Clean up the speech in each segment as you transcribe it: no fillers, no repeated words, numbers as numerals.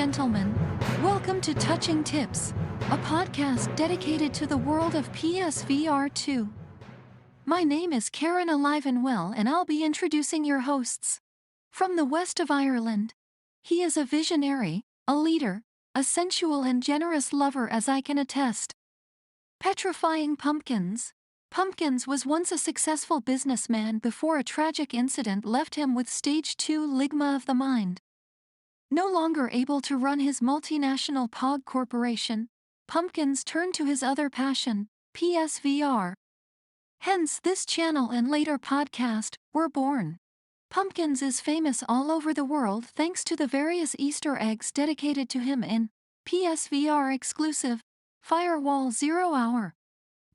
gentlemen, welcome to Touching Tips, a podcast dedicated to the world of PSVR2. My name is Karen Alive and Well, and I'll be introducing your hosts. From the west of Ireland, he is a visionary, a leader, a sensual and generous lover, as I can attest. Petrifying Pumpkins. Pumpkins was once a successful businessman before a tragic incident left him with stage 2 ligma of the mind. No longer able to run his multinational POG corporation, Pumpkins turned to his other passion, PSVR. Hence this channel and later podcast were born. Pumpkins is famous all over the world thanks to the various Easter eggs dedicated to him in PSVR exclusive Firewall 0 Hour.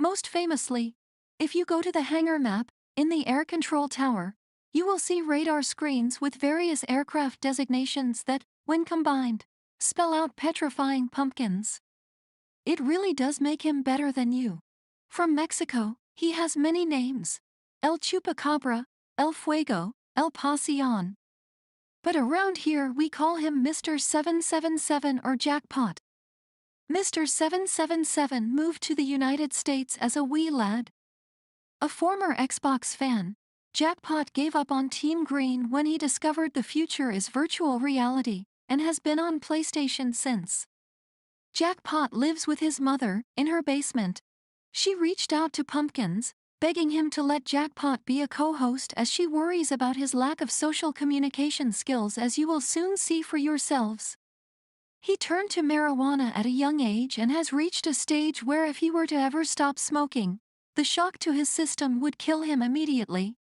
Most famously, if you go to the hangar map in the air control tower, you will see radar screens with various aircraft designations that, when combined, spell out Petrifying Pumpkins. It really does make him better than you. From Mexico, he has many names: El Chupacabra, El Fuego, El Pasión. But around here we call him Mr. 777 or Jackpot. Mr. 777 moved to the United States as a wee lad. A former Xbox fan, Jackpot gave up on Team Green when he discovered the future is virtual reality, and has been on PlayStation since. Jackpot lives with his mother in her basement. She reached out to Pumpkins, begging him to let Jackpot be a co-host as she worries about his lack of social communication skills, as you will soon see for yourselves. He turned to marijuana at a young age and has reached a stage where if he were to ever stop smoking, the shock to his system would kill him immediately.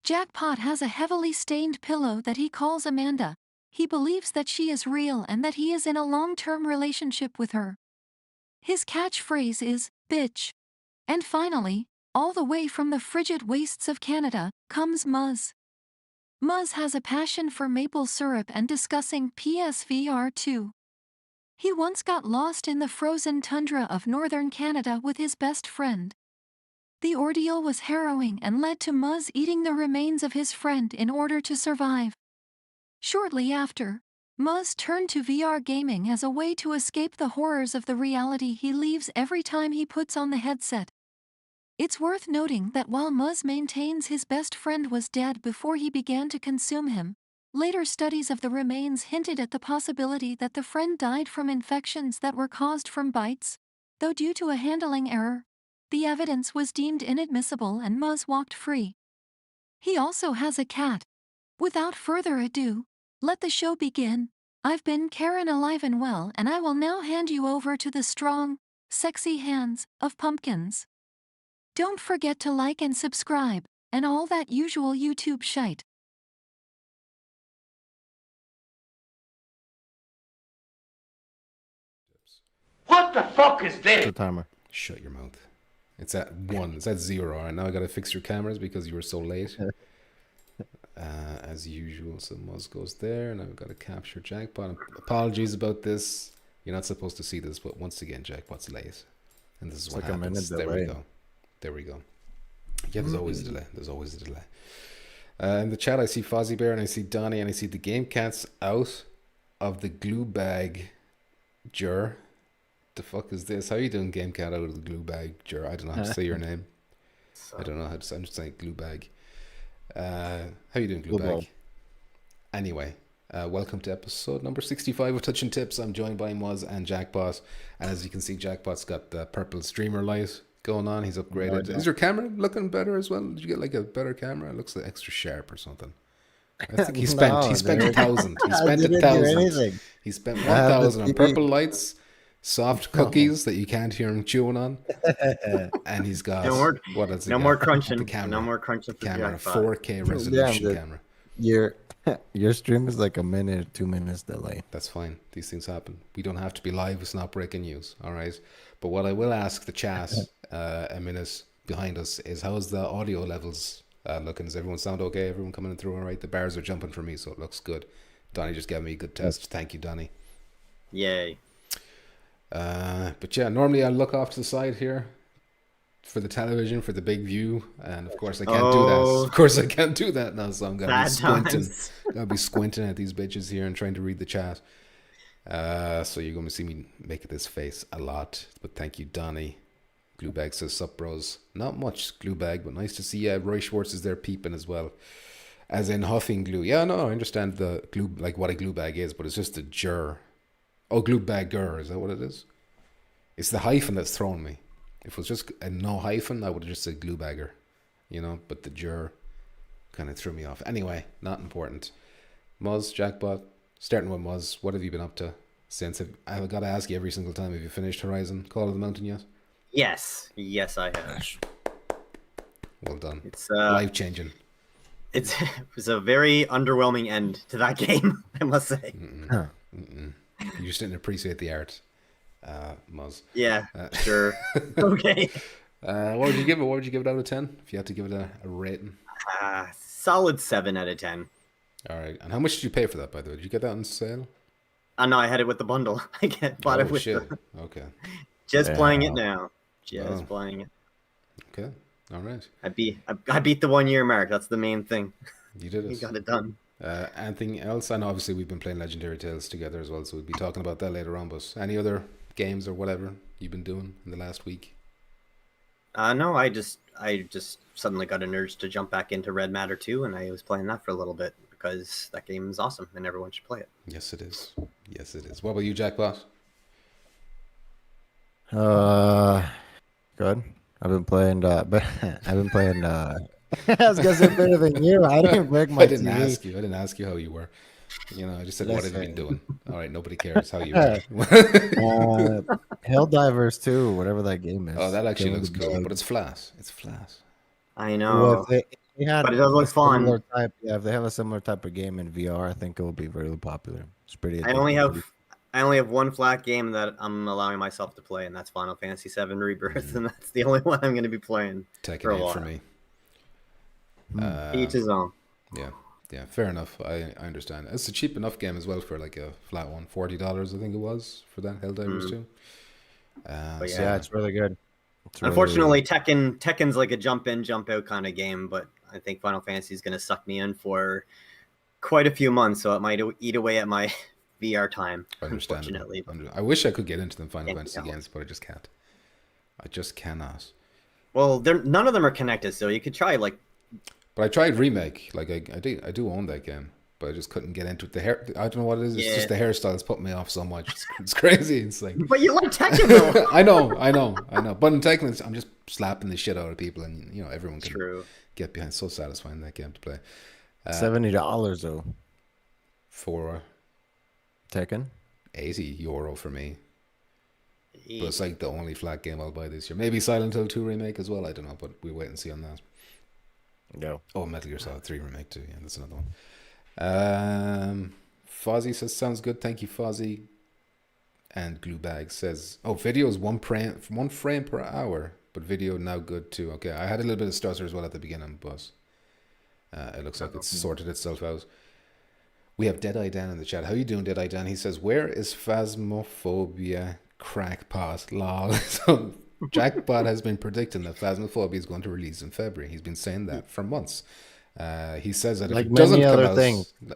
Jackpot has a heavily stained pillow that he calls Amanda. He believes that she is real and that he is in a long-term relationship with her. His catchphrase is, "Bitch." And finally, all the way from the frigid wastes of Canada, comes Muzz. Muzz has a passion for maple syrup and discussing PSVR2. He once got lost in the frozen tundra of northern Canada with his best friend. The ordeal was harrowing and led to Muzz eating the remains of his friend in order to survive. Shortly after, Muzz turned to VR gaming as a way to escape the horrors of the reality he leaves every time he puts on the headset. It's worth noting that while Muzz maintains his best friend was dead before he began to consume him, later studies of the remains hinted at the possibility that the friend died from infections that were caused from bites, though due to a handling error, the evidence was deemed inadmissible and Muzz walked free. He also has a cat. Without further ado, let the show begin. I've been Karen Alive and Well, and I will now hand you over to the strong, sexy hands of Pumpkins. Don't forget to like and subscribe, and all that usual YouTube shite. What the fuck is this? The timer. Shut your mouth. It's at 1. It's at 0. And now I gotta fix your cameras because you were so late. As usual, so Muzz goes there, and I've got to capture Jackpot. Apologies about this. You're not supposed to see this, but once again, Jackpot's late, and this is what like happens. A minute delay. There we go. Yeah, there's always a delay. In the chat, I see Fozzie Bear, and I see Donnie, and I see the Game Cats out of the glue bag jar. The fuck is this? How are you doing, Game Cat, out of the glue bag jar? I don't know how to say your name. I don't know how to say. I'm just saying glue bag. How you doing, glue bag? Anyway, welcome to episode number 65 of Touching Tips. I'm joined by Muzz and Jackpot, and as you can see, Jackpot's got the purple streamer light going on. He's upgraded. Is your camera looking better as well? Did you get like a better camera? It looks like extra sharp or something. I think he spent 1,000. He spent 1,000. He spent 1,000 on purple lights, soft cookies that you can't hear him chewing on, and he's got what is it? No more crunching. The camera, no more crunching. For camera, 4K resolution camera. Your stream is like a minute, 2 minutes delay. That's fine. These things happen. We don't have to be live. It's not breaking news. All right. But what I will ask the chat a minute behind us is, how's the audio levels looking? Does everyone sound okay? Everyone coming through all right? The bars are jumping for me, so it looks good. Donnie just gave me a good test. Thank you, Donnie. Yay. But yeah, normally I look off to the side here for the television, for the big view, and of course I can't do that. Of course I can't do that now, so I'm gonna be squinting. I'll be squinting at these bitches here and trying to read the chat. So you're going to see me make this face a lot. But thank you, Donnie. Gluebag says, sup, bros. Not much, Gluebag, but nice to see Roy Schwartz is there peeping as well. As in huffing glue. Yeah, no, I understand the glue, like what a glue bag is, but it's just a ger. Oh, glue bagger, is that what it is? It's the hyphen that's thrown me. If it was just a no hyphen, I would have just said glue bagger, you know, but the ger kind of threw me off. Anyway, not important. Muzz, Jackbot, starting with Muzz, what have you been up to since? I've got to ask you every single time, have you finished Horizon Call of the Mountain yet? Yes, I have. Well done. It's life-changing. It was a very underwhelming end to that game, I must say. You just didn't appreciate the art, Muzz. Yeah, sure. Okay. What would you give it? What would you give it out of 10? If you had to give it a rating. Solid 7 out of 10. All right. And how much did you pay for that, by the way? Did you get that on sale? No, I had it with the bundle. Bought it with shit. Okay. Okay. Playing it now. Playing it. Okay. All right. I beat the 1 year mark. That's the main thing. You did it. You got it done. Anything else? And obviously we've been playing Legendary Tales together as well, so we'll be talking about that later on. But any other games or whatever you've been doing in the last week? No, I just suddenly got an urge to jump back into Red Matter 2, and I was playing that for a little bit because that game is awesome and everyone should play it. Yes, it is. Yes, it is. What about you, Jackbot? Good. I've been playing. I was gonna say better than you. I didn't break my. I didn't TV. ask you. I didn't ask you how you were. You know, I just said, what have you been doing? All right, nobody cares how you were. Helldivers 2, whatever that game is. Oh, that actually looks cool, but it's flat. It's flat. I know. Well, if they had but it does look fun. If they have a similar type of game in VR, I think it will be really popular. It's pretty. I only have one flat game that I'm allowing myself to play, and that's Final Fantasy VII Rebirth, and that's the only one I'm going to be playing. Taking it for me. Each his own. Yeah, fair enough. I understand. It's a cheap enough game as well for like a flat one. $40, I think it was, for that Helldivers 2. But yeah, it's really good. Unfortunately, Tekken's like a jump in, jump out kind of game, but I think Final Fantasy is going to suck me in for quite a few months, so it might eat away at my VR time. Unfortunately, I wish I could get into the Final Fantasy games, but I just can't. I just cannot. Well, none of them are connected, so you could try like. But I tried Remake. Like I do own that game, but I just couldn't get into it. The hair, I don't know what it is. It's just the hairstyles put me off so much. It's crazy. It's like. But you like Tekken though. I know. But in Tekken, I'm just slapping the shit out of people, and you know everyone can get behind. So satisfying that game to play. $70 though. For Tekken. €80 for me. But it's like the only flat game I'll buy this year. Maybe Silent Hill 2 remake as well. I don't know, but we wait and see on that. No. Oh, Metal Gear Solid 3 remake too. Yeah, that's another one. Fozzie says sounds good. Thank you, Fozzie. And Gluebag says, oh, video is one frame per hour, but video now good too. Okay, I had a little bit of stutter as well at the beginning, but it looks like it's sorted itself out. We have Deadeye Dan in the chat. How you doing, Deadeye Dan? He says, where is Phasmophobia crackpot? Lol. So Jackpot has been predicting that Phasmophobia is going to release in February. He's been saying that for months. He says that if it doesn't come out,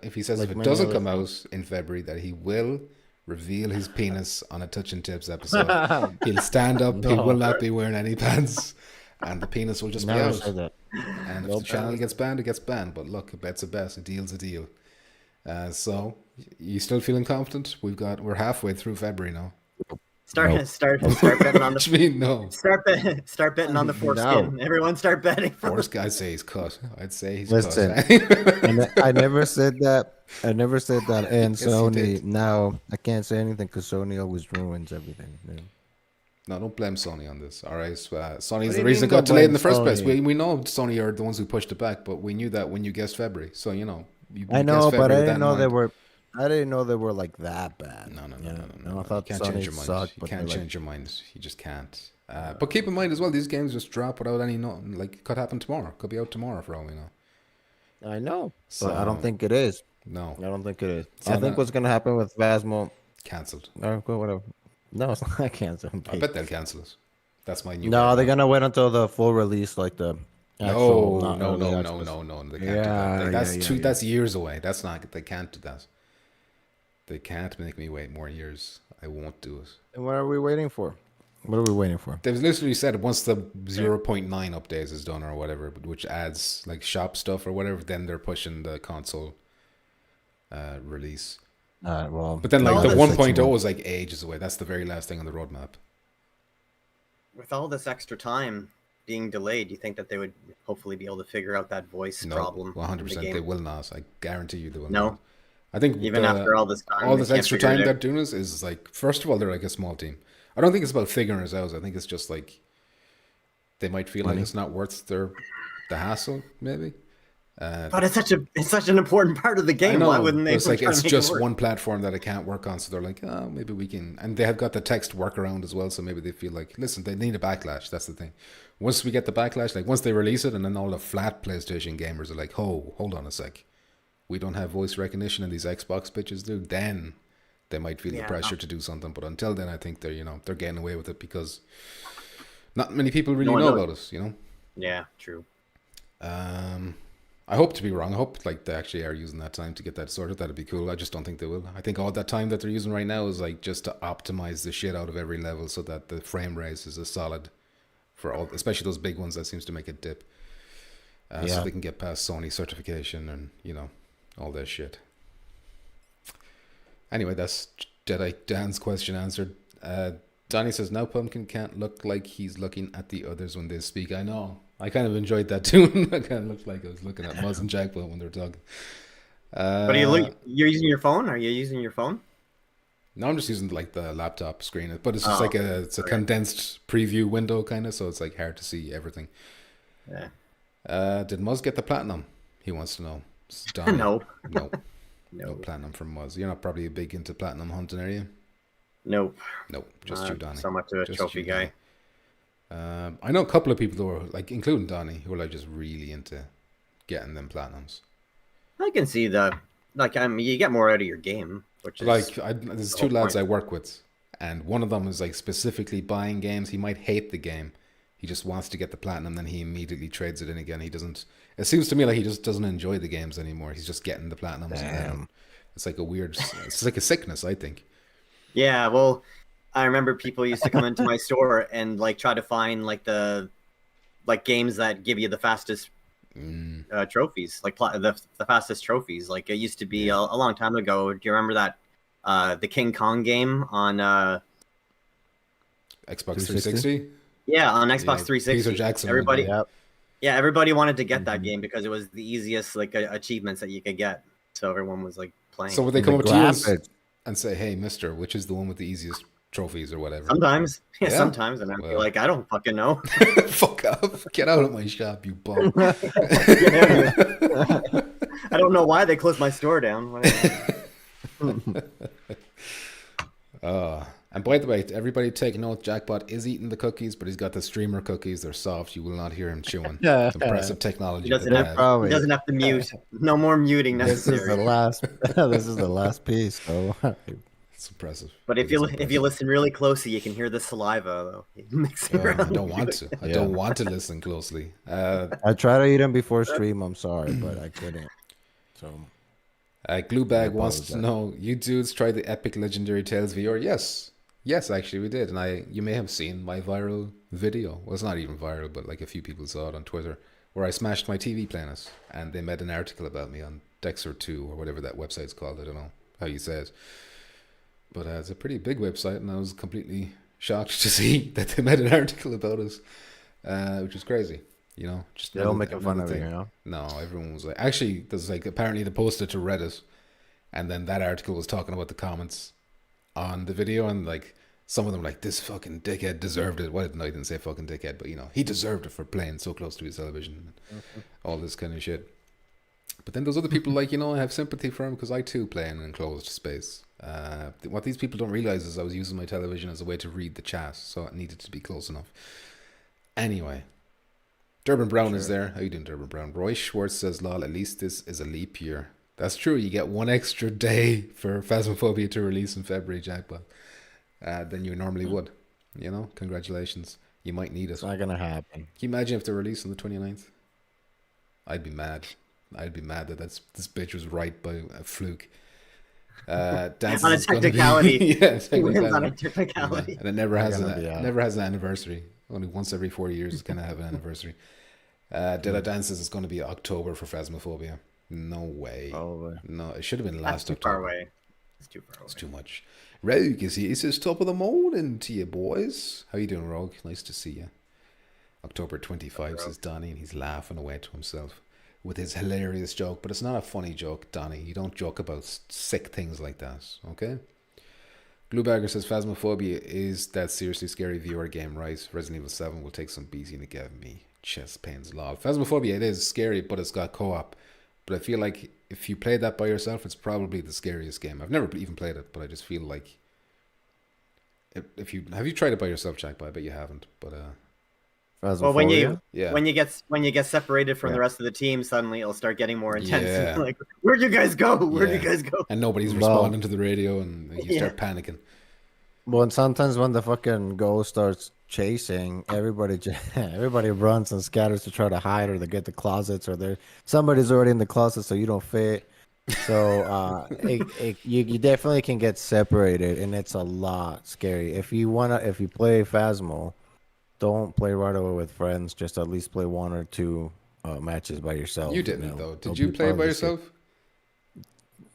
if it doesn't come out in February, that he will reveal his penis on a Touching Tips episode. He'll stand up. He will not be wearing any pants, and the penis will just be out. And if the channel gets banned, it gets banned. But look, a bet's a bet. A deal's a deal. So you still feeling confident? We're halfway through February now. Start betting on the. No. Start betting on the foreskin. No. Everyone start betting. Foreskin. I'd say he's cut. Listen, I never said that. And Sony. Now I can't say anything because Sony always ruins everything. Man. No, don't blame Sony on this. All right, Sony's the reason it got delayed in the first place. We know Sony are the ones who pushed it back, but we knew that when you guessed February. So you know. I know, but I didn't know they were. I didn't know they were like that bad. No. I thought you can't change your mind. You can't change your mind. You just can't. But keep in mind as well, these games just drop without any like it could happen tomorrow. Could be out tomorrow for all we know. I know, but I don't think it is. No, I don't think it is. I think what's gonna happen with Phasmo cancelled. Whatever. No, it's not canceled. I bet they'll cancel it. That's my new. No, they're gonna wait until the full release, like the. No. They can't do that. That's years away. That's not. They can't do that. they can't make me wait more years, I won't do it. And what are we waiting for? What are we waiting for? They've literally said once the 0.9 updates is done or whatever, which adds like shop stuff or whatever, then they're pushing the console release. Well, But then like the this 1.0 is like ages away. That's the very last thing on the roadmap. With all this extra time being delayed, do you think that they would hopefully be able to figure out that voice problem? 100% they will not. I guarantee you they will No? not. I think Even after all this time, all they this can't extra figure it time out? they're doing is like, first of all, they're like a small team. I don't think it's about figuring it out. I think it's just like they might feel like it's not worth the hassle, maybe. But it's such an important part of the game. Why wouldn't they? It's like try to it's make it just work? one platform that it can't work on, so they're like, oh, maybe we can. And they have got the text workaround as well, so maybe they feel like, listen, they need a backlash. That's the thing. Once we get the backlash, like once they release it, and then all the flat PlayStation gamers are like, oh, hold on a sec, we don't have voice recognition, and these Xbox bitches do. Then they might feel the pressure to do something. But until then, I think they're getting away with it because not many people really know about it. Yeah, true. I hope to be wrong. I hope like they actually are using that time to get that sorted. That'd be cool. I just don't think they will. I think all that time that they're using right now is like just to optimize the shit out of every level so that the frame rate is as solid for all, especially those big ones that seems to make it dip. So they can get past Sony certification and all that shit. Anyway, that's Jedi Dan's question answered. Donnie says now Pumpkin can't look like he's looking at the others when they speak. I know. I kind of enjoyed that too. I kind of looked like I was looking at Muzz and Jackpot when they're talking. But you're using your phone? Are you using your phone? No, I'm just using like the laptop screen, but it's just it's a condensed preview window kind of, so it's like hard to see everything. Yeah. Did Muzz get the platinum? He wants to know. No. No platinum from Muzz. You're not probably big into platinum hunting, are you? Nope. Nope, just you, Donnie. So much of a trophy guy. I know a couple of people who are like, including Donnie, who are like just really into getting them platinums. I can see that. Like, you get more out of your game, which is like there's two lads I work with, and one of them is like specifically buying games. He might hate the game, he just wants to get the platinum, then he immediately trades it in again. He doesn't. It seems to me like he just doesn't enjoy the games anymore. He's just getting the platinums. And it's like a weird. It's like a sickness, I think. Yeah, well, I remember people used to come into my store and like try to find like the games that give you the fastest trophies, like the fastest trophies. Like it used to be a long time ago. Do you remember that the King Kong game on Xbox 360? Yeah, on Xbox 360. Peter Jackson. Everybody wanted to get that game because it was the easiest like achievements that you could get. So everyone was like playing. So would they come up to you and say, "Hey, Mister, which is the one with the easiest trophies or whatever?" Sometimes, sometimes, and I'd be like, "I don't fucking know." Fuck off! Get out of my shop, you bum! I don't know why they closed my store down. And by the way, everybody take note. Jackpot is eating the cookies, but he's got the streamer cookies. They're soft. You will not hear him chewing. Impressive technology. He doesn't have to mute. No more muting necessary. This is the last piece. So it's impressive. But if you listen really closely, you can hear the saliva though. I don't want to. I don't want to listen closely. I try to eat them before stream. I'm sorry, but I couldn't. So. Gluebag wants to know, you dudes tried the Epic Legendary Tales VR? Yes, actually we did, and you may have seen my viral video. Well, it's not even viral, but like a few people saw it on Twitter, where I smashed my TV playing it, and they made an article about me on Dexter2 or whatever that website's called. I don't know how you say it, but it's a pretty big website, and I was completely shocked to see that they made an article about us, which is crazy. Just they're all making fun of it, No, everyone was like, actually, there's like, apparently they posted to Reddit, and then that article was talking about the comments on the video, and like some of them like, this fucking dickhead deserved it. Well, no, I didn't say fucking dickhead, but he deserved it for playing so close to his television, all this kind of shit. But then there's other people like, I have sympathy for him because I too play in an enclosed space. What these people don't realize is I was using my television as a way to read the chat, so it needed to be close enough. Anyway. Durban Brown is there. How you doing, Durban Brown? Roy Schwartz says, lol, at least this is a leap year. That's true. You get one extra day for Phasmophobia to release in February, Jackpot, than you normally would. Congratulations. You might need it. It's not going to happen. Can you imagine if they released on the 29th? I'd be mad. I'd be mad that this bitch was right by a fluke. Dances On a is gonna technicality. yeah, He wins on a technicality. technicality. And it never has gonna be out. never has an anniversary. Only once every 4 years it's gonna have an anniversary. Dead Eye Dances is going to be October for Phasmophobia. No way. Oh, No, it should have been That's last too October. far away. It's too far away. It's too much. Rogue is here. It says top of the morning to you, boys. How you doing, Rogue? Nice to see you. October 25, says Donnie, and he's laughing away to himself with his hilarious joke. But it's not a funny joke, Donnie. You don't joke about sick things like that, okay? Gluebagger says Phasmophobia is that seriously scary VR game, right? Resident Evil 7 will take some beating to give me. Chest pains, lol. Phasmophobia, it is scary, but it's got co-op. But I feel like if you play that by yourself, it's probably the scariest game. I've never even played it, but I just feel like if you have you tried it by yourself, Jack? I bet you haven't. But well, when you yeah. when you get separated from the rest of the team, suddenly it'll start getting more intense. Yeah. Like, where'd you guys go? Where'd you guys go? And nobody's responding to the radio, and you start panicking. Well, and sometimes when the fucking ghost starts chasing, everybody runs and scatters to try to hide, or to get the closets, or somebody's already in the closet, so you don't fit. So you definitely can get separated, and it's a lot scary. If you play Phasmo, don't play right away with friends. Just at least play 1 or 2 matches by yourself. You didn't though. Did you play by yourself?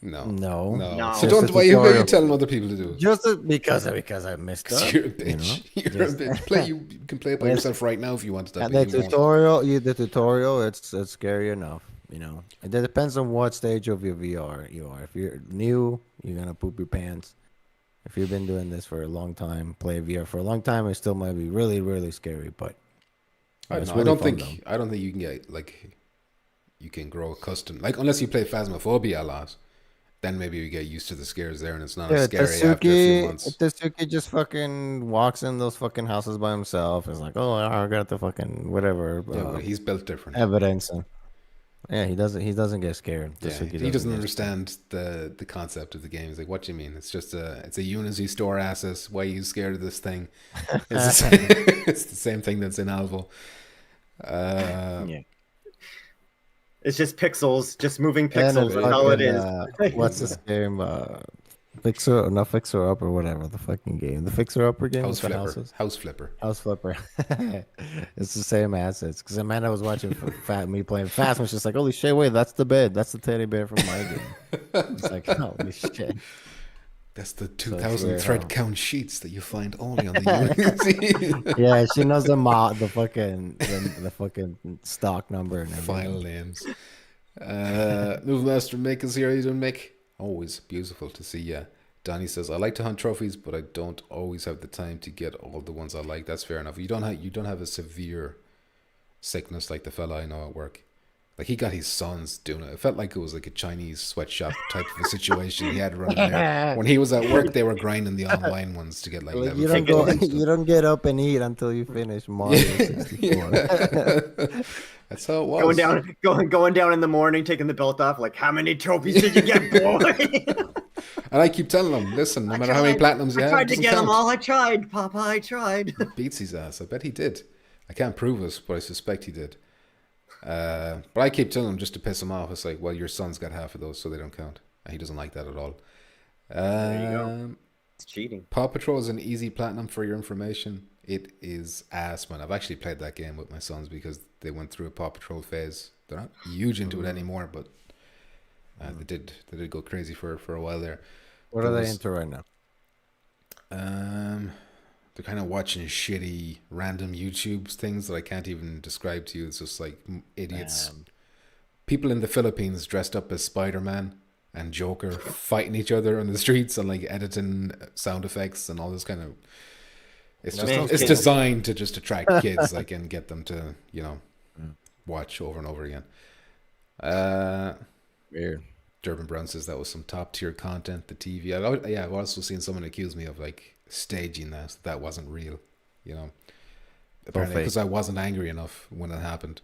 No. So don't. Why are you telling other people to do it? Just because I missed up. You're a bitch. You're a bitch. You can play it by yourself right now if you want to. And the tutorial, it's scary enough. You know, it depends on what stage of your VR you are. If you're new, you're gonna poop your pants. If you've been doing this for a long time, play VR for a long time, it still might be really, really scary. But I don't think you can get you can grow accustomed, unless you play Phasmophobia a lot. Then maybe you get used to the scares there, and it's not as scary after a few months. Tetsuki just fucking walks in those fucking houses by himself. It's like, oh, I got the fucking whatever. Yeah, but he's built different. Evidence. Yeah, he doesn't get scared. Yeah, he doesn't understand the concept of the game. He's like, what do you mean? It's just it's a Unity store asset. Why are you scared of this thing? It's the same thing that's in Alvo. Yeah. It's just pixels, just moving pixels. That's all it is. What's this game? Fixer Up or whatever the fucking game. The Fixer Upper game. House Flipper. House Flipper. It's the same assets. Because Amanda was watching me playing Fast, and she's like, "Holy shit! Wait, that's the bed. That's the teddy bear from my game." It's like, holy shit. That's the 2,000 thread count sheets that you find only on the Unity. Yeah, she knows the fucking stock number and everything. File names. Movemaster Mick is here. How you doing, Mick? Always beautiful to see you. Donnie says, I like to hunt trophies, but I don't always have the time to get all the ones I like. That's fair enough. You don't have a severe sickness like the fella I know at work. Like, he got his sons doing it. It felt like it was like a Chinese sweatshop type of a situation he had running there. When he was at work, they were grinding the online ones to get like level. You don't get up and eat until you finish Mario 64. That's how it was. Going down in the morning, taking the belt off. Like, how many trophies did you get, boy? And I keep telling him, listen, no matter how many platinums you have, I tried to get them all. I tried, Papa. I tried. Beats his ass. I bet he did. I can't prove it, but I suspect he did. But I keep telling him just to piss him off. It's like, well, your son's got half of those, so they don't count. And he doesn't like that at all. There you go. It's cheating. Paw Patrol is an easy platinum for your information. It is ass, man. I've actually played that game with my sons because they went through a Paw Patrol phase. They're not huge into it anymore, but they did go crazy for a while there. What are they into right now? They're kind of watching shitty random YouTube things that I can't even describe to you. It's just like idiots. People in the Philippines dressed up as Spider-Man and Joker fighting each other on the streets and like editing sound effects and all this kind of. It's designed to just attract kids, like, and get them to, watch over and over again. Weird. Durban Brown says that was some top tier content. The TV. I've also seen someone accuse me of like staging that wasn't real, apparently because I wasn't angry enough when it happened.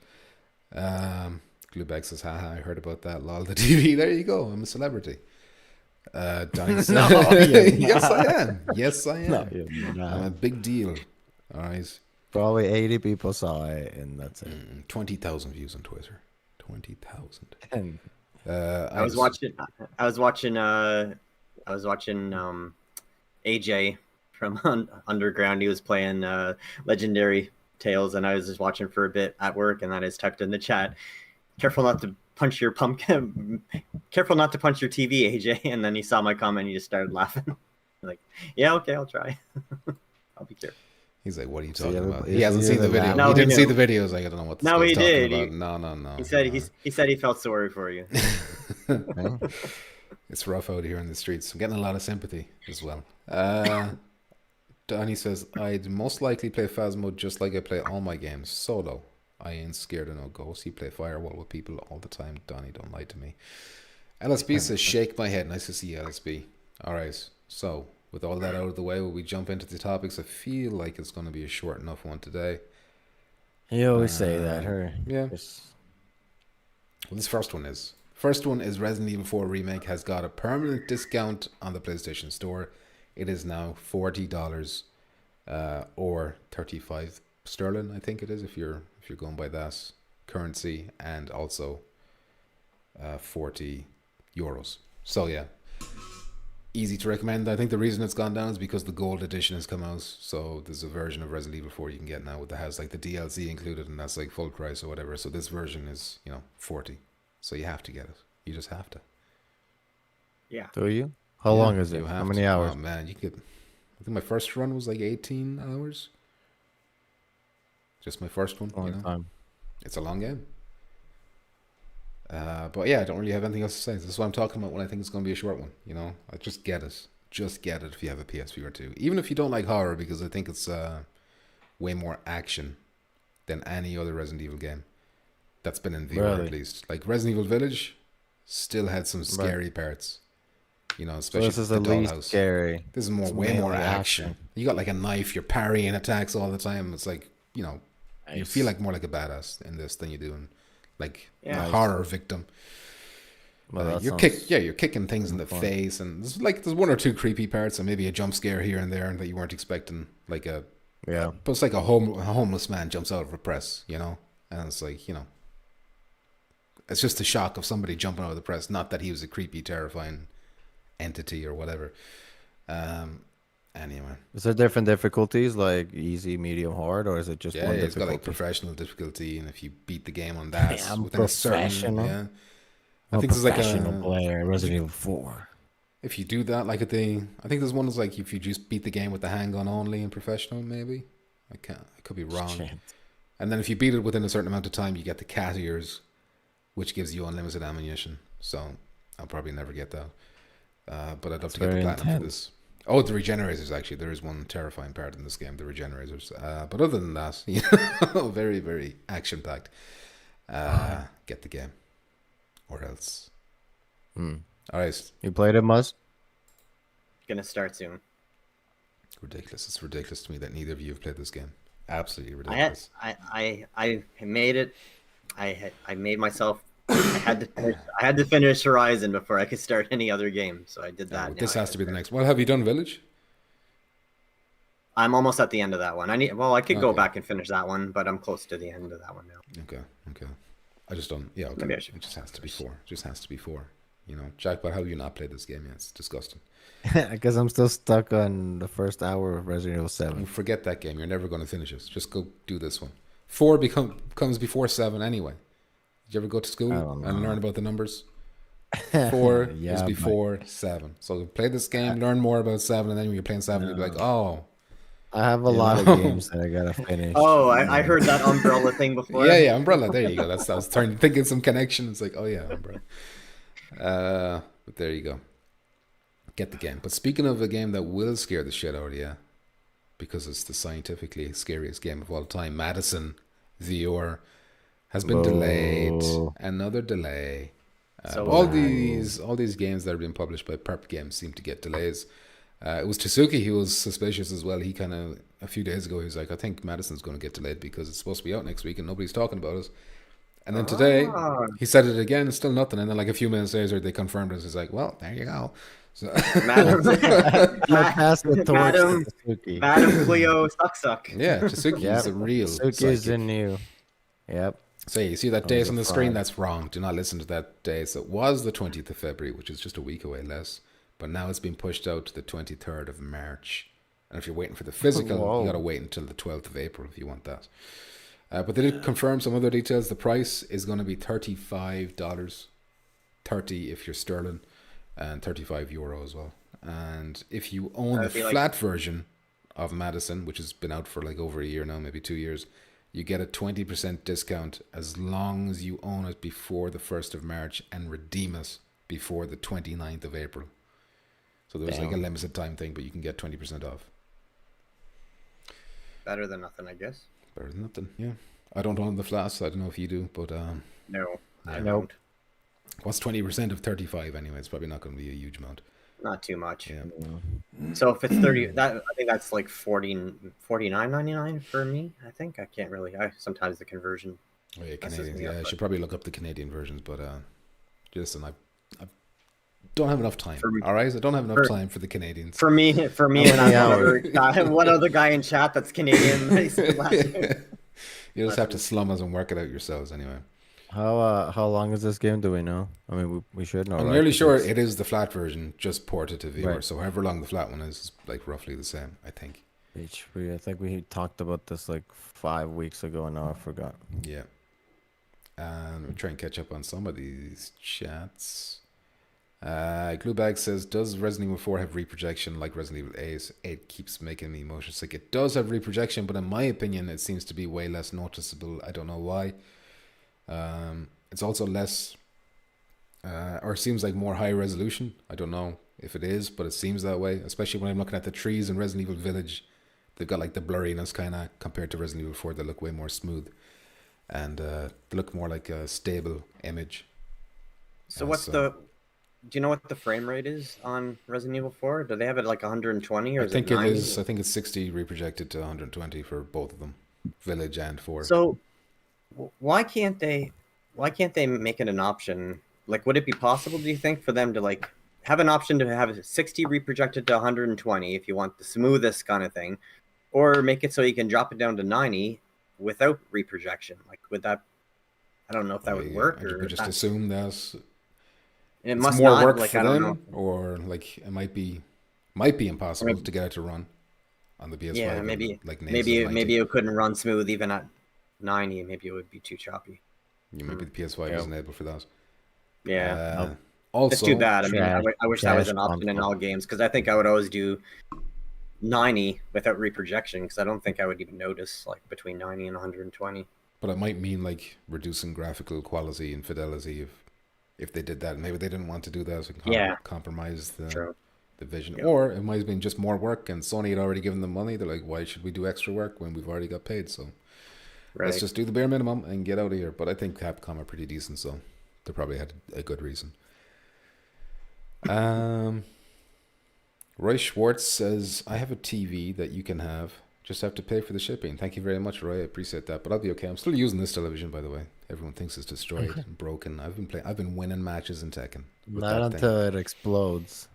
Gluebag says, haha, I heard about that, lol, the TV. There you go, I'm a celebrity. Donnie says, yes I am. No, I'm a big deal. All right, probably 80 people saw it and that's it. 20,000 views on Twitter. 20,000. I was watching I was watching AJ from Underground. He was playing Legendary Tales, and I was just watching for a bit at work, and then I just typed in the chat, "Careful not to punch your pumpkin. Careful not to punch your TV, AJ." And then he saw my comment, and he just started laughing. Like, yeah, okay, I'll try. I'll be careful. He's like, "What are you talking about?" yeah, He hasn't seen the video. No, he didn't he see knew. the videos. Like, I don't know what this No, guy's he talking did. about. No. He said he felt sorry for you. It's rough out here in the streets. I'm getting a lot of sympathy as well. Donnie says, "I'd most likely play Phasmo just like I play all my games, solo. I ain't scared of no ghosts. You play Firewall with people all the time. Donnie, don't lie to me." LSB says, "Shake my head." Nice to see you, LSB. All right, so with all that out of the way, will we jump into the topics? I feel like it's going to be a short enough one today. You always say that, her. Yeah. Well, this first one is Resident Evil 4 Remake has got a permanent discount on the PlayStation Store. It is now $40 or 35 sterling, I think it is, if you're going by that currency, and also 40 euros. So yeah, easy to recommend. I think the reason it's gone down is because the gold edition has come out. So there's a version of Resident Evil 4 you can get now that has like the DLC included, and that's like full price or whatever. So this version is 40. So you have to get it. You just have to. Yeah. Do you? How long is it? You How have many to. hours? Oh man, you could. I think my first run was like 18 hours. Just my first one. Long time. It's a long game. But yeah, I don't really have anything else to say. This is what I'm talking about when I think it's going to be a short one. I just get it. Just get it if you have a PSVR2. Even if you don't like horror, because I think it's way more action than any other Resident Evil game that's been in VR, Really? at least. Like Resident Evil Village still had some scary parts. Especially this is the at least dollhouse. scary. This is It's way more mainly action. action. You got like a knife, you're parrying attacks all the time. It's like, you Nice. feel like more like a badass in this than you do in like Yeah. a horror victim. Well, that You're sounds you're kicking things in the fun. face, and there's one or two creepy parts, and maybe a jump scare here and there that you weren't expecting. Like Yeah. but it's like a homeless man jumps out of a press, and it's like, it's just the shock of somebody jumping out of the press, not that he was a creepy, terrifying entity or whatever. Anyway, Is there different difficulties, like easy, medium, hard, or is it just one it's got difficulty? like professional difficulty, and if you beat the game on that, Damn, within a certain, professional. I think there's like professional a player, Resident Evil 4. if you do that, like I think there's one that's like if you just beat the game with the handgun only in professional, maybe. I could be wrong. Shit. And then if you beat it within a certain amount of time, you get the cat ears, which gives you unlimited ammunition. So I'll probably never get that. But I'd love to get the very platinum for intense. this. Oh, the regenerators, actually. There is one terrifying part in this game, the regenerators. But other than that, very, very action-packed. Get the game. Or else. All right. You played it, Muzz? Gonna start soon. Ridiculous. It's ridiculous to me that neither of you have played this game. Absolutely I had ridiculous. I made it. I made myself. I had to finish Horizon before I could start any other game, so I did that. This Now has to be the next. Well, have you done Village? I'm almost at the end of that one. I could go Okay. back and finish that one, but I'm close to the end of that one now. Okay. I just don't. Yeah, okay. Maybe I should- It just has to be 4. It just has to be 4. Jackpot, how have you not played this game yet? It's disgusting. Because I'm still stuck on the first hour of Resident Evil 7. Forget that game. You're never going to finish it. Just go do this one. 4 comes before 7 anyway. Did you ever go to school don't and know. learn about the numbers? 4 Yeah, is but- before 7. So play this game, learn more about 7, and then when you're playing 7, you'll be like, oh. I have a lot of games that I gotta finish. Oh, I heard that Umbrella thing before. Yeah, Umbrella. There you go. I was thinking some connection. It's like, oh yeah, Umbrella. But there you go. Get the game. But speaking of a game that will scare the shit out of you, because it's the scientifically scariest game of all time, Madison VR has been delayed. Another delay. So all sad. these games that are being published by Perp Games seem to get delays. It was Tsuki who was suspicious as well. He kind of, a few days ago, he was like, I think Madison's going to get delayed because it's supposed to be out next week and nobody's talking about it. And then today, he said it again, it's still nothing. And then like a few minutes later, they confirmed it. He's like, well, there you go. So Madam, I passed the torch Madam- to Suki. Madam Cleo suck. yeah, Tsuki Yep. is a real Suki is psychic. the new. Yep. So you see that was date a on the screen? fraud. That's wrong. Do not listen to that date. So it was the 20th of February, which is just a week away less. but now it's been pushed out to the 23rd of March. And if you're waiting for the physical, Whoa. you got to wait until the 12th of April if you want that. But they did confirm some other details. The price is going to be $35, $30 if you're sterling, and €35 as well. And if you own the flat version of Madison, which has been out for like over a year now, maybe 2 years, you get a 20% discount as long as you own it before the 1st of March and redeem it before the 29th of April. So there's like a limited time thing, but you can get 20% off. Better than nothing, I guess. Better than nothing, yeah. I don't own the flats. I don't know if you do, but No, I Nope. don't. what's 20% of 35 anyway? It's probably not going to be a huge amount. Not too much. Yeah. So if it's 30, that I think that's like 49.99 for me. I think I can't really. Sometimes the conversion. Oh yeah, messes Canadian. me Yeah, up, I but- should probably look up the Canadian versions, but listen, I don't have enough time. For me- All right, I don't have enough time for the Canadians. For me, and one other guy in chat that's Canadian. You just have to slum us and work it out yourselves anyway. How long is this game? Do we know? I mean, we should know. I'm right? nearly 'Cause sure it's- it is the flat version, just ported to VR. Right. So however long the flat one is like roughly the same, I think. I think we talked about this like 5 weeks ago, and now I forgot. Yeah. And we'll try and catch up on some of these chats. Gluebag says, does Resident Evil 4 have reprojection like Resident Evil 8? It keeps making me motion sick. It does have reprojection, but in my opinion, it seems to be way less noticeable. I don't know why. It's also less, or seems like more high resolution. I don't know if it is, but it seems that way, especially when I'm looking at the trees in Resident Evil Village. They've got like the blurriness kind of compared to Resident Evil 4. They look way more smooth, and they look more like a stable image. So what's so- do you know what the frame rate is on Resident Evil 4? Do they have it like 120 or I is think it it 90? is. I think it's 60 reprojected to 120 for both of them, Village and 4. So why can't they make it an option? Like, would it be possible, do you think, for them to like have an option to have 60 reprojected to 120 if you want the smoothest kind of thing, or make it so you can drop it down to 90 without reprojection? Like, would that? I don't know if that would work, I or would just that- assume that it it's must more not. work Like, for I don't them, know. or like it might be impossible to get it to run on the PS5. Yeah, maybe like maybe it couldn't run smooth even at 90. Maybe it would be too choppy. maybe the PS5 isn't able for that. Yeah. Also, It's too bad. I mean, trash- I wish that was an trash option in console. all games, because I think I would always do 90 without reprojection, because I don't think I would even notice like between 90 and 120. but it might mean like reducing graphical quality and fidelity if they did that. Maybe they didn't want to do that, so compromise True. the vision. Yeah. Or it might have been just more work, and Sony had already given them money. They're like, why should we do extra work when we've already got paid? So Right. let's just do the bare minimum and get out of here. But I think Capcom are pretty decent, so they probably had a good reason. Roy Schwartz says, I have a TV that you can have. Just have to pay for the shipping. Thank you very much, Roy. I appreciate that. But I'll be okay. I'm still using this television, by the way. Everyone thinks it's destroyed and broken. I've been winning matches in Tekken. with Not that until it explodes.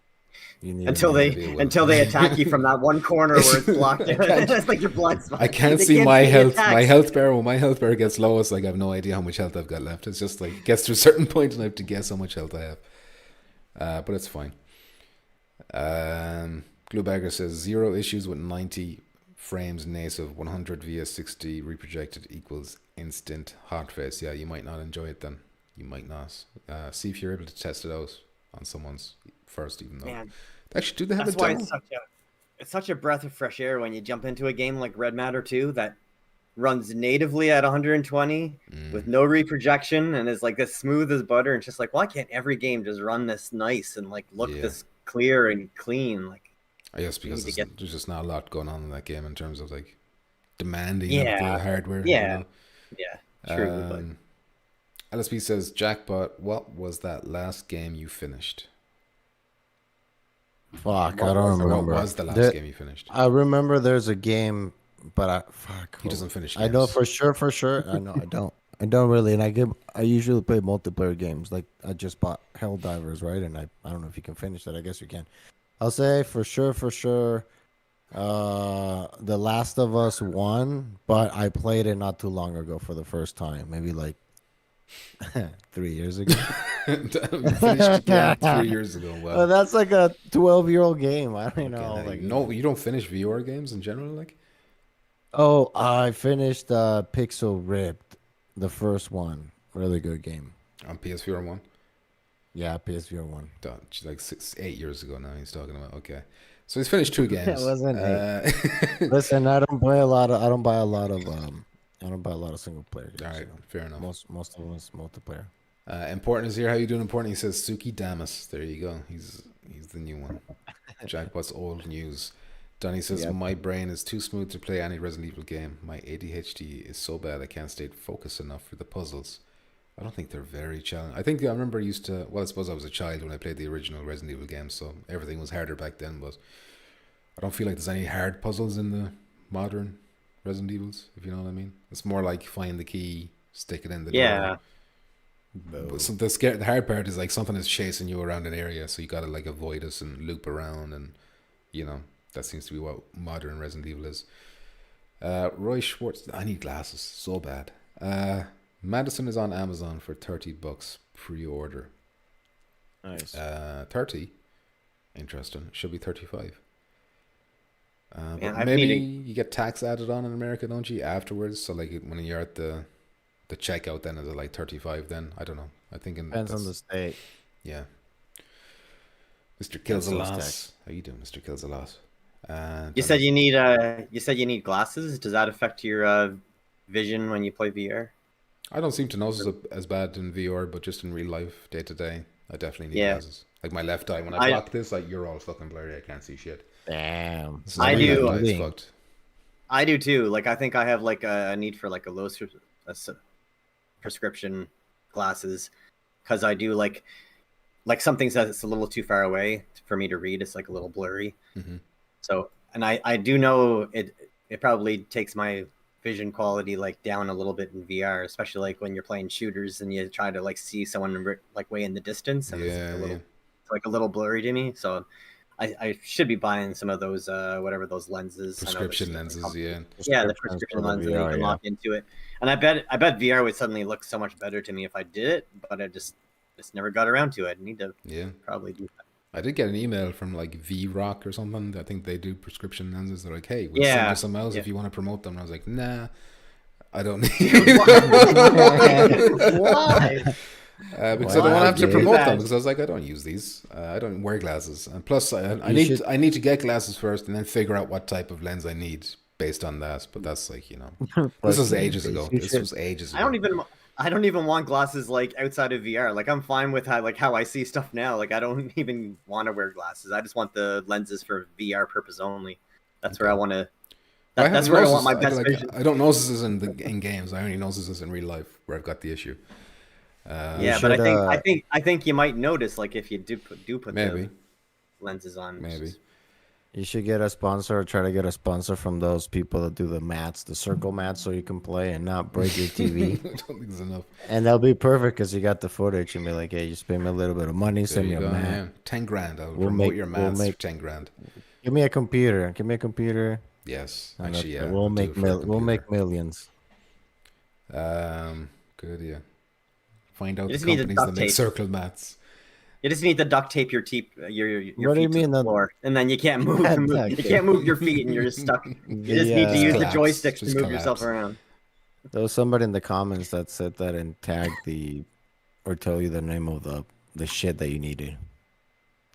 You need Until maybe it will. they attack you from that one corner where it's blocked. It's like your blood spot. I can't They see can't my see the health. attacks. My health bar. When my health bar gets low, it's like I have no idea how much health I've got left. It's just like it gets to a certain point and I have to guess how much health I have. But it's fine. Gluebagger says 0 issues with 90 frames native, 100 via 60 reprojected equals instant hot face. Yeah, you might not enjoy it then. You might not. See if you're able to test it out on someone's first, even though. Man, Actually, do they have that's a why demo? it's such a breath of fresh air when you jump into a game like Red Matter 2 that runs natively at 120 with no reprojection and is like as smooth as butter. And it's just like, why can't every game just run this nice and like look Yeah. this clear and clean? Like, I guess because need to there's just not a lot going on in that game in terms of like demanding Yeah. of the hardware. Yeah. You know? yeah, true. But LSP says, Jackpot, what was that last game you finished? Fuck, What I don't was it? remember. What was the last There- game you finished? I remember there's a game, but He doesn't finish I know games. for sure. I know I don't really, and I usually play multiplayer games. Like I just bought Helldivers, right? And I don't know if you can finish that. I guess you can. I'll say for sure. The Last of Us 1, but I played it not too long ago for the first time, maybe like 3 years ago. Finished the game 3 years ago. Well, Wow. that's like a 12-year-old game. I don't Okay, know. now Like, no, you don't finish VR games in general, like oh, I finished Pixel Ripped, the first one. Really good game. on PSVR 1. Yeah, PSVR 1. Like 8 years ago now. He's talking about. Okay, so he's finished 2 games. It wasn't Listen, Listen, I don't buy a lot of I don't buy a lot of single player games. all right, You know. fair enough. Most of them is multiplayer. Important is here. How you doing? Important. He says Suki Damas. There you go. He's the new one. Jack, what's old news? Donny says Yep. my brain is too smooth to play any Resident Evil game. My ADHD is so bad I can't stay focused enough for the puzzles. I don't think they're very challenging. I think I remember I used to. Well, I suppose I was a child when I played the original Resident Evil games, so everything was harder back then. But I don't feel like there's any hard puzzles in the modern Resident Evils. If you know what I mean. It's more like find the key, stick it in the door. Yeah. But the hard part is like something is chasing you around an area, so you gotta like avoid us and loop around, and you know that seems to be what modern Resident Evil is. Roy Schwartz, I need glasses so bad. Madison is on Amazon for $30 pre-order. Nice. 30, interesting. Should be 35. Yeah, But I've maybe needed- you get tax added on in America, don't you? Afterwards, so like when you're at the checkout, then is it like 35? Then I don't know. I think Depends on the state. yeah. Mr. Kills a Pencils lot. tax. How you doing, Mr. Kills a lot? You said you need glasses. Does that affect your vision when you play VR? I don't seem to notice it as bad in VR, but just in real life, day to day, I definitely need Yeah. glasses. Like my left eye, when I I- block this, like you're all fucking blurry. I can't see shit. Damn. This is I my do. left eye is fucked. I do too. Like I think I have like a need for like prescription glasses because I do like something that's a little too far away for me to read. It's like a little blurry. Mhm. So, and I do know it probably takes my vision quality like down a little bit in VR, especially like when you're playing shooters and you try to like see someone like way in the distance and Yeah, it's like a little blurry to me. So I should be buying some of those whatever those lenses. I know prescription there's- lenses. Yeah, Yeah, the Prescriptions prescription for the lens, and you VR, can yeah. lock into it. And I bet VR would suddenly look so much better to me if I did it, but I just never got around to it. I need to yeah. probably do that. I did get an email from like V-Rock or something. I think they do prescription lenses. They're like, hey, we'll send Yeah, you some else if yeah. you want to promote them. And I was like, nah, I don't need Why? because I don't want to have to Why? promote them Bad. because I was like, I don't use these. I don't wear glasses, and plus, I You need should- I need to get glasses first, and then figure out what type of lens I need based on that. But that's like this was ages ago. You This should- was ages ago. I don't even want glasses like outside of VR. Like I'm fine with how I see stuff now. Like I don't even want to wear glasses. I just want the lenses for VR purpose only. That's where I want to. That's where I want my best vision. I don't notice this in games. I only notice this in real life where I've got the issue. Yeah, should, but I think you might notice like if you do put Maybe. the lenses on. Maybe. You should get a sponsor or try to get a sponsor from those people that do the mats, the circle mats, so you can play and not break your TV. I don't think there's enough. And that'll be perfect because you got the footage and be like, hey, you spend me a little bit of money, There send me you a go. mat. Yeah. 10 grand. I'll We'll promote make- your we'll mats make- for 10 grand. Give me a computer. Give me a computer. Yes, and actually, yeah. we'll I'll do make it for a we'll make computer. millions. Good idea. Find out You the just need a companies duct that make tape. circle mats. You just need to duct tape your your What do you feet to mean the that- floor, and then you can't move. Yeah, You duct tape. can't move your feet, and you're just stuck. You just need to Yeah. use the Collapse. joysticks to Just move yourself collapse. around. There was somebody in the comments that said that and tagged or tell you the name of the shit that you needed.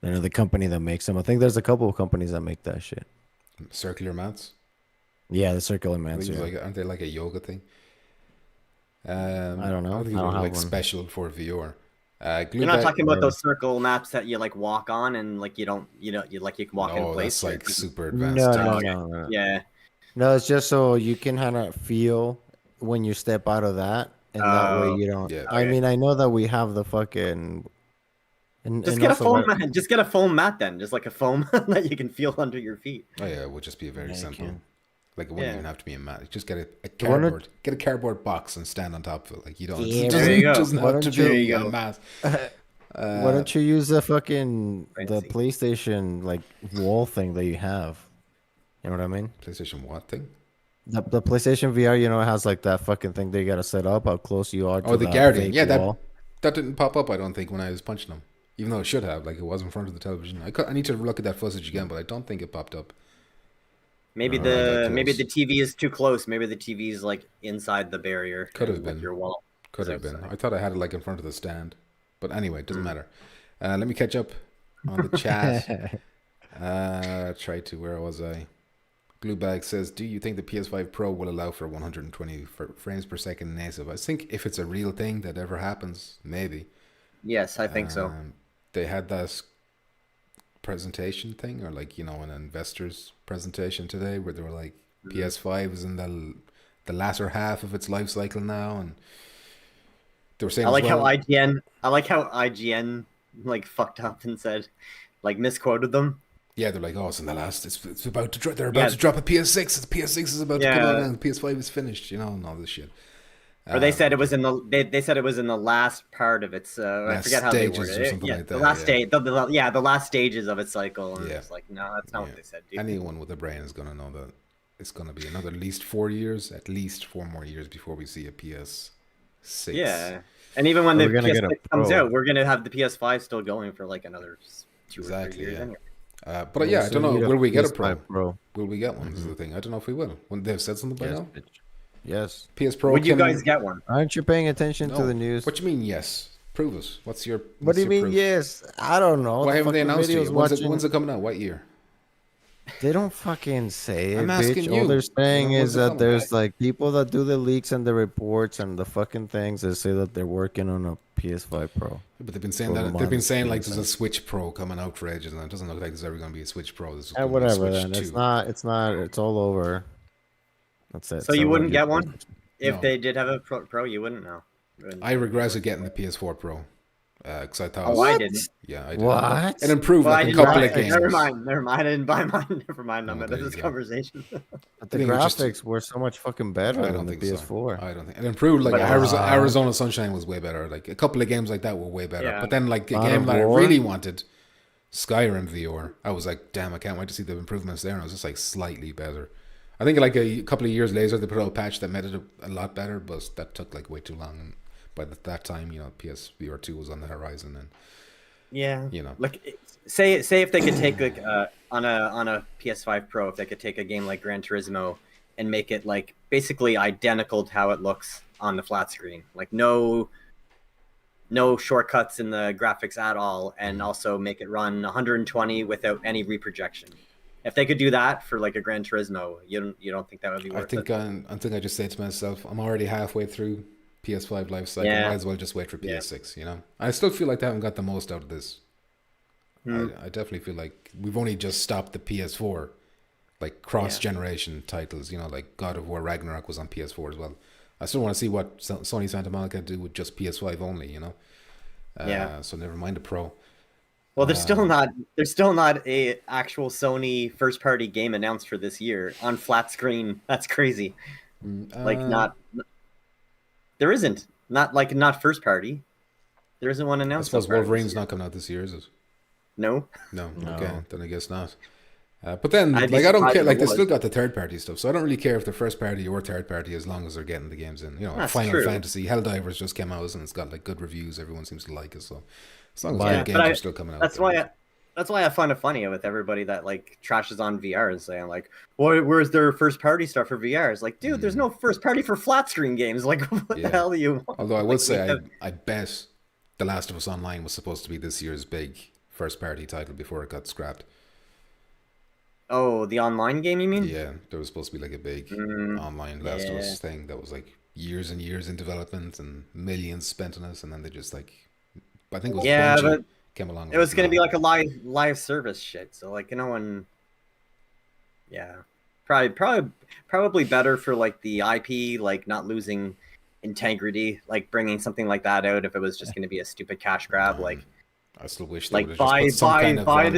You know, the company that makes them. I think there's a couple of companies that make that shit. Circular mats. Yeah, the circular I mats. think Yeah. it's like, aren't they like a yoga thing? I don't know. I think I don't they're have like one. special for VR. You're not talking about or- those circle maps that you like walk on and like you can walk in No, place. that's like or- super No, advanced. no, tech. no. Yeah. No, it's just so you can kind of feel when you step out of that, and that way Oh, you don't. yeah. I mean, I know that we have the fucking. Just and get a also foam what- mat. Just get a foam mat then, just like a foam that you can feel under your feet. Oh yeah, it would just be very Yeah, you simple. can. Like it wouldn't Yeah. even have to be a mat. Just get a Why not- cardboard, get a cardboard box and stand on top of it. Like you don't. Yeah, it there you go. doesn't Why have to don't you- be There you a go. mat. Why don't you use the fucking the Fancy. PlayStation like wall thing that you have? You know what I mean? PlayStation what thing? The PlayStation VR, you know, it has like that fucking thing that you gotta set up how close you are to Oh, the Guardian. fake Yeah, wall. That didn't pop up, I don't think, when I was punching him. Even though it should have, like it was in front of the television. I need to look at that footage again, but I don't think it popped up. Maybe maybe the TV is too close. Maybe the TV is like inside the barrier. Could have and, like, been. your wall. Could have been. I thought I had it like in front of the stand. But anyway, it doesn't matter. Let me catch up on the chat. Where was I? Gluebag says, do you think the PS5 Pro will allow for 120 frames per second native? I think if it's a real thing that ever happens, maybe. Yes, I think so. They had that presentation thing, or like, an investor's presentation today where they were like, PS5 is in the latter half of its life cycle now, and they were saying I like how IGN like fucked up and said, like, misquoted them. Yeah, they're like, oh, it's in the last. It's about to. They're about to drop a PS6. The PS6 is about to come out, and the PS5 is finished. And all this shit. Or they said it was in the. They said it was in the last part of its. I forget how they worded it. Yeah, the last stage. The last stages of its cycle. And it's like, no, that's not what they said. Dude. Anyone with a brain is gonna know that it's gonna be another at least 4 years, at least 4 more years before we see a PS6. Yeah, and even when the PS6 comes out, we're gonna have the PS5 still going for like another 2 or 3 years. Anyway. But I don't know. Will we get a Pro? Will we get one? This is the thing. I don't know if we will. When they've said something by now. Yes. PS Pro. Would you guys get one? Aren't you paying attention to the news? What do you mean? Yes. Prove us. What do you mean? Proof? Yes. I don't know. Why haven't they announced it? When's it coming out? What year? They don't fucking say it, I'm asking bitch. you. All they're saying is that there's like people that do the leaks and the reports and the fucking things that say that they're working on a PS5 Pro. But they've been saying that. They've been saying like there's a Switch Pro coming out for ages, and it doesn't look like there's ever going to be a Switch Pro. Whatever. Then it's not. It's all over. That's it. So you wouldn't get one if they did have a Pro. You wouldn't know. I regretted getting the PS4 Pro. Because I thought. I didn't. Yeah, I did. What? It improved like a couple of games. Never mind. I didn't buy mine. Never mind. I'm out of this conversation. But the graphics were so much fucking better than the PS4. So. I don't think it improved. Like Arizona Sunshine was way better. Like a couple of games like that were way better. Yeah. But then like a game that I really wanted, Skyrim VR. I was like, damn, I can't wait to see the improvements there. And it was just like slightly better. I think like a couple of years later they put out a patch that made it a lot better, but that took like way too long. And by that time, PSVR2 was on the horizon, and like say if they could take like on a PS5 Pro, if they could take a game like Gran Turismo and make it like basically identical to how it looks on the flat screen, like no shortcuts in the graphics at all, and also make it run 120 without any reprojection. If they could do that for like a Gran Turismo, you don't think that would be worth it? I think I just say to myself, I'm already halfway through PS5 life cycle. Might as well just wait for PS6. I still feel like they haven't got the most out of this. I definitely feel like we've only just stopped the PS4, like cross-generation titles. Like God of War Ragnarok was on PS4 as well. I still want to see what Sony Santa Monica do with just PS5 only. So never mind the Pro. Well, there's still not a actual Sony first-party game announced for this year on flat screen. That's crazy. There isn't. Not first party. There isn't one announced. I suppose Wolverine's not coming out this year, is it? No. Okay, then I guess not. But then, I don't care. Like, they still got the third party stuff, so I don't really care if they're first party or third party as long as they're getting the games in. Final Fantasy, Helldivers just came out and it's got like good reviews. Everyone seems to like it, so as long as the games are still coming out. That's why I find it funny with everybody that like trashes on VR and saying like, where's their first party stuff for VR? It's like, dude, there's no first party for flat screen games. Like, what the hell do you want? Although I would say, I bet The Last of Us Online was supposed to be this year's big first party title before it got scrapped. Oh, the online game, you mean? Yeah, there was supposed to be like a big online Last of Us thing that was like years and years in development and millions spent on it, and then they just like, I think it was Bungie came along. It was going to be like a live service shit. So like no one, probably better for like the IP, like not losing integrity, like bringing something like that out if it was just going to be a stupid cash grab, like. I still wish they like buy the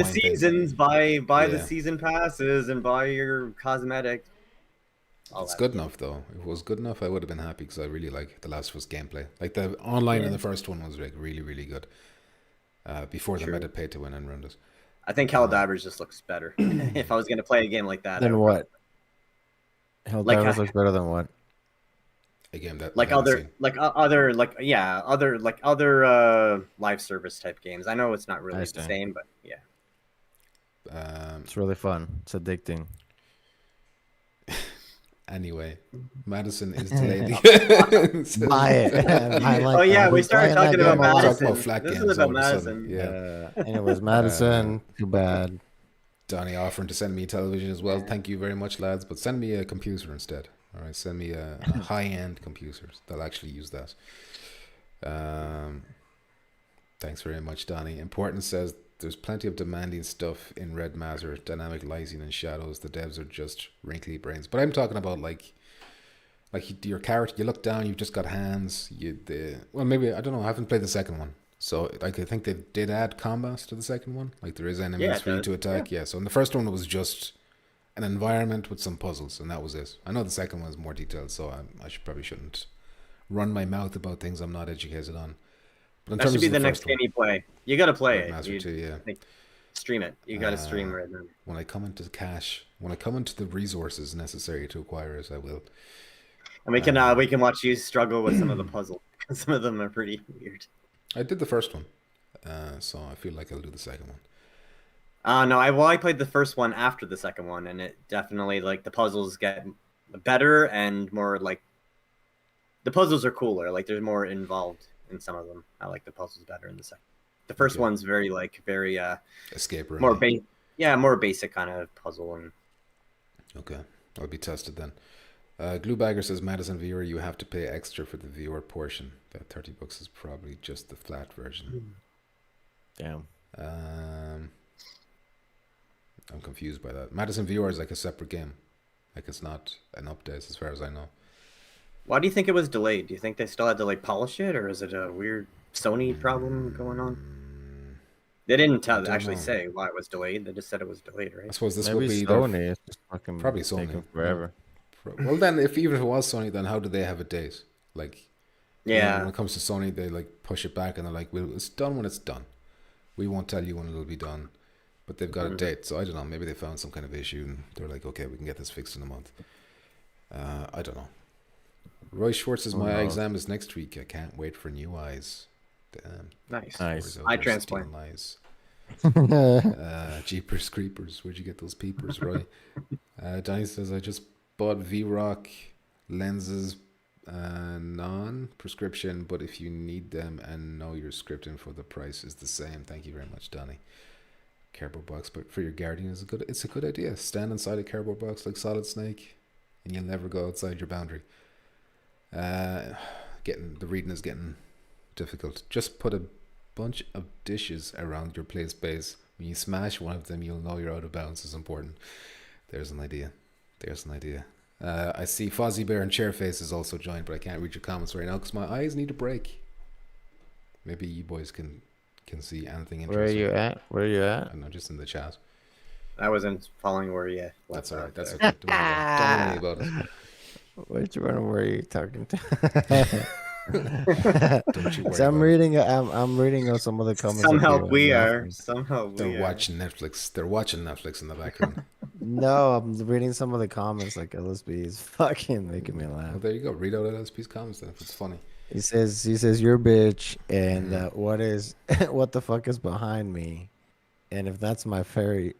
seasons, buy the season passes, and buy your cosmetic. It's good enough though. If it was good enough, I would have been happy because I really like The Last of Us gameplay. Like the online in the first one was like really, really good. Before they made it pay to win and ruined it. I think Helldivers just looks better. If I was going to play a game like that, then what? Helldivers looks better than what? a game that like we haven't other other live service type games. I know it's not really the see. same, but yeah. seen. It's really fun. It's addicting. Anyway, Madison is delayed again. So- Buy it. I like Oh yeah, that. we Who's started playing talking that about game a lot? Madison. Talk about flat This games is about all of a sudden, Madison. yeah. Anyways, Madison, too bad. Donnie offering to send me television as well. Thank you very much, lads. But send me a computer instead. All right, send me a high-end computer. They'll actually use that. Thanks very much, Donnie. Important says there's plenty of demanding stuff in Red Matter, dynamic lighting and shadows. The devs are just wrinkly brains. But I'm talking about like your character. You look down, you've just got hands. Well, maybe I don't know. I haven't played the second one. So like I think they did add combat to the second one. Like there is enemies for you to attack. Yeah. So in the first one it was just an environment with some puzzles, and that was it. I know the second one is more detailed, so I probably shouldn't run my mouth about things I'm not educated on. But in That terms should be of the next game you play. You got to play Red it. Master You 2, yeah. stream it. You got to stream Red Matter. When I come into the cash, when I come into the resources necessary to acquire it, I will. And we can watch you struggle with some of the puzzles. Some of them are pretty weird. I did the first one, so I feel like I'll do the second one. No, I played the first one after the second one, and it definitely like the puzzles get better and more like the puzzles are cooler. Like there's more involved in some of them. I like the puzzles better in the second. The first one's very escape room. more more basic kind of puzzle. And okay, I'll be tested then. Gluebagger says Madison VR, you have to pay extra for the VR portion. That $30 is probably just the flat version. Damn. I'm confused by that. Madison VR is like a separate game. Like it's not an update as far as I know. Why do you think it was delayed? Do you think they still had to like polish it, or is it a weird Sony problem going on? They didn't actually say why it was delayed. They just said it was delayed, right? I suppose this Maybe would be Sony. It's just fucking probably Sony. taking forever. Well, then, even if it was Sony, then how do they have a date? Like, yeah, when it comes to Sony, they like push it back and they're like, "Well, it's done when it's done. We won't tell you when it'll be done." But they've got a date, so I don't know. Maybe they found some kind of issue and they're like, "Okay, we can get this fixed in a month." I don't know. Roy Schwartz says, "My eye exam is next week. I can't wait for new eyes." Damn. nice. Eye transplant. Jeepers creepers. Where'd you get those peepers, Roy? Danny says, "I just bought V-Rock lenses, non-prescription, but if you need them and know your scripting for the price is the same." Thank you very much, Donnie. Cardboard box, but for your guardian it's a good idea. Stand inside a cardboard box like Solid Snake, and you'll never go outside your boundary. The reading is getting difficult. Just put a bunch of dishes around your play space. When you smash one of them, you'll know you're out of bounds. Is important. There's an idea. I see Fozzie Bear and Chairface is also joined, but I can't read your comments right now because my eyes need a break. Maybe you boys can see anything interesting. Where are you at? I know, just in the chat. I wasn't following where you. That's all right. That's okay. Don't worry about it. Which one were you talking to? Don't you worry. So I'm reading some of the comments. They're watching Netflix. They're watching Netflix in the background. No, I'm reading some of the comments. Like LSB is fucking making me laugh. Well, there you go. Read out LSP's comments then if it's funny. He says you're a bitch, and what the fuck is behind me? And if that's my furry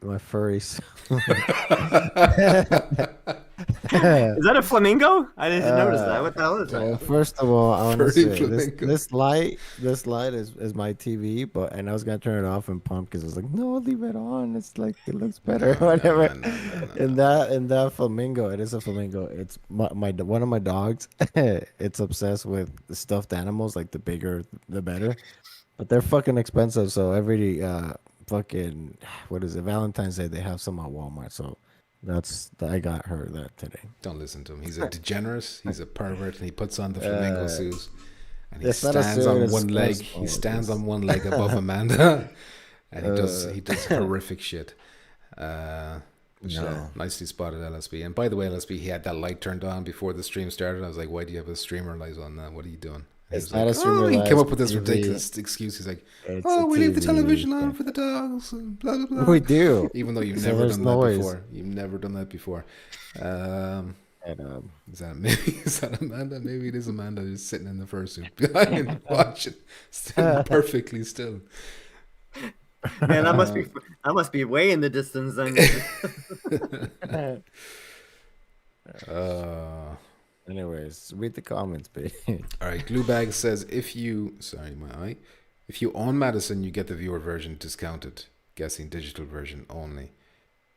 Is that a flamingo? I didn't notice that. What the hell is that? Well, first of all, I want to say flamingo. this light is my TV, and I was gonna turn it off and pump because I was like, no, leave it on. It's like it looks better, whatever. In that flamingo, it is a flamingo. It's my one of my dogs. It's obsessed with the stuffed animals, like the bigger the better, but they're fucking expensive. So every fucking Valentine's Day they have some at Walmart. So. I got her that today. Don't listen to him. He's a degenerate. He's a pervert, and he puts on the flamingo suit, and he it's not stands on one leg. small, He stands on one leg above Amanda, and he does horrific shit. No. Nicely spotted, LSB. And by the way, LSB, he had that light turned on before the stream started. I was like, "Why do you have a streamer light on that? What are you doing?" It's not a streamer He light, came up with this TV. ridiculous excuse. He's like, It's we a leave the TV, television on yeah. for the dogs, and blah blah blah. We do. Even though you've So never there's done that noise. before. You've never done that before. Is that Amanda? Maybe it is Amanda who's sitting in the fursuit behind watching, sitting perfectly still. Man, I must be way in the distance then. Anyways, read the comments, babe. All right, Gluebag says if you own Madison, you get the viewer version discounted. Guessing digital version only.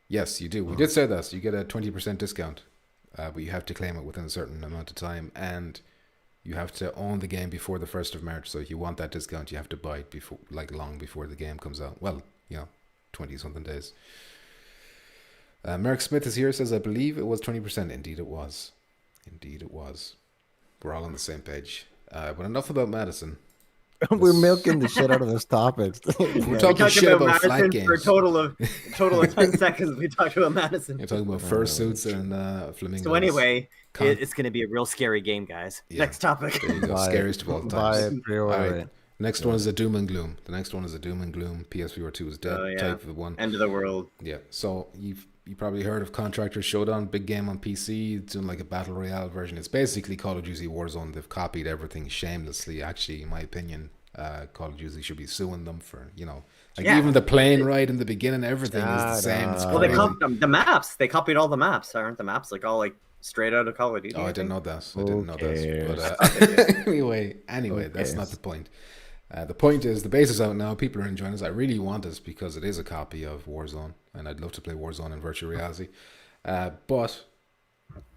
Yes, you do. We did say that. So you get a 20% discount, but you have to claim it within a certain amount of time, and you have to own the game before the 1st of March. So if you want that discount, you have to buy it before, like long before the game comes out. Well, 20-something days. Merrick Smith is here. Says I believe it was 20%. Indeed, it was. Indeed, it was. We're all on the same page. But enough about Madison. We're milking the shit out of this topic. We're talking shit about flat Madison games. for a total of 10 seconds. We talked about Madison. You're talking about fursuits and flamingos. So anyway, it's going to be a real scary game, guys. Yeah. Next topic. There you go. Scariest of all times. All right. Next one is a doom and gloom. The next one is a doom and gloom. PSVR2 is dead type of one. End of the world. Yeah. So you probably heard of Contractors Showdown, big game on PC. It's doing like a battle royale version. It's basically Call of Duty Warzone. They've copied everything shamelessly. Actually, in my opinion, Call of Duty should be suing them for even the plane ride in the beginning. Everything is the same. It's well, they copied the maps. They copied all the maps. Aren't the maps like all like straight out of Call of Duty? Oh, I didn't know that. But anyway, that's not the point. The point is the base is out now. People are enjoying this. I really want this because it is a copy of Warzone, and I'd love to play Warzone in virtual reality. But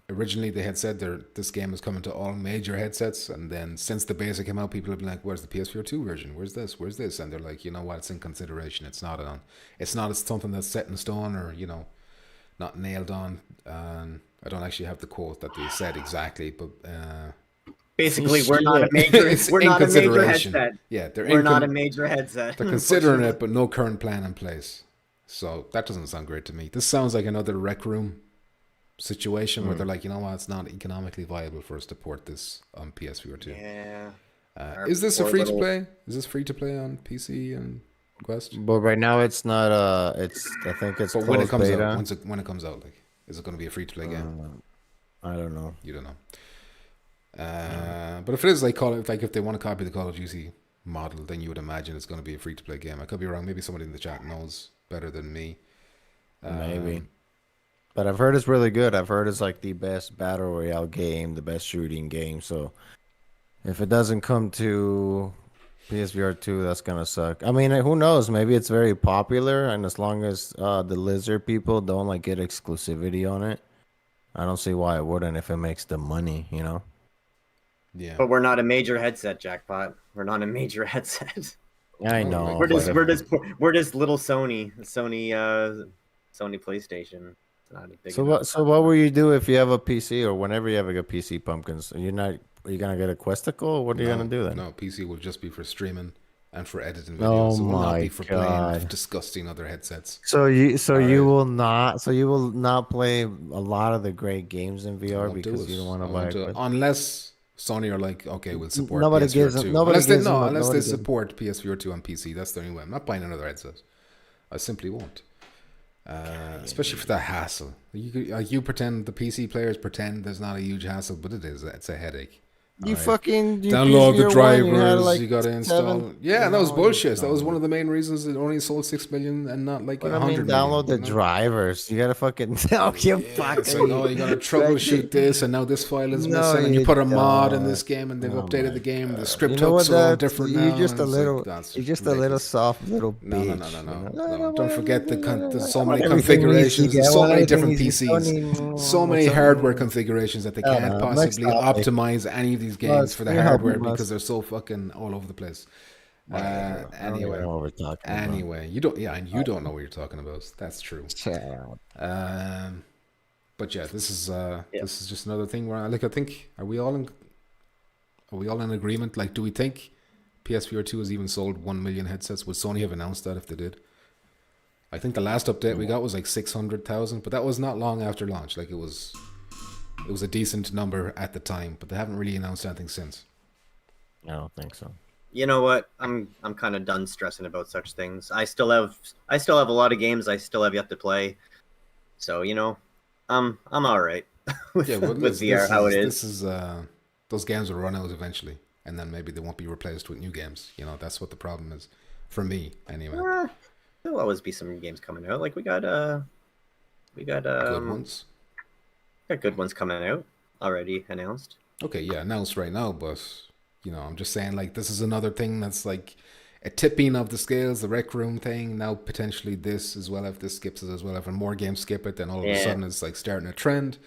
originally they had said this game is coming to all major headsets, and then since the beta came out, people have been like, "Where's the PSVR2 version? Where's this?" And they're like, "You know what? It's in consideration. It's not something that's set in stone or not nailed on." I don't actually have the quote that they said exactly, but. Basically, we're not a major headset. Yeah, we're not a major headset. They're considering it, but no current plan in place. So that doesn't sound great to me. This sounds like another Rec Room situation where they're like, you know what, it's not economically viable for us to port this on PSVR2. Yeah. Is this a free to play? Is this free to play on PC and Quest? But right now it's not. I think it's. But when it comes out, when it comes out, like, is it going to be a free to play game? I don't know. You don't know. But if it is if they want to copy the Call of Duty model, then you would imagine it's going to be a free to play game. I could be wrong. Maybe somebody in the chat knows better than me. Maybe. But I've heard it's really good. I've heard it's like the best battle royale game, the best shooting game. So if it doesn't come to PSVR 2, that's gonna suck. I mean, who knows? Maybe it's very popular, and as long as the lizard people don't get exclusivity on it, I don't see why it wouldn't if it makes the money, Yeah. But we're not a major headset, Jackpot. We're not a major headset. I know. We're just little Sony PlayStation. It's not a big So what will you do if you have a PC or whenever you have a PC, Pumpkins? Are you gonna get a Questicle? Or what are you gonna do then? No, PC will just be for streaming and for editing videos. It will not be for playing with disgusting other headsets. So you will not play a lot of the great games in VR because you don't want to buy it. Unless Sony are like, okay, we'll support nobody PSVR2. Unless they support PSVR2 on PC. That's the only way. I'm not buying another headset. I simply won't. Especially for the hassle. You pretend, the PC players pretend there's not a huge hassle, but it is. It's a headache. You fucking download the drivers. You got to install. Yeah, that was bullshit. That was one of the main reasons it only sold 6 million and not like 100 million. Download the drivers. You gotta fucking. So you gotta troubleshoot this, and now this file is missing, and you put a mod in this game, and they've updated the game. The script hooks are all different now. You're just a little soft little bitch. No. Don't forget there's so many configurations, so many different PCs, so many hardware configurations that they can't possibly optimize any of these games for the hardware because they're so fucking all over the place. Anyway, you don't know what you're talking about. That's true. But yeah, this is just another thing where I think are we all in agreement? Like, do we think PSVR2 has even sold 1 million headsets? Would Sony have announced that if they did? I think the last update we got was like 600,000, but that was not long after launch. Like, it was a decent number at the time, but they haven't really announced anything since. I don't think so. You know what? I'm kind of done stressing about such things. I still have a lot of games I still have yet to play. So, I'm all right. with, Yeah, well, with VR, how it is. This is those games will run out eventually, and then maybe they won't be replaced with new games. You know, that's what the problem is for me, anyway. There'll always be some games coming out. Like we got Good ones. got good ones coming out already announced. Okay, yeah, announced right now, but you know, I'm just saying, like, this is another thing that's like a tipping of the scales, the Rec Room thing. Now potentially this as well. If this skips it as well, if more games skip it, then all of a sudden it's like starting a trend,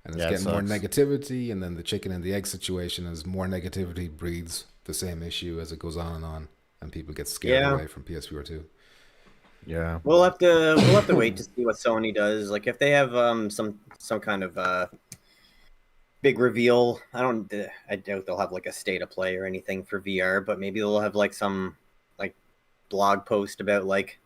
and it's getting more negativity. And then the chicken and the egg situation is more negativity breeds the same issue as it goes on, and people get scared away from PSVR2. Yeah, we'll have to wait to see what Sony does. Like if they have some kind of big reveal. I doubt they'll have like a state of play or anything for VR, but maybe they'll have like some like blog post about like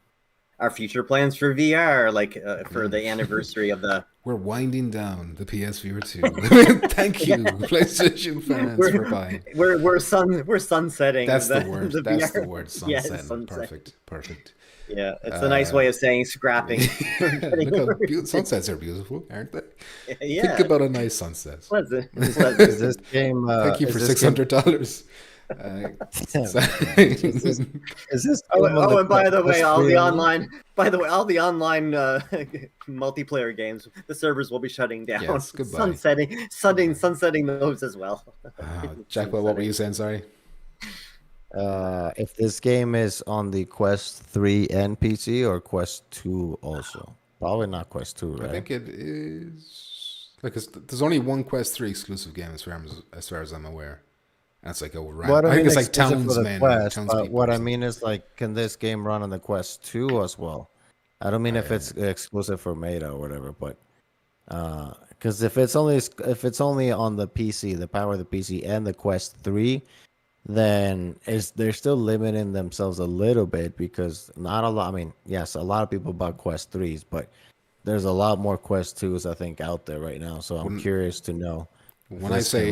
our future plans for VR, like for the anniversary of the. We're winding down the PSVR2. Thank you, PlayStation fans, for buying. We're sunsetting. That's the word. That's the word. Sunsetting. Sunset. Perfect. Yeah, it's a nice way of saying scrapping. Sunsets are beautiful, aren't they? Yeah. Think about a nice sunset. Pleasant. is this game? Thank you for $600. Is this? And by the way, all the online multiplayer games, the servers will be shutting down. Yes, goodbye. Sunsetting those as well. Jackpot, what were you saying? Sorry. If this game is on the Quest 3 and PC or Quest 2 also? Probably not Quest 2, right? I think it is. Like, there's only one Quest 3 exclusive game as far as I'm aware. And it's like a I think it's like Townsmen. But what I mean is, like, can this game run on the Quest 2 as well? I don't mean if it's exclusive for Meta or whatever, but because if it's only on the PC, the power of the PC and the Quest 3, then they're still limiting themselves a little bit, because not a lot. I mean, yes, a lot of people bought Quest 3s, but there's a lot more Quest 2s I think out there right now. So I'm curious to know when I say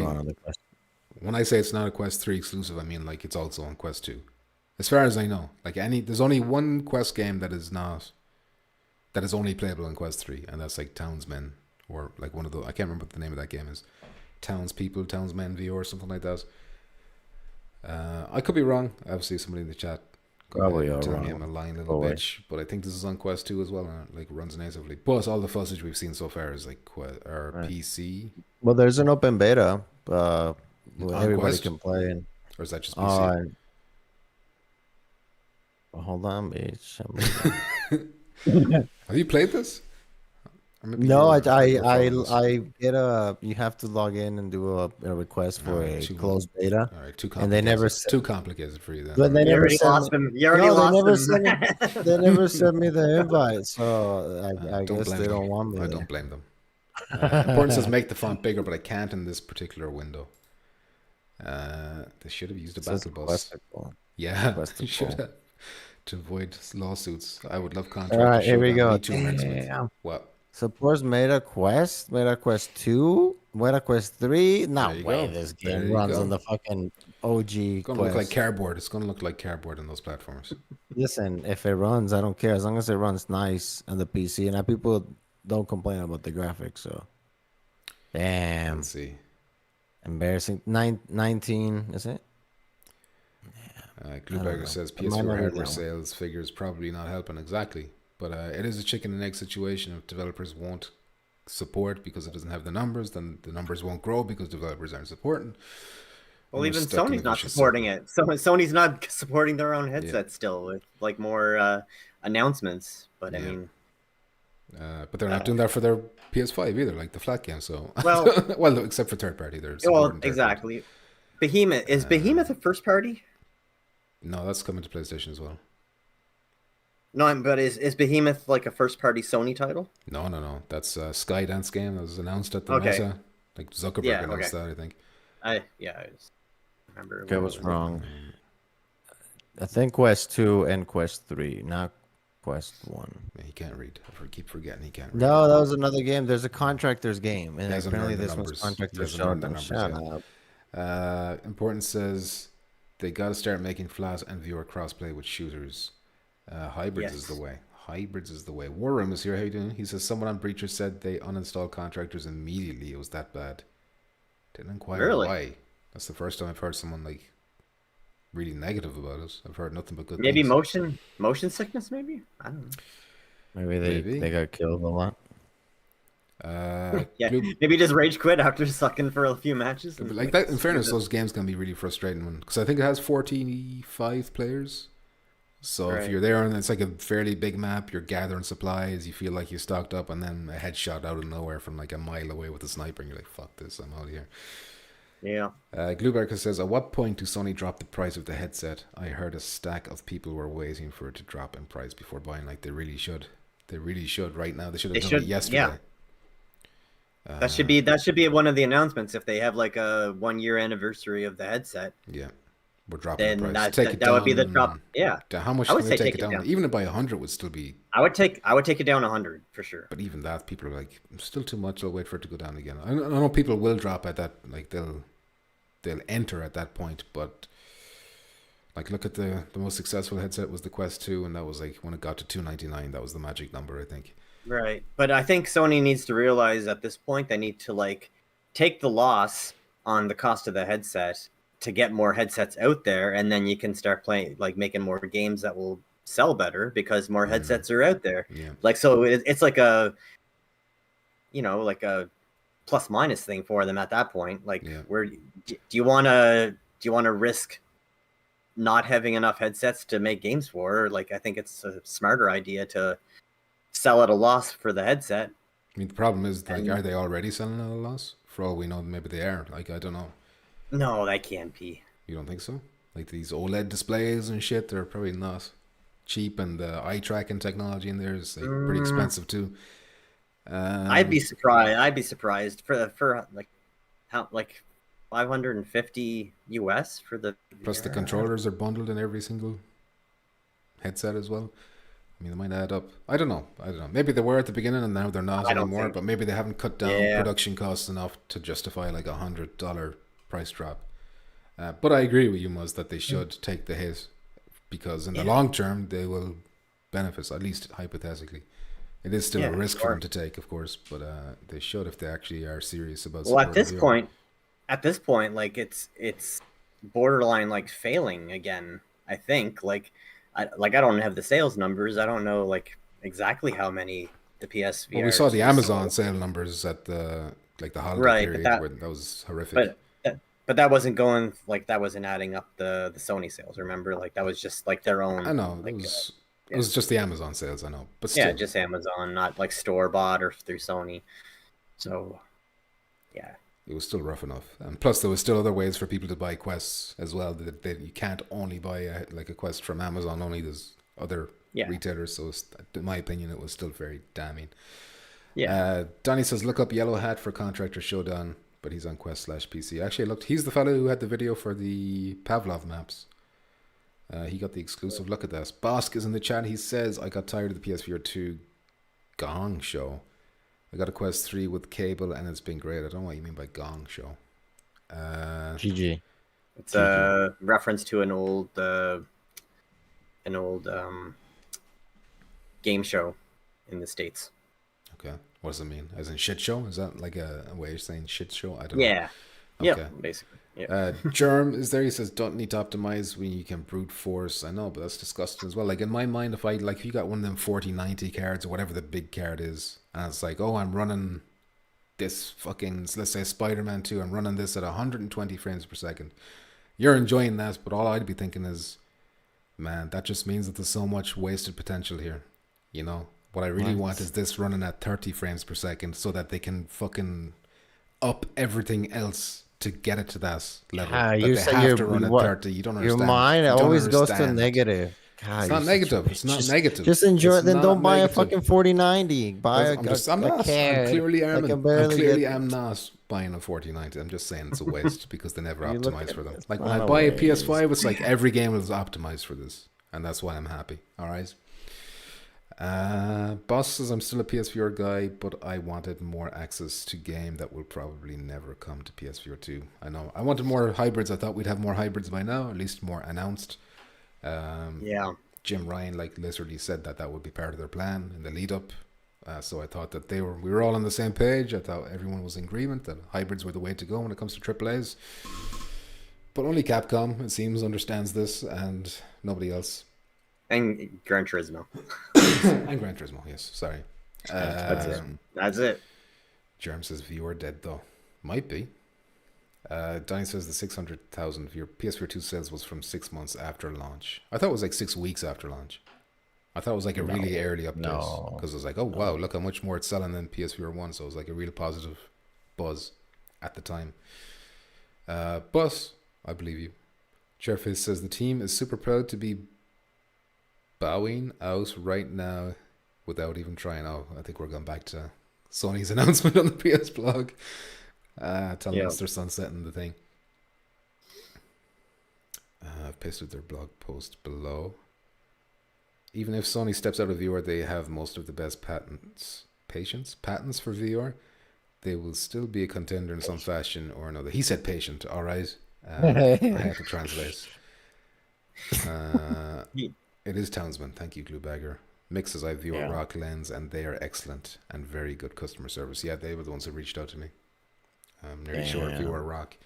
it's not a Quest 3 exclusive, I mean like it's also on Quest 2. As far as I know, like there's only one Quest game that is only playable on Quest 3, and that's like Townsmen, or like one of the, I can't remember what the name of that game is. Townsmen VR or something like that. I could be wrong. Obviously, somebody in the chat probably are tell wrong. me I'm a lying little bitch, but I think this is on Quest 2 as well, and it like runs natively. But all the footage we've seen so far is like PC. Well, there's an open beta. Everybody Quest? can play. Or is that just PC? Hold on, bitch. Have you played this? No, I get you have to log in and do a request for a closed beta. All right, too complicated. And they never too complicated for you then. But they You never already lost them. You already lost them. They never sent me the invite, so I guess they don't want me. I don't blame them. Important says make the font bigger, but I can't in this particular window. They should have used a battle bus. Yeah, they should have, to avoid lawsuits. I would love contractors. All right, here we go. What? Supports Meta Quest 2, Meta Quest 3. No way this game runs on the fucking OG. It's gonna look like cardboard. It's gonna look like cardboard in those platforms. Listen, if it runs, I don't care, as long as it runs nice on the PC, and people don't complain about the graphics. So, damn. Let's see. Embarrassing. 19, is it? Gluebagger says PS4 hardware sales figures probably not helping exactly. But it is a chicken and egg situation. If developers won't support because it doesn't have the numbers, then the numbers won't grow because developers aren't supporting. Well, even Sony's not supporting it. So Sony's not supporting their own headset still, with like more announcements. But I mean, but they're not doing that for their PS5 either, like the flat game. So well, except for third party, they're exactly. Behemoth is Behemoth a first party? No, that's coming to PlayStation as well. No, but is Behemoth like a first-party Sony title? No. That's a Skydance game that was announced at the Mesa. Like Zuckerberg announced that, I think. I just remember. I was wrong. I think Quest 2 and Quest 3, not Quest 1. He can't read. I keep forgetting he can't read. No, that was another game. There's a Contractors game, and apparently this was Contractors Showdown. Shut up. Important says they got to start making flat and VR crossplay with shooters. Hybrids is the way. hybrids is the way. War Room is here. How you doing? He says someone on Breacher said they uninstalled Contractors immediately. It was that bad. Didn't inquire why. That's the first time I've heard someone like really negative about it. I've heard nothing but good Maybe things. motion sickness, maybe? I don't know. Maybe they got killed a lot. Yeah, maybe just rage quit after sucking for a few matches. Like that, in fairness, those games can be really frustrating because I think it has 45 players. So if you're there and it's like a fairly big map, you're gathering supplies, you feel like you're stocked up, and then a headshot out of nowhere from like a mile away with a sniper, and you're like, fuck this, I'm out of here. Yeah. Glueberger says, at what point do Sony drop the price of the headset? I heard a stack of people were waiting for it to drop in price before buying. Like, they really should. They really should right now. They should have done it yesterday. Yeah. That should be one of the announcements if they have like a 1-year anniversary of the headset. Yeah. We're dropping the price. That would be the drop. Yeah. How much would they take it down? Even by 100 would still be. I would take it down 100 for sure. But even that, people are like, still too much. I'll wait for it to go down again. I know people will drop at that. Like they'll enter at that point. But like, look at the most successful headset was the Quest 2, and that was like when it got to $299. That was the magic number, I think. Right. But I think Sony needs to realize at this point they need to like take the loss on the cost of the headset to get more headsets out there, and then you can start playing, like making more games that will sell better because more headsets are out there. Yeah. Like, so it's like a, like a plus minus thing for them at that point. Like, where do you want to risk not having enough headsets to make games for? Like, I think it's a smarter idea to sell at a loss for the headset. I mean, the problem is, like, are they already selling at a loss? For all we know, maybe they are. Like, I don't know. No, that can't be. You don't think so? Like these OLED displays and shit, they're probably not cheap, and the eye tracking technology in there is like pretty expensive too. I'd be surprised for like how like $550 US for the plus the controllers are bundled in every single headset as well. I mean, they might add up. I don't know. Maybe they were at the beginning and now they're not anymore. But maybe they haven't cut down production costs enough to justify like $100 price drop. But I agree with you, Muzz, that they should take the hit because in the long term they will benefit, at least hypothetically. It is still a risk for them to take, of course, but they should if they actually are serious about. Well, at this point, like it's borderline like failing again. I think I don't have the sales numbers. I don't know like exactly how many the PSVR. Well, we saw the Amazon sale numbers at the holiday period. That was horrific. But that wasn't going that wasn't adding up the Sony sales. Remember, like that was just like their own. I know it was just the Amazon sales. I know, but still. Just Amazon, not like store bought or through Sony. So, yeah. It was still rough enough, and plus there was still other ways for people to buy quests as well. That you can't only buy a quest from Amazon only. There's other retailers, so in my opinion, it was still very damning. Yeah. Donnie says, look up Yellow Hat for Contractors Showdown, but he's on Quest/PC. Actually, I looked. He's the fellow who had the video for the Pavlov maps. He got the exclusive look at that. Bosk is in the chat. He says, I got tired of the PSVR2 Gong Show. I got a Quest 3 with cable and it's been great. I don't know what you mean by Gong Show. GG. It's a reference to an old game show in the States. Okay. What does it mean? As in shit show? Is that like a way of saying shit show? I don't know. Yeah. Okay. Yeah, basically. Yeah. Germ is there. He says, don't need to optimize when you can brute force. I know, but that's disgusting as well. Like in my mind, if you got one of them 4090 cards or whatever the big card is, and it's like, oh, I'm running this fucking, let's say Spider-Man 2, I'm running this at 120 frames per second. You're enjoying that, but all I'd be thinking is, man, that just means that there's so much wasted potential here. You know, what I really want is this running at 30 frames per second so that they can fucking up everything else to get it to that level. You they have to run at 30. You don't understand. Your mind always goes to negative. God, it's not negative. It's not negative. Just enjoy it. Then don't buy negative. a fucking 4090. Buy I'm clearly am not buying a 4090. I'm just saying it's a waste because they never optimize for them. Like when I buy a PS5, it's like every game is optimized for this, and that's why I'm happy. All right. Boss says, I'm still a PSVR guy, but I wanted more access to game that will probably never come to PSVR 2. I know. I wanted more hybrids. I thought we'd have more hybrids by now, at least more announced. Jim Ryan like literally said that would be part of their plan in the lead up. So I thought that we were all on the same page. I thought everyone was in agreement that hybrids were the way to go when it comes to AAAs. But only Capcom, it seems, understands this, and nobody else. And Gran Turismo. And Gran Turismo, yes. Sorry. That's it. Germ says viewer dead though. Might be. Donnie says the 600,000 PSVR 2 sales was from 6 months after launch. I thought it was like 6 weeks after launch. I thought it was like a really early update because it was like, oh wow, look how much more it's selling than PSVR 1. So it was like a real positive buzz at the time. But I believe you. Chairface says the team is super proud to be bowing out right now without even trying. Oh, I think we're going back to Sony's announcement on the PS blog. Telling us they're sunsetting the thing. I've pasted their blog post below. Even if Sony steps out of VR, they have most of the best patents for VR. They will still be a contender in some fashion or another. He said patient, all right. I had to translate. It is Townsman. Thank you, Gluebagger. Mixes I VR Rock Lens, and they are excellent and very good customer service. Yeah, they were the ones who reached out to me. I'm nearly sure VR Rock.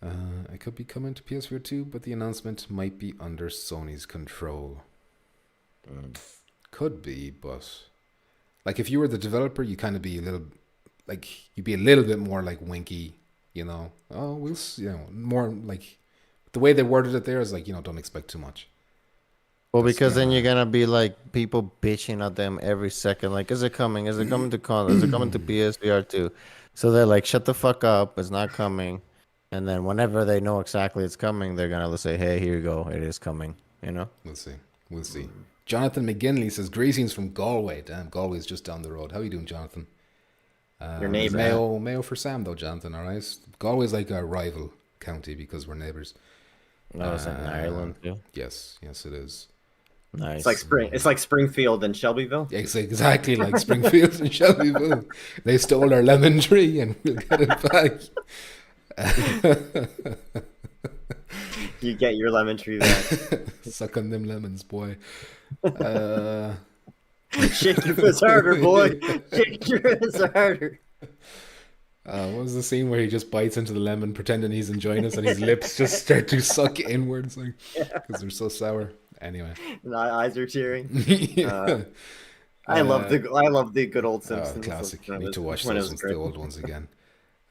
It could be coming to PSVR 2, but the announcement might be under Sony's control. Could be, but like if you were the developer, you kind of be a little like you'd be a little bit more like winky, you know. Oh, we'll see, you know, more like the way they worded it there is like, you know, don't expect too much. Well, because then you're gonna be like people bitching at them every second. Like, is it coming? Is it coming to con? Is it coming to PSVR 2? So they're like, shut the fuck up. It's not coming. And then whenever they know exactly it's coming, they're gonna say, hey, here you go. It is coming. You know. We'll see. We'll see. Jonathan McGinley says greetings from Galway. Damn, Galway's just down the road. How are you doing, Jonathan? Your neighbor. Mayo for Sam though, Jonathan. All right. Galway's like a rival county because we're neighbors. No, it's in Ireland too. Yes, it is. Nice. It's like Springfield and Shelbyville. It's exactly like Springfield and Shelbyville. They stole our lemon tree and we'll get it back. You get your lemon tree back. Suck on them lemons, boy. Shake your fist harder, boy. Shake your fist harder. What was the scene where he just bites into the lemon pretending he's enjoying it and his lips just start to suck inwards like because they're so sour. Anyway. My eyes are tearing. I love the good old Simpsons. Classic. Need to watch the old ones again.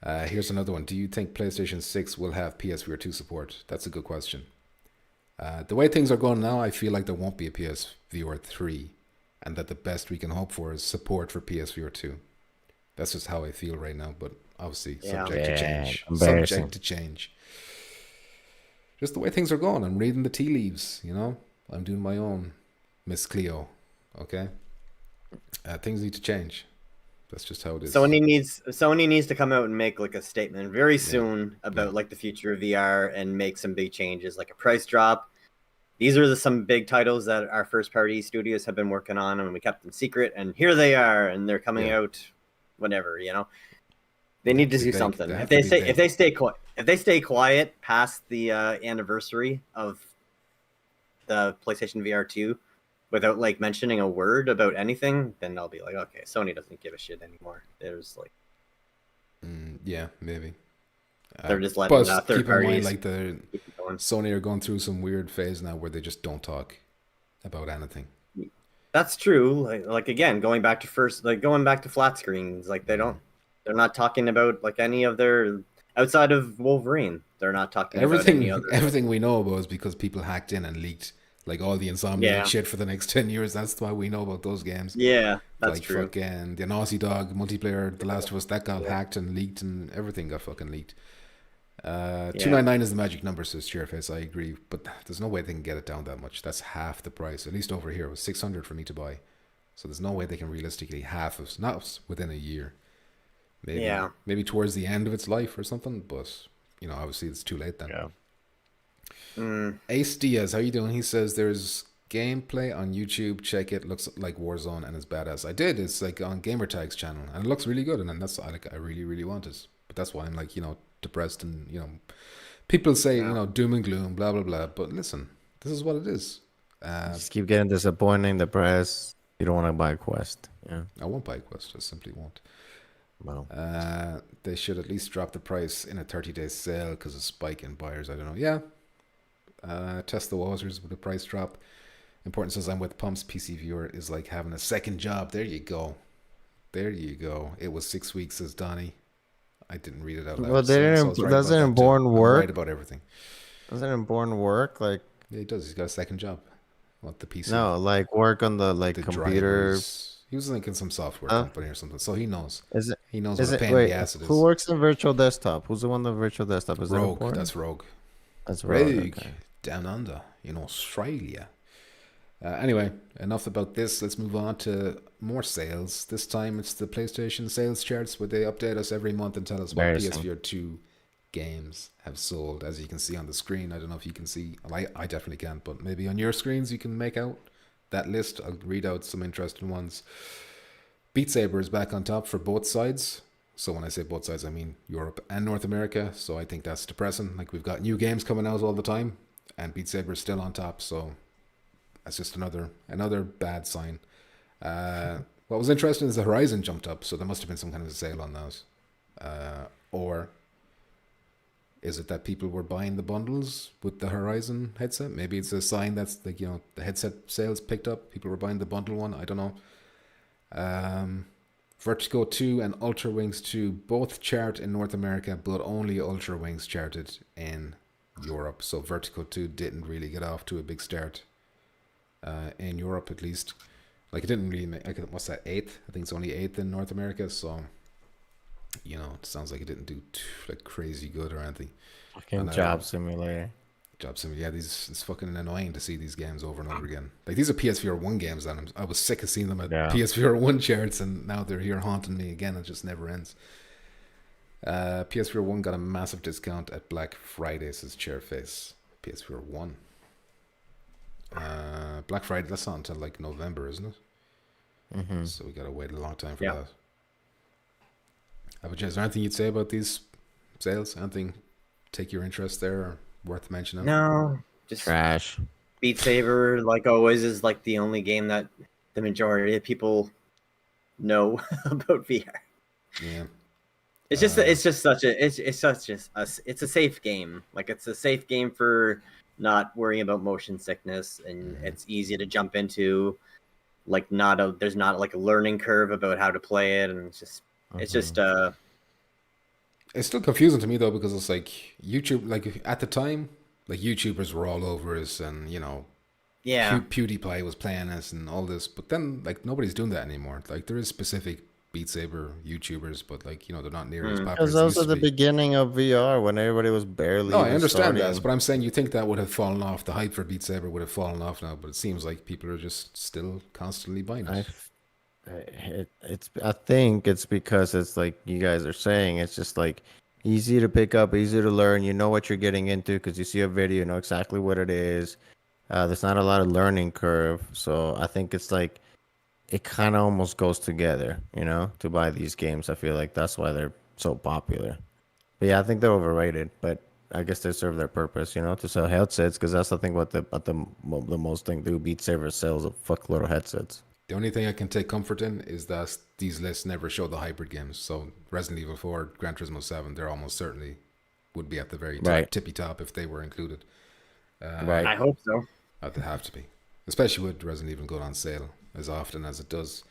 Here's another one. Do you think PlayStation 6 will have PSVR 2 support? That's a good question. The way things are going now, I feel like there won't be a PSVR 3 and that the best we can hope for is support for PSVR 2. That's just how I feel right now, but obviously subject to change. Subject to change. Just the way things are going. I'm reading the tea leaves, you know? I'm doing my own Miss Cleo, okay? Things need to change. That's just how it is. Sony needs to come out and make like a statement very soon about like the future of VR and make some big changes, like a price drop. These are some big titles that our first party studios have been working on, and we kept them secret, and here they are, and they're coming out whenever, you know. They need to do something. If they stay quiet past the anniversary of the PlayStation VR 2 without like mentioning a word about anything, then I'll be like, okay, Sony doesn't give a shit anymore. There's like, yeah, maybe they're just letting third parties. Like the Sony are going through some weird phase now where they just don't talk about anything. That's true. Like again, going back to flat screens, like they're not talking about like any of their outside of Wolverine. They're not talking about any other. Everything we know about is because people hacked in and leaked like all the Insomniac shit for the next 10 years. That's why we know about those games. Yeah, that's like true. Fucking the Naughty Dog multiplayer, The Last of Us, that got hacked and leaked, and everything got fucking leaked. 299 is the magic number, says Chairface. I agree, but there's no way they can get it down that much. That's half the price. At least over here, it was 600 for me to buy. So there's no way they can realistically half of, not within a year. Maybe towards the end of its life or something, but you know, obviously it's too late then. Ace Diaz, how you doing? He says there's gameplay on YouTube. Check it. Looks like Warzone and it's badass. I did. It's like on Gamertag's channel and it looks really good. And then that's like I really really want it. But that's why I'm like, you know, depressed and, you know, people say, you know, doom and gloom, blah blah blah. But listen, this is what it is. Just keep getting disappointing, depressed. You don't want to buy a Quest. Yeah. I won't buy a Quest. I simply won't. Well, They should at least drop the price in a 30-day sale because of spike in buyers. I don't know. Yeah. Test the waters with a price drop. Important says I'm with Pumps. PC Viewer is like having a second job. There you go. There you go. It was 6 weeks, says Donnie. I didn't read it out loud. well, doesn't Inborn I'm work? right about everything. Doesn't Inborn work? Like, Yeah, he does. He's got a second job. What, the PC? no, like work on the like the computer. drivers. He was like in some software company or something, so he knows. Is it? He knows Is what a it? pain in Wait, the ass it is. who works in virtual desktop? Who's the one in virtual desktop? Is it Rogue. important? That's Rogue. That's Rogue. Rogue. Okay. Down under in Australia. Anyway, enough about this. Let's move on to more sales. This time it's the PlayStation sales charts where they update us every month and tell us what PSVR2 games have sold. As you can see on the screen, I don't know if you can see. I definitely can't, but maybe on your screens you can make out that list. I'll read out some interesting ones. Beat Saber is back on top for both sides. So when I say both sides, I mean Europe and North America. So I think that's depressing. Like, we've got new games coming out all the time, and Beat Saber is still on top. So that's just another bad sign. What was interesting is the Horizon jumped up, so there must have been some kind of a sale on those. Or is it that people were buying the bundles with the Horizon headset? Maybe it's a sign that's like, you know, the headset sales picked up. People were buying the bundle one. I don't know. Vertigo 2 and Ultra Wings 2 both chart in North America, but only Ultra Wings charted in Europe. So Vertigo 2 didn't really get off to a big start in Europe, at least. Like, it didn't really make, what's that, 8th? I think it's only 8th in North America, so, you know, it sounds like it didn't do like crazy good or anything. Fucking Job Simulator. Job Simulator, yeah, it's fucking annoying to see these games over and over again. Like, these are PSVR 1 games, and I was sick of seeing them at PSVR 1 charts, and now they're here haunting me again. It just never ends. PSVR 1 got a massive discount at Black Friday, says Chairface. PSVR 1. Black Friday, that's not until like November, isn't it? Mm-hmm. So we gotta wait a long time for that. But is there anything you'd say about these sales? Anything take your interest there or worth mentioning? No, just Trash. Beat Saber, like always, is like the only game that the majority of people know about VR. Yeah. It's a safe game. Like, it's a safe game for not worrying about motion sickness, and it's easy to jump into. Like, there's not like a learning curve about how to play it, and it's still confusing to me though, because it's like YouTube, like at the time, like YouTubers were all over us, and you know, PewDiePie was playing us and all this, but then like nobody's doing that anymore. Like, there is specific Beat Saber YouTubers, but like, you know, they're not near as popular. Because those are the beginning of VR when everybody was barely. No, I understand that, but I'm saying you think that would have fallen off. The hype for Beat Saber would have fallen off now, but it seems like people are just still constantly buying it. I think it's because it's like you guys are saying, it's just like easy to pick up, easy to learn. You know what you're getting into because you see a video, you know exactly what it is. There's not a lot of learning curve, so I think it's like it kind of almost goes together, you know, to buy these games. I feel like that's why they're so popular. But yeah, I think they're overrated, but I guess they serve their purpose, you know, to sell headsets, because that's the thing what the most thing do. Beat Saber sells a fuckload of headsets. The only thing I can take comfort in is that these lists never show the hybrid games. So Resident Evil 4, Gran Turismo 7, they're almost certainly would be at the very tippy top if they were included. Right. I hope so. They have to be, especially with Resident Evil going on sale as often as it does.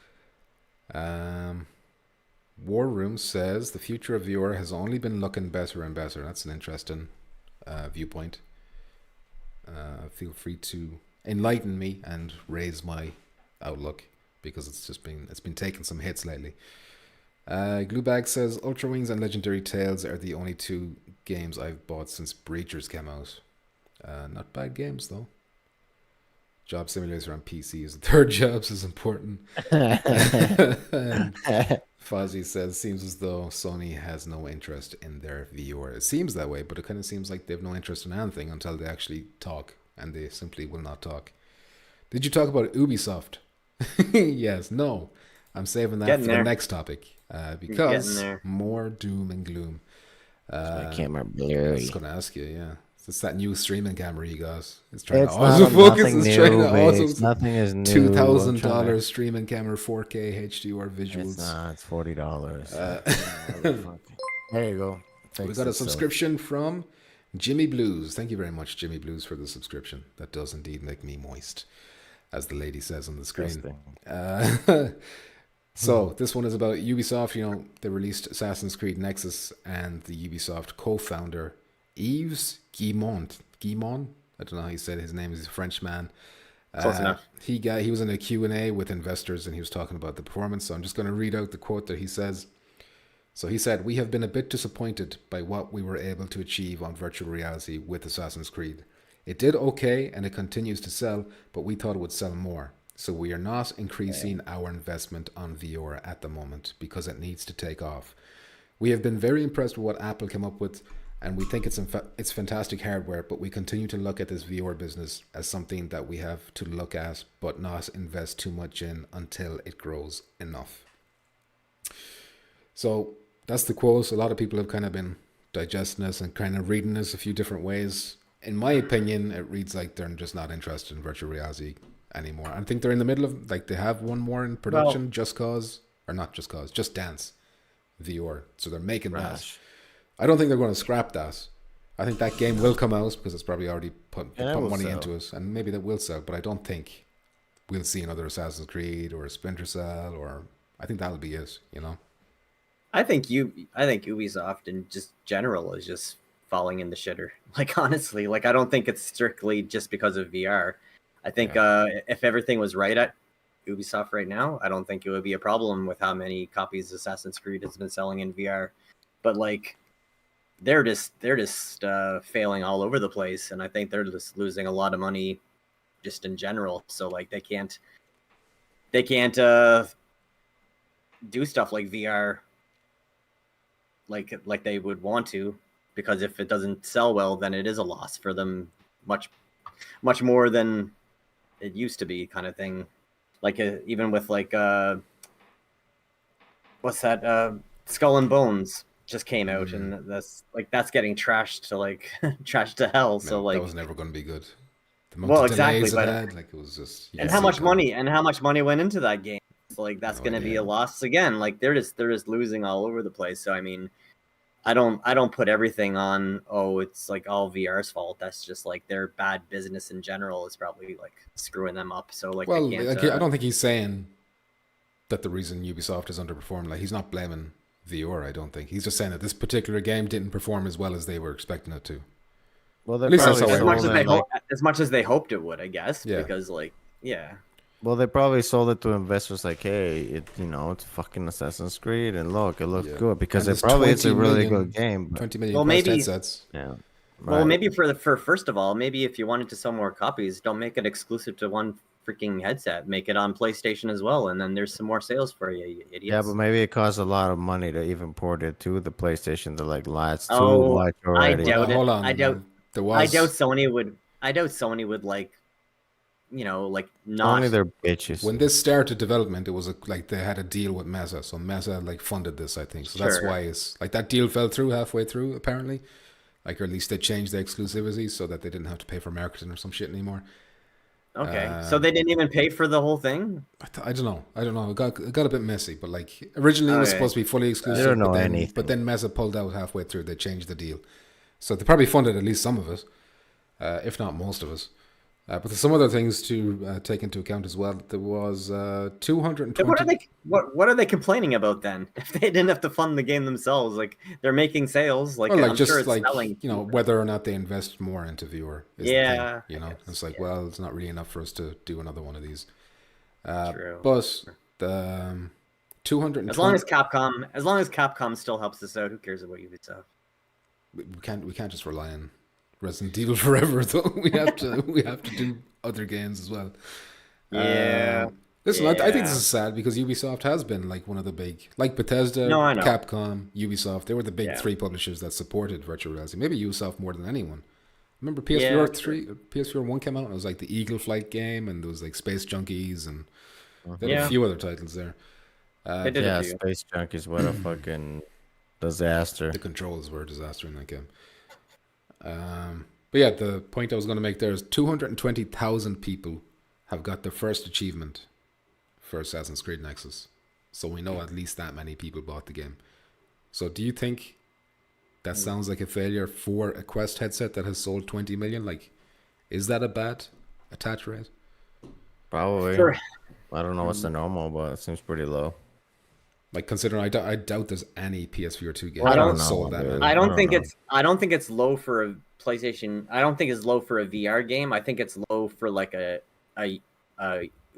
War Room says the future of VR has only been looking better and better. That's an interesting viewpoint. Feel free to enlighten me and raise my outlook, because it's been taking some hits lately. Gluebag says Ultra Wings and Legendary Tales are the only two games I've bought since Breachers came out. Not bad games though. Job Simulator on PC is the third. Jobs is important. Fozzie says, seems as though Sony has no interest in their VR. It seems that way, but it kind of seems like they have no interest in anything until they actually talk, and they simply will not talk. Did you talk about Ubisoft? Yes, no. I'm saving that for the next topic, because more doom and gloom. I can't remember. I was going to ask you, yeah. It's that new streaming camera you got. It's trying It's to not autofocus. nothing It's new, trying to Biggs. Nothing is new. $2,000 streaming camera, 4K HDR visuals. It's not. It's $40. There you go. We got a subscription from Jimmy Blues. Thank you very much, Jimmy Blues, for the subscription. That does indeed make me moist, as the lady says on the screen. So this one is about Ubisoft. You know, they released Assassin's Creed Nexus, and the Ubisoft co-founder Yves Guillemot. I don't know how you said his name. He's a French man. Close enough. He was in a Q&A with investors, and he was talking about the performance. So I'm just going to read out the quote that he says. So he said, "We have been a bit disappointed by what we were able to achieve on virtual reality with Assassin's Creed. It did okay, and it continues to sell, but we thought it would sell more. So we are not increasing our investment on VR at the moment because it needs to take off. We have been very impressed with what Apple came up with, and we think it's fantastic hardware, but we continue to look at this VR business as something that we have to look at, but not invest too much in until it grows enough." So that's the quote. A lot of people have kind of been digesting this and kind of reading this a few different ways. In my opinion, it reads like they're just not interested in virtual reality anymore. I think they're in the middle of, like, they have one more in production, Just Dance VR. So they're making that. I don't think they're going to scrap that. I think that game will come out because it's probably already put money into it, and maybe that will sell, but I don't think we'll see another Assassin's Creed or a Splinter Cell, or I think that'll be it, you know? I think Ubisoft in just general is just falling in the shitter. Like, honestly, like, I don't think it's strictly just because of VR. I think if everything was right at Ubisoft right now, I don't think it would be a problem with how many copies Assassin's Creed has been selling in VR. But like, they're just failing all over the place, and I think they're just losing a lot of money just in general. So like, they can't do stuff like VR like they would want to, because if it doesn't sell well, then it is a loss for them, much more than it used to be, kind of thing. Like even with like what's that, Skull and Bones just came out, and that's getting trashed to like trashed to hell. So like, that was never going to be good. Exactly, but like, it was just, and how much money went into that game. So like, that's going to be a loss again. Like, they're just losing all over the place. So I mean, I don't put everything on, it's like all VR's fault. That's just like their bad business in general is probably like screwing them up. So like, well, I don't think he's saying that the reason Ubisoft is underperforming, like, he's not blaming VR. I don't think he's just saying that this particular game didn't perform as well as they were expecting it to. Well, at least that's how as much as they hoped it would, I guess. Yeah. Because like, yeah. Well, they probably sold it to investors like, hey, it's fucking Assassin's Creed, and look, it looks good, because it's a really good game. 20 million well, maybe headsets. Yeah. Well, maybe for first of all, maybe if you wanted to sell more copies, don't make it exclusive to one freaking headset. Make it on PlayStation as well, and then there's some more sales for you, you idiots. Yeah, but maybe it costs a lot of money to even port it to the PlayStation. To like, that's too much already. I doubt it. Hold on, I doubt Sony would like, like, not. Only their bitches. When this started development, it was like they had a deal with Meta, so Meta like funded this, I think. So that's why it's like that deal fell through halfway through, apparently. Like, or at least they changed the exclusivity so that they didn't have to pay for marketing or some shit anymore. Okay, so they didn't even pay for the whole thing? I don't know. It got a bit messy, but like, originally it was supposed to be fully exclusive. I don't know anything. But then Meta pulled out halfway through. They changed the deal, so they probably funded at least some of it, if not most of it. But there's some other things to take into account as well. There was 220. What are they complaining about then? If they didn't have to fund the game themselves, like, they're making sales, like, well, like, I'm just sure it's like, selling. Whether or not they invest more into VR. Is Yeah, the thing, it's like, well, it's not really enough for us to do another one of these. True. But the 220. As long as Capcom still helps us out, who cares about Ubisoft? We can't just rely on Resident Evil forever, though. We have to do other games as well. Yeah. Listen, I think this is sad because Ubisoft has been like one of the big, like Bethesda, Capcom, Ubisoft. They were the big three publishers that supported virtual reality. Maybe Ubisoft more than anyone. Remember PSVR 1 came out, and it was like the Eagle Flight game, and there was like Space Junkies, and there were a few other titles there. Space Junkies, what a fucking disaster. The controls were a disaster in that game. But yeah, the point I was going to make there is 220,000 people have got their first achievement for Assassin's Creed Nexus. So we know at least that many people bought the game. So do you think that sounds like a failure for a Quest headset that has sold 20 million? Like, is that a bad attach rate? Probably. Sure. I don't know what's the normal, but it seems pretty low. Like, considering I doubt there's any PSVR2 game I don't that know, sold that dude. many. I don't think know. it's low for a PlayStation. I don't think it's low for a VR game. I think it's low for like a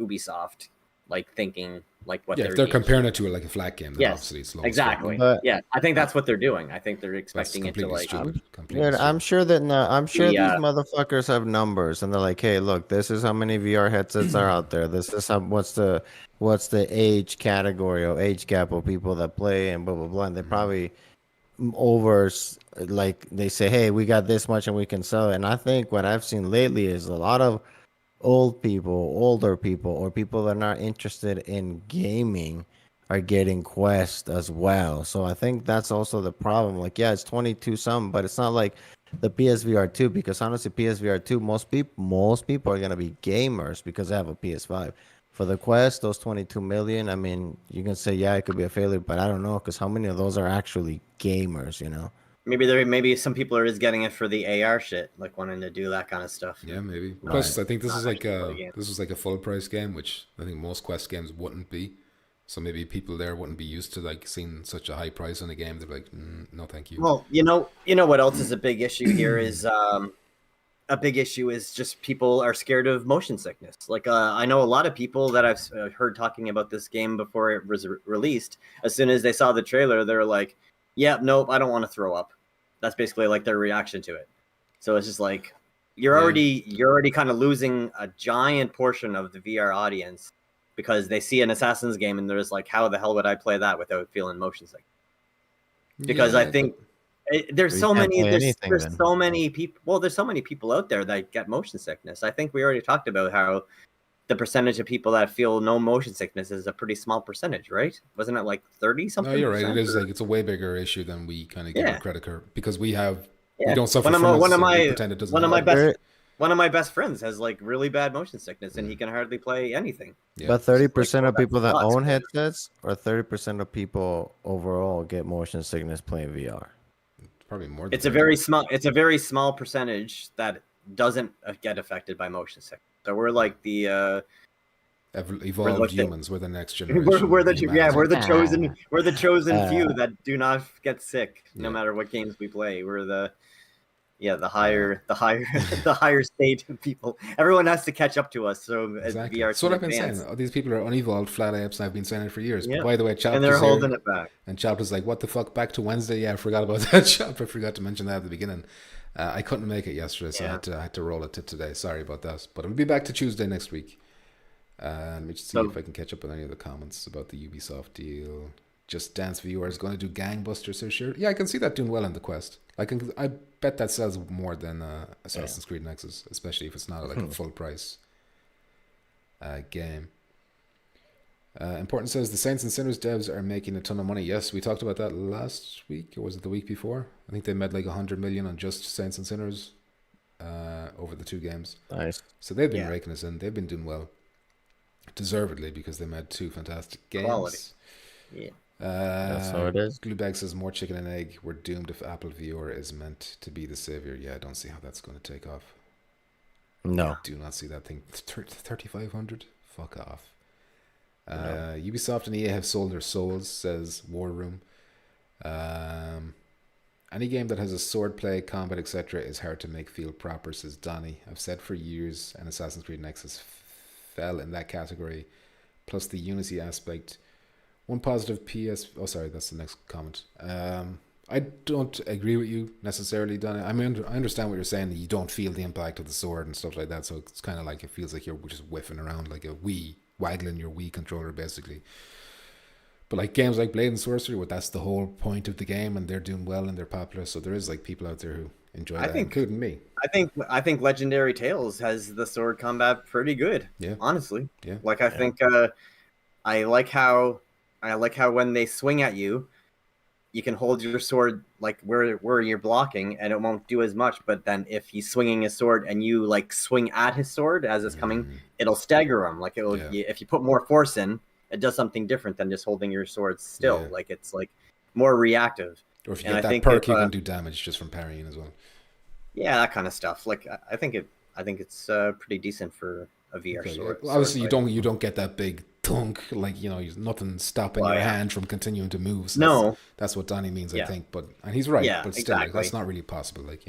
Ubisoft, like thinking like what Yeah, if they're comparing it to like a flat game, then Yes, obviously it's low. exactly. But- Yeah, I think that's what they're doing. I think they're That's expecting it to completely like. stupid. Completely Dude, I'm stupid. sure that I'm sure these Yeah. motherfuckers have numbers, and they're like, "Hey, look, this is how many VR headsets are out there. This is what's the age category or age gap of people that play, and blah blah blah." And they probably like they say, "Hey, we got this much, and we can sell it." And I think what I've seen lately is a lot of older people, or people that are not interested in gaming are getting Quest as well. So I think that's also the problem. Like, yeah, it's 22 something, but it's not like the PSVR 2, because honestly, PSVR 2, most people are gonna be gamers because they have a PS5. For the Quest, those 22 million, I mean, you can say, yeah, it could be a failure, but I don't know, because how many of those are actually gamers, you know? Maybe some people are just getting it for the AR shit, like wanting to do that kind of stuff. Yeah, maybe. Right. Plus, I think this is like actually for the a game. this was like a full price game, which I think most Quest games wouldn't be. So maybe people there wouldn't be used to like seeing such a high price on a game. They're like, no, thank you. Well, you know what else is a big issue here is a big issue is just people are scared of motion sickness. Like I know a lot of people that I've heard talking about this game before it was released. As soon as they saw the trailer, they're like, "Yeah, nope, I don't want to throw up." That's basically like their reaction to it. So it's just like you're already kind of losing a giant portion of the VR audience because they see an Assassin's game and they're just like, "How the hell would I play that without feeling motion sick?" Because I think there's We so can't many play anything there's then. so many people. Well, there's so many people out there that get motion sickness. I think we already talked about how the percentage of people that feel no motion sickness is a pretty small percentage, right? Wasn't it like 30 something? No, you're right. It percent, is or- like it's a way bigger issue than we kind of give Yeah. it credit for, because we Yeah. don't suffer One of from my- it, one of so we my- pretend it doesn't one of my happen. best one of my best friends has like really bad motion sickness and he can hardly play anything. Yeah. But 30% of Like, people that sucks, own man. headsets, or 30% of people overall get motion sickness playing VR. Probably more. Than It's a 30. very small percentage that doesn't get affected by motion sickness. So we're like the Evolved like the- humans. We're the next generation. we're the of humanity. we're the chosen few that do not get sick no Yeah. matter what games we play. We're the higher the higher state of people. Everyone has to catch up to us. So as Exactly. VR That's what can I've been advance, saying. Oh, these people are unevolved flat apes, and I've been saying it for years. Yeah. But by the way, Chap and they're was holding here, it back. and Chap was like, "What the fuck? Back to Wednesday? Yeah, I forgot about that." Chap, I forgot to mention that at the beginning. I couldn't make it yesterday, so Yeah. I had to roll it to today. Sorry about that. But it'll be back to Tuesday next week. Let me just see So- if I can catch up on any of the comments about the Ubisoft deal. Just Dance VR is going to do gangbusters this year. Yeah, I can see that doing well in the Quest. I bet that sells more than Assassin's Creed Nexus, especially if it's not like a full price game. Important says the Saints and Sinners devs are making a ton of money. Yes, we talked about that last week, or was it the week before? I think they made like 100 million on just Saints and Sinners over the two games. Nice. So they've been Yeah. raking us in. They've been doing well, deservedly, because they made two fantastic games. Quality. Yeah. That's how it is. Gluebag says more chicken and egg. We're doomed if Apple VR is meant to be the savior. Yeah, I don't see how that's going to take off. No. Do not see that thing. 3,500? Fuck off. Ubisoft and EA have sold their souls, says War Room. Any game that has a swordplay, combat, etc. is hard to make feel proper, says Donnie. I've said for years, and Assassin's Creed Nexus fell in that category. Plus the Unity aspect. One positive PS... Oh, sorry, that's the next comment. I don't agree with you necessarily, Donnie. I mean, I understand what you're saying. You don't feel the impact of the sword and stuff like that, so it's kind of like it feels like you're just whiffing around like a Wii, waggling your Wii controller, basically. But like games like Blade and Sorcery, where that's the whole point of the game, and they're doing well and they're popular, so there is like people out there who enjoy that, including me. I think Legendary Tales has the sword combat pretty good. Yeah. Honestly. Yeah. Like I think I like how when they swing at you, you can hold your sword like where you're blocking, and it won't do as much. But then if he's swinging his sword and you like swing at his sword as it's coming, it'll stagger him. Like it'll if you put more force in, it does something different than just holding your sword still. Yeah. Like it's like more reactive. Or if you And get I that think perk, if, you can do damage just from parrying as well. Yeah, that kind of stuff. Like I think it's pretty decent for a VR Okay, sword. well, obviously, sword you don't get that big thunk, like nothing stopping your hand from continuing to move. So No. that's what Donnie means, I Yeah. think. And he's right. Yeah, But still, like, exactly. that's not really possible. Like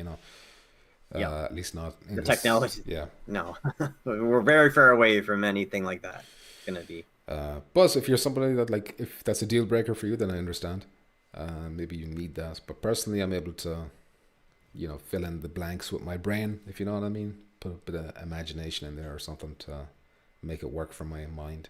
at least not in The this, technology. Yeah. No, we're very far away from anything like that. It's gonna be. But if you're somebody that like, if that's a deal breaker for you, then I understand. Maybe you need that. But personally, I'm able to, fill in the blanks with my brain, if you know what I mean. Put a bit of imagination in there or something to make it work for my mind.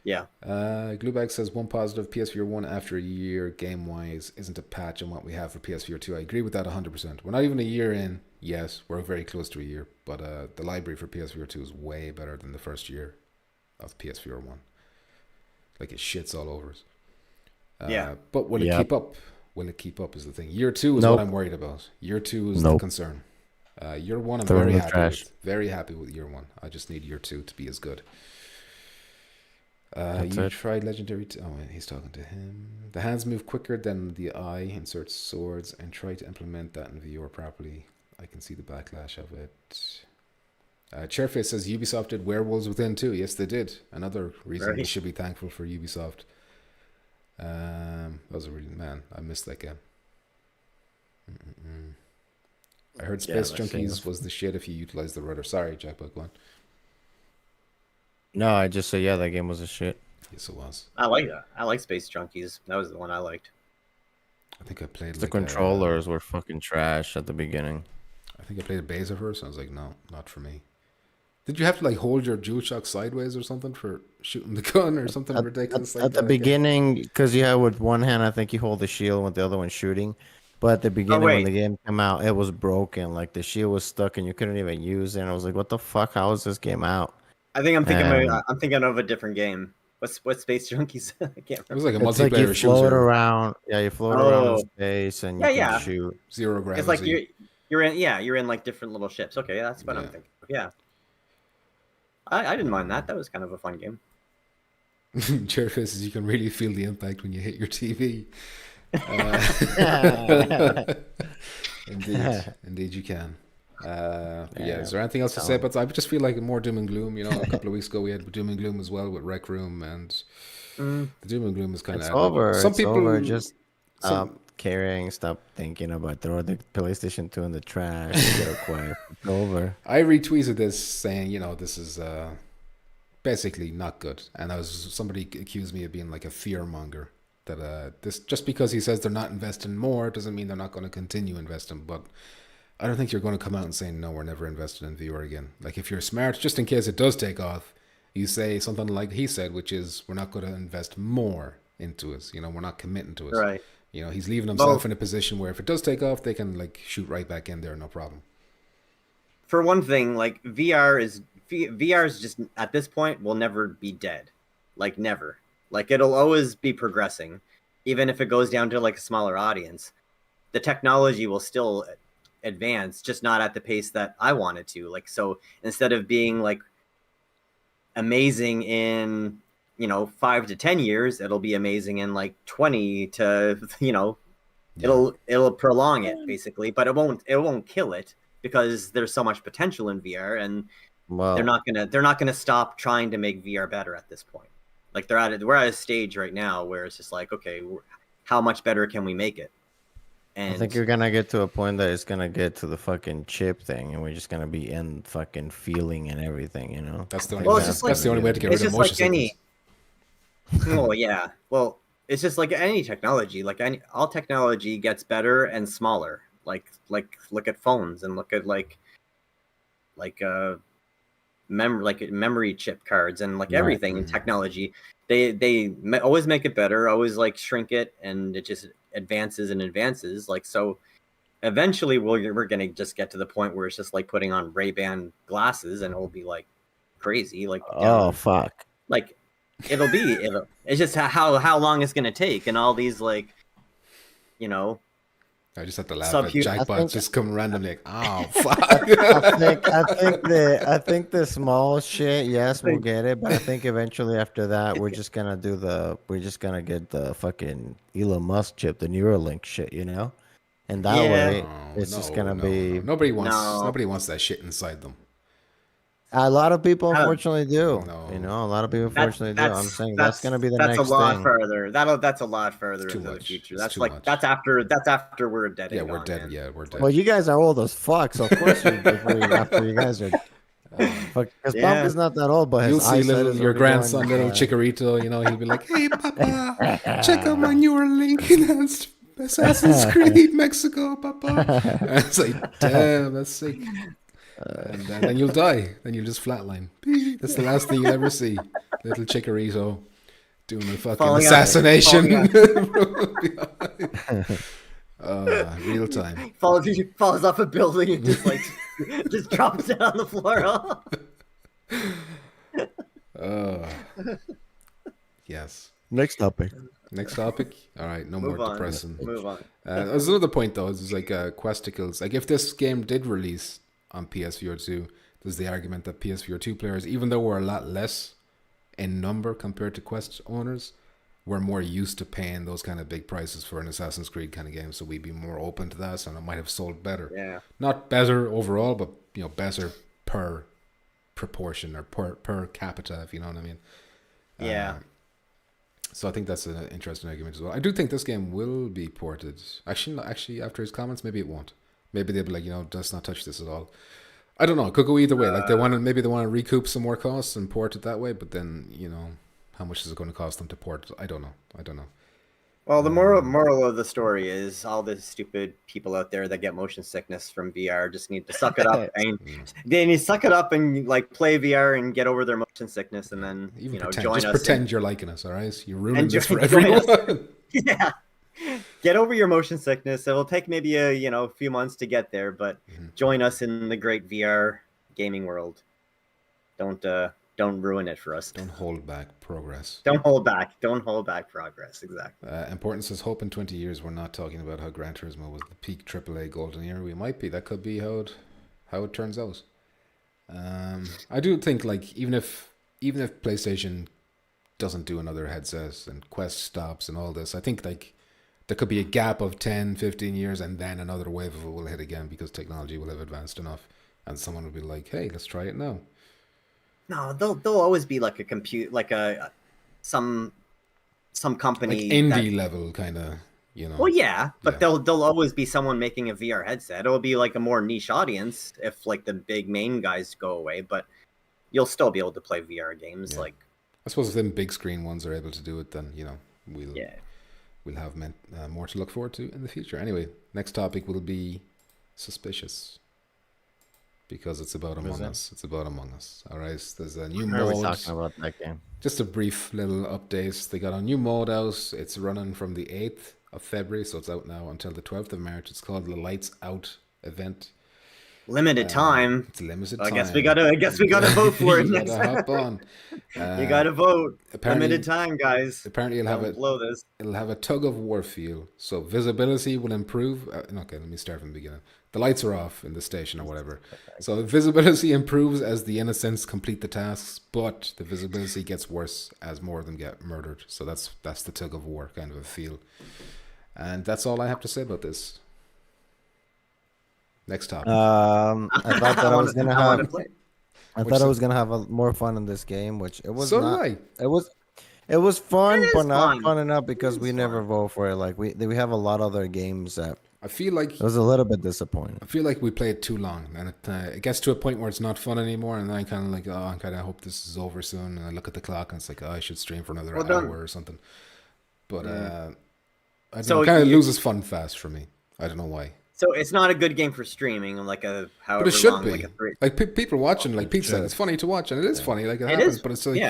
Yeah. Gluebag says one positive PSVR 1 after a year game wise isn't a patch on what we have for PSVR 2. I agree with that 100%. We're not even a year in. Yes, we're very close to a year, but the library for PSVR 2 is way better than the first year of PSVR 1. Like it shits all over us. Yeah. But will it keep up? Will it keep up is the thing. Year 2 is what I'm worried about. Year 2 is the concern. Year 1 I'm very happy with. Very happy with year 1. I just need year 2 to be as good. You tried Legendary... he's talking to him. The hands move quicker than the eye. Insert swords and try to implement that in VR properly. I can see the backlash of it. Chairface says Ubisoft did Werewolves Within 2. Yes, they did. Another reason we should be thankful for Ubisoft. That was a really... Man, I missed that game. I heard Space Junkies was the shit if you utilize the rudder. Sorry, Jackpot, go on. No, I just say that game was a shit. Yes, it was. I like that. I like Space Junkies. That was the one I liked. I think I played the controllers were fucking trash at the beginning. I think I played a beta first. I was like, no, not for me. Did you have to like hold your DualShock sideways or something for shooting the gun or something ridiculous like that? At the beginning, because you had with one hand, I think you hold the shield with the other one shooting. But at the beginning, when the game came out, it was broken. Like the shield was stuck and you couldn't even use it. And I was like, what the fuck? How is this game out? I think I'm thinking of a different game. What's Space Junkies? I can't remember. It was like a multiplayer like you shooter. float around. Yeah, you float around in space and you can shoot. Zero gravity. It's like you're in like different little ships. Okay, that's what I'm thinking. Yeah. I didn't mind that. That was kind of a fun game. Chairface says you can really feel the impact when you hit your TV. Indeed you can. Is there anything else to say? But I just feel like more doom and gloom. A couple of weeks ago we had doom and gloom as well with Rec Room, and the doom and gloom is kind of over. Some people just stop caring, stop thinking about throwing the PlayStation 2 in the trash. Get it quiet. It's over. I retweeted this saying, this is basically not good, and somebody accused me of being like a fear monger. That this just because he says they're not investing more doesn't mean they're not going to continue investing. But I don't think you're going to come out and say no, we're never investing in VR again. Like if you're smart, just in case it does take off, you say something like he said, which is we're not going to invest more into it. We're not committing to it. Right. He's leaving himself in a position where if it does take off, they can like shoot right back in there, no problem. For one thing, like VR is just at this point will never be dead, like never. Like it'll always be progressing, even if it goes down to like a smaller audience. The technology will still advance, just not at the pace that I want it to. Like so, instead of being like amazing in 5 to 10 years, it'll be amazing in like 20 to it'll prolong it basically, but it won't kill it because there's so much potential in VR, and they're not gonna stop trying to make VR better at this point. Like we're at a stage right now where it's just like, okay, how much better can we make it? And I think you're gonna get to a point that it's gonna get to the fucking chip thing, and we're just gonna be in fucking feeling and everything. That's the only way. That's the only way to get rid of motion sickness. Well, yeah. Well, it's just like any technology. Like all technology gets better and smaller. Like look at phones and look at memory chip cards and like everything in technology. They always make it better, always like shrink it, and it just advances and advances. Like so, eventually we're gonna just get to the point where it's just like putting on Ray-Ban glasses, and it'll be like crazy. Like fuck. Like it's just how long it's gonna take, and all these like I just have to laugh at Subhuman. jackpots just come randomly like, oh fuck. I think the small shit, yes, we'll get it, but I think eventually after that we're just gonna get the fucking Elon Musk chip, the Neuralink shit, you know? And that way it's just gonna be Nobody wants that shit inside them. a lot of people unfortunately do. No. You know, a lot of people unfortunately do. I'm saying that's gonna be the that's next a lot thing. further. That's a lot further into the future. It's That's too like much. that's after we're dead. Yeah, and we're gone, dead. man. Yeah, we're dead. Well, you guys are old as fuck, so of course after you guys are because Pumpkin's not that old, but You'll his see eyesight is your already grandson, going, little Chikorito, you know, he'll be like, "Hey, Papa, check out my Neuralink enhanced Assassin's Creed Mexico, Papa." And it's like, damn, that's sick. And then you'll die. Then you'll just flatline. That's the last thing you'll ever see. Little Chikorito doing a fucking assassination. Real time. Falls off a building and just like just drops it on the floor. Yes. Next topic. All right, no more depressing. Move on. There's another point though. Is like questicles. Like if this game did release on PSVR2, there's the argument that PSVR2 players, even though we're a lot less in number compared to Quest owners, we're more used to paying those kind of big prices for an Assassin's Creed kind of game, so we'd be more open to that, and it might have sold better. Yeah. Not better overall, but better per proportion or per capita, if you know what I mean. Yeah. So I think that's an interesting argument as well. I do think this game will be ported. Actually, after his comments, maybe it won't. Maybe they'll be like, let's not touch this at all. I don't know. It could go either way. Like they want to recoup some more costs and port it that way, but then how much is it going to cost them to port it? I don't know. Well, the moral of the story is all the stupid people out there that get motion sickness from VR just need to suck it up and they need to suck it up and like play VR and get over their motion sickness and then join us. Pretend you're liking us, all right? You're ruining this for everyone. Yeah. Get over your motion sickness. It will take maybe a few months to get there, but join us in the great VR gaming world. Don't ruin it for us. Don't hold back progress. Don't hold back progress. Exactly. Important says, hope in 20 years we're not talking about how Gran Turismo was the peak AAA golden era. We might be. That could be how it turns out. I do think like even if PlayStation doesn't do another headset and Quest stops and all this, I think like there could be a gap of 10, 15 years and then another wave of it will hit again because technology will have advanced enough and someone will be like, hey, let's try it now. No, they'll always be like some company like indie level kind of, Well, yeah, but there'll always be someone making a VR headset. It'll be like a more niche audience if like the big main guys go away, but you'll still be able to play VR games. Like I suppose if them big screen ones are able to do it, then we'll have more to look forward to in the future. Anyway, next topic will be Suspicious. Because it's about Among Us. It's about Among Us. All right. There's a new mode. What are we talking about that game? Just a brief little update. They got a new mode out. It's running from the 8th of February, so it's out now until the 12th of March. It's called the Lights Out event. Limited time. It's limited time. I guess we gotta vote for it next time. Hop on. You gotta vote. Limited time, guys. Apparently, it'll have a tug of war feel. So visibility will improve. Okay, let me start from the beginning. The lights are off in the station or whatever. So visibility improves as the innocents complete the tasks, but the visibility gets worse as more of them get murdered. So that's the tug of war kind of a feel. And that's all I have to say about this. Next topic. I thought that I was gonna have. I thought I was gonna have more fun in this game, which it was not. It was fun, but not fun enough because we never vote for it. Like we have a lot of other games that I feel like it was a little bit disappointing. I feel like we played too long, and it gets to a point where it's not fun anymore. And then I kind of like, I kind of hope this is over soon. And I look at the clock, and it's like, I should stream for another hour or something. But it kind of loses fun fast for me. I don't know why. So it's not a good game for streaming, like however but it should long, be. Like people watching, like Pete said, it's funny to watch, and it is funny. Like it happens, but it's like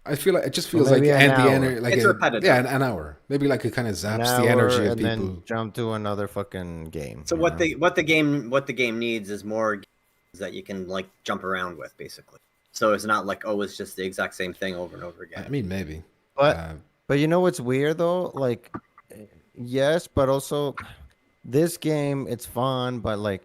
I feel like it just feels like it's repetitive. Yeah, an hour. Maybe like it kind of zaps the energy of people. And then jump to another fucking game. So what the game needs is more games that you can like jump around with, basically. So it's not like it's just the exact same thing over and over again. I mean, maybe. But you know what's weird though? Like yes, but also this game, it's fun, but like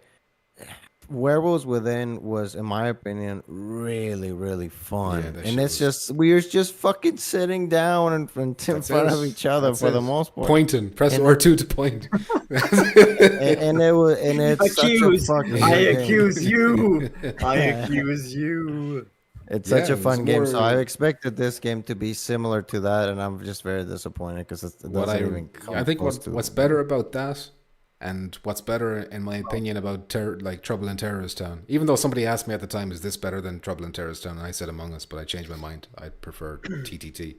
Werewolves Within was, in my opinion, really, really fun. that And shit it's was. just we were just fucking sitting down in That's front of it. each other That's for the it. most part. Pointing. Press And R2 to point. and it was and it's such a Accuse. fucking I good game. accuse you. I accuse you. It's Yeah, such a it was fun game. So more- I expected this game to be similar to that, and I'm just very disappointed because it what doesn't even come I think close to what's better about that, and what's better in my opinion about Trouble in Terrorist Town. Even though somebody asked me at the time, is this better than Trouble in Terrorist Town? And I said Among Us, but I changed my mind. I prefer TTT.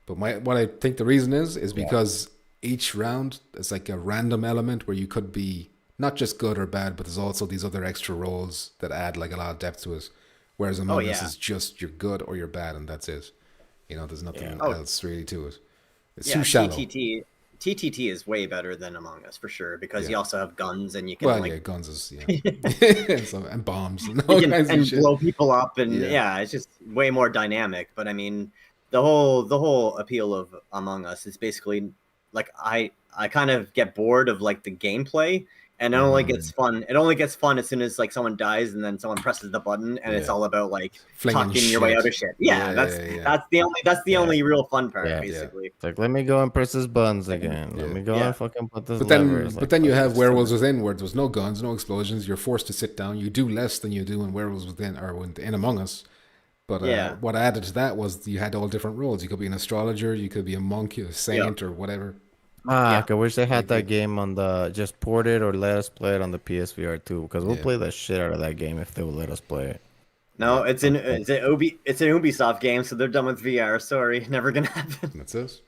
But what I think the reason is because each round is like a random element where you could be not just good or bad, but there's also these other extra roles that add like a lot of depth to it. Whereas Among Us is just you're good or you're bad, and that's it. You know, there's nothing else really to it. It's too shallow. TTT is way better than Among Us for sure because you also have guns and you can guns is and bombs and all kinds of shit. Blow people up and it's just way more dynamic. But I mean, the whole appeal of Among Us is basically like I kind of get bored of like the gameplay. And it only gets fun. It only gets fun as soon as like someone dies and then someone presses the button and it's all about like talking your way out of shit. That's the only real fun part, basically. It's like, let me go and press his buttons again. Let me go and fucking put this. But then you have Werewolves Within, where there's no guns, no explosions. You're forced to sit down. You do less than you do in Werewolves Within or in Among Us. But what added to that was you had all different roles. You could be an astrologer, you could be a monk, a saint, or whatever. I wish they had that game on the just port it or let us play it on the PSVR2 because we'll play the shit out of that game if they will let us play it. No, it's an Ubisoft game, so they're done with VR. Sorry, never gonna happen. That's it.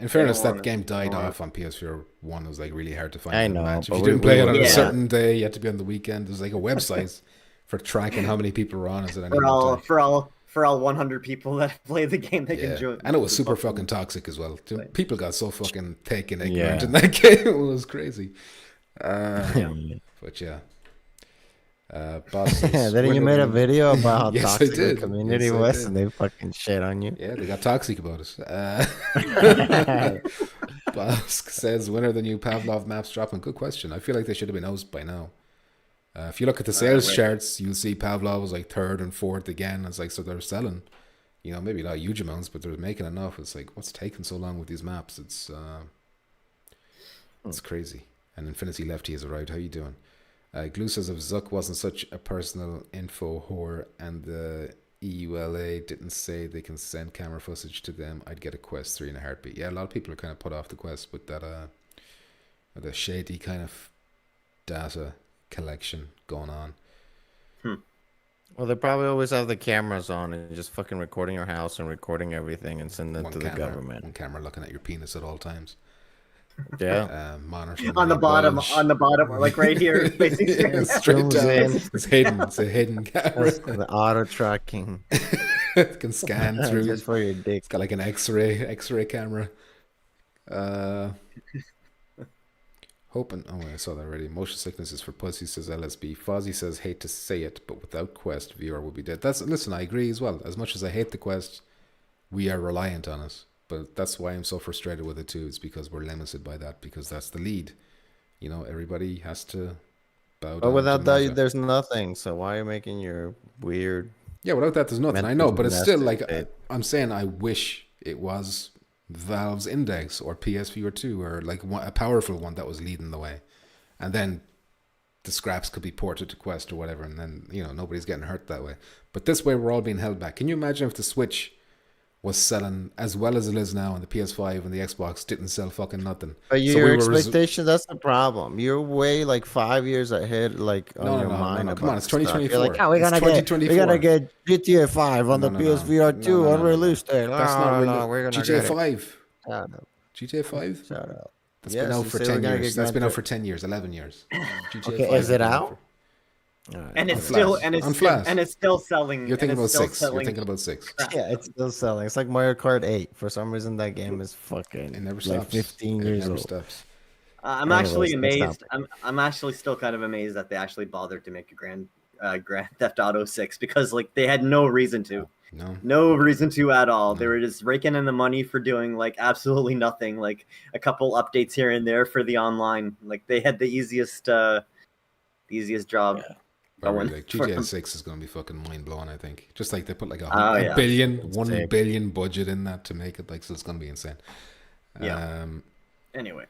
In fairness, that game died off on PSVR 1. It was like really hard to find. I know, match. If you didn't play it on a certain day, you had to be on the weekend. There's like a website for tracking how many people were on. For all 100 people that play the game, they can join. And it was super fucking toxic as well. People got so fucking thick and ignorant in that game. It was crazy. But yeah. Then you made a video about how yes, toxic the community was, and they fucking shit on you. Yeah, they got toxic about it. Bosk says, when are the new Pavlov maps dropping? Good question. I feel like they should have been out by now. If you look at the sales charts, you'll see Pavlov was like 3rd and 4th again. It's like, so they're selling, maybe not huge amounts, but they're making enough. It's like, what's taking so long with these maps? It's crazy. And Infinity Lefty is right. How you doing? Glue says if Zuck wasn't such a personal info whore and the EULA didn't say they can send camera footage to them, I'd get a Quest 3 in a heartbeat. Yeah, a lot of people are kind of put off the Quest with that the shady kind of data collection going on. Well, they probably always have the cameras on and just fucking recording your house and recording everything and sending it to the government. One camera looking at your penis at all times. Yeah. Monitoring on the bottom, like right here, facing straight down. It's hidden. It's a hidden camera. The auto tracking. It can scan through. Just for your dick. It's got like an X-ray camera. Hoping. Oh, I saw that already. Motion sickness is for pussy, says LSB. Fozzie says, hate to say it, but without Quest, VR would be dead. Listen, I agree as well. As much as I hate the Quest, we are reliant on it. But that's why I'm so frustrated with it too. It's because we're limited by that, because that's the lead. Everybody has to bow down. But without that, there's nothing. So why are you making your weird... Yeah, without that, there's nothing. I know, but it's still like... I'm saying I wish it was Valve's Index or PSVR2 or like a powerful one that was leading the way. And then the scraps could be ported to Quest or whatever, and then, nobody's getting hurt that way. But this way, we're all being held back. Can you imagine if the Switch was selling as well as it is now, and the PS5 and the Xbox didn't sell fucking nothing? But your expectation, that's the problem. You're way like 5 years ahead, like on your mind. No, come on, it's 2024. Like, we're gonna get GTA 5 on the PSVR2 on release day. We're gonna GTA 5. GTA 5. Shut up. That's been out for 10 years. That's been out for 10 years, 11 years. GTA 5 is it out? And it's still selling. You're thinking about 6. You're thinking about 6. Yeah, it's still selling. It's like Mario Kart 8. For some reason, that game is fucking. It never like stops. 15 years old. Stops. I'm actually amazed. I'm actually still kind of amazed that they actually bothered to make a Grand Theft Auto 6 because like they had no reason to. No reason to at all. They were just raking in the money for doing like absolutely nothing, like a couple updates here and there for the online. Like they had the easiest job. Yeah. Going like GTA 6 is going to be fucking mind blowing. I think just like they put like $1 billion budget in that to make it, like, so it's going to be insane. Yeah. Anyway.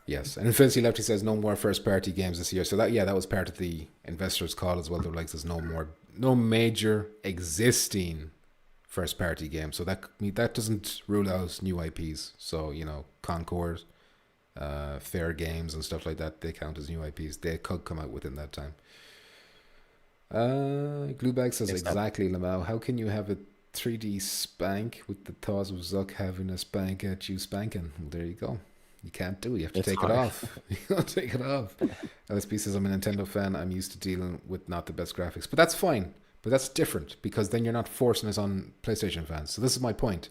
Yes, and Infinity Lefty says no more first party games this year. So that was part of the investors' call as well. They're like, there's no major existing first party games. So that doesn't rule out new IPs. So Concord, Fair Games and stuff like that, they count as new IPs. They could come out within that time. Gluebag says exactly, Lamau. How can you have a 3D spank with the thought of Zuck having a spank at you spanking? Well, there you go. You can't do it. You have to take it off. You gotta take it off. LSP says, I'm a Nintendo fan. I'm used to dealing with not the best graphics. But that's fine. But that's different because then you're not forcing us on PlayStation fans. So this is my point.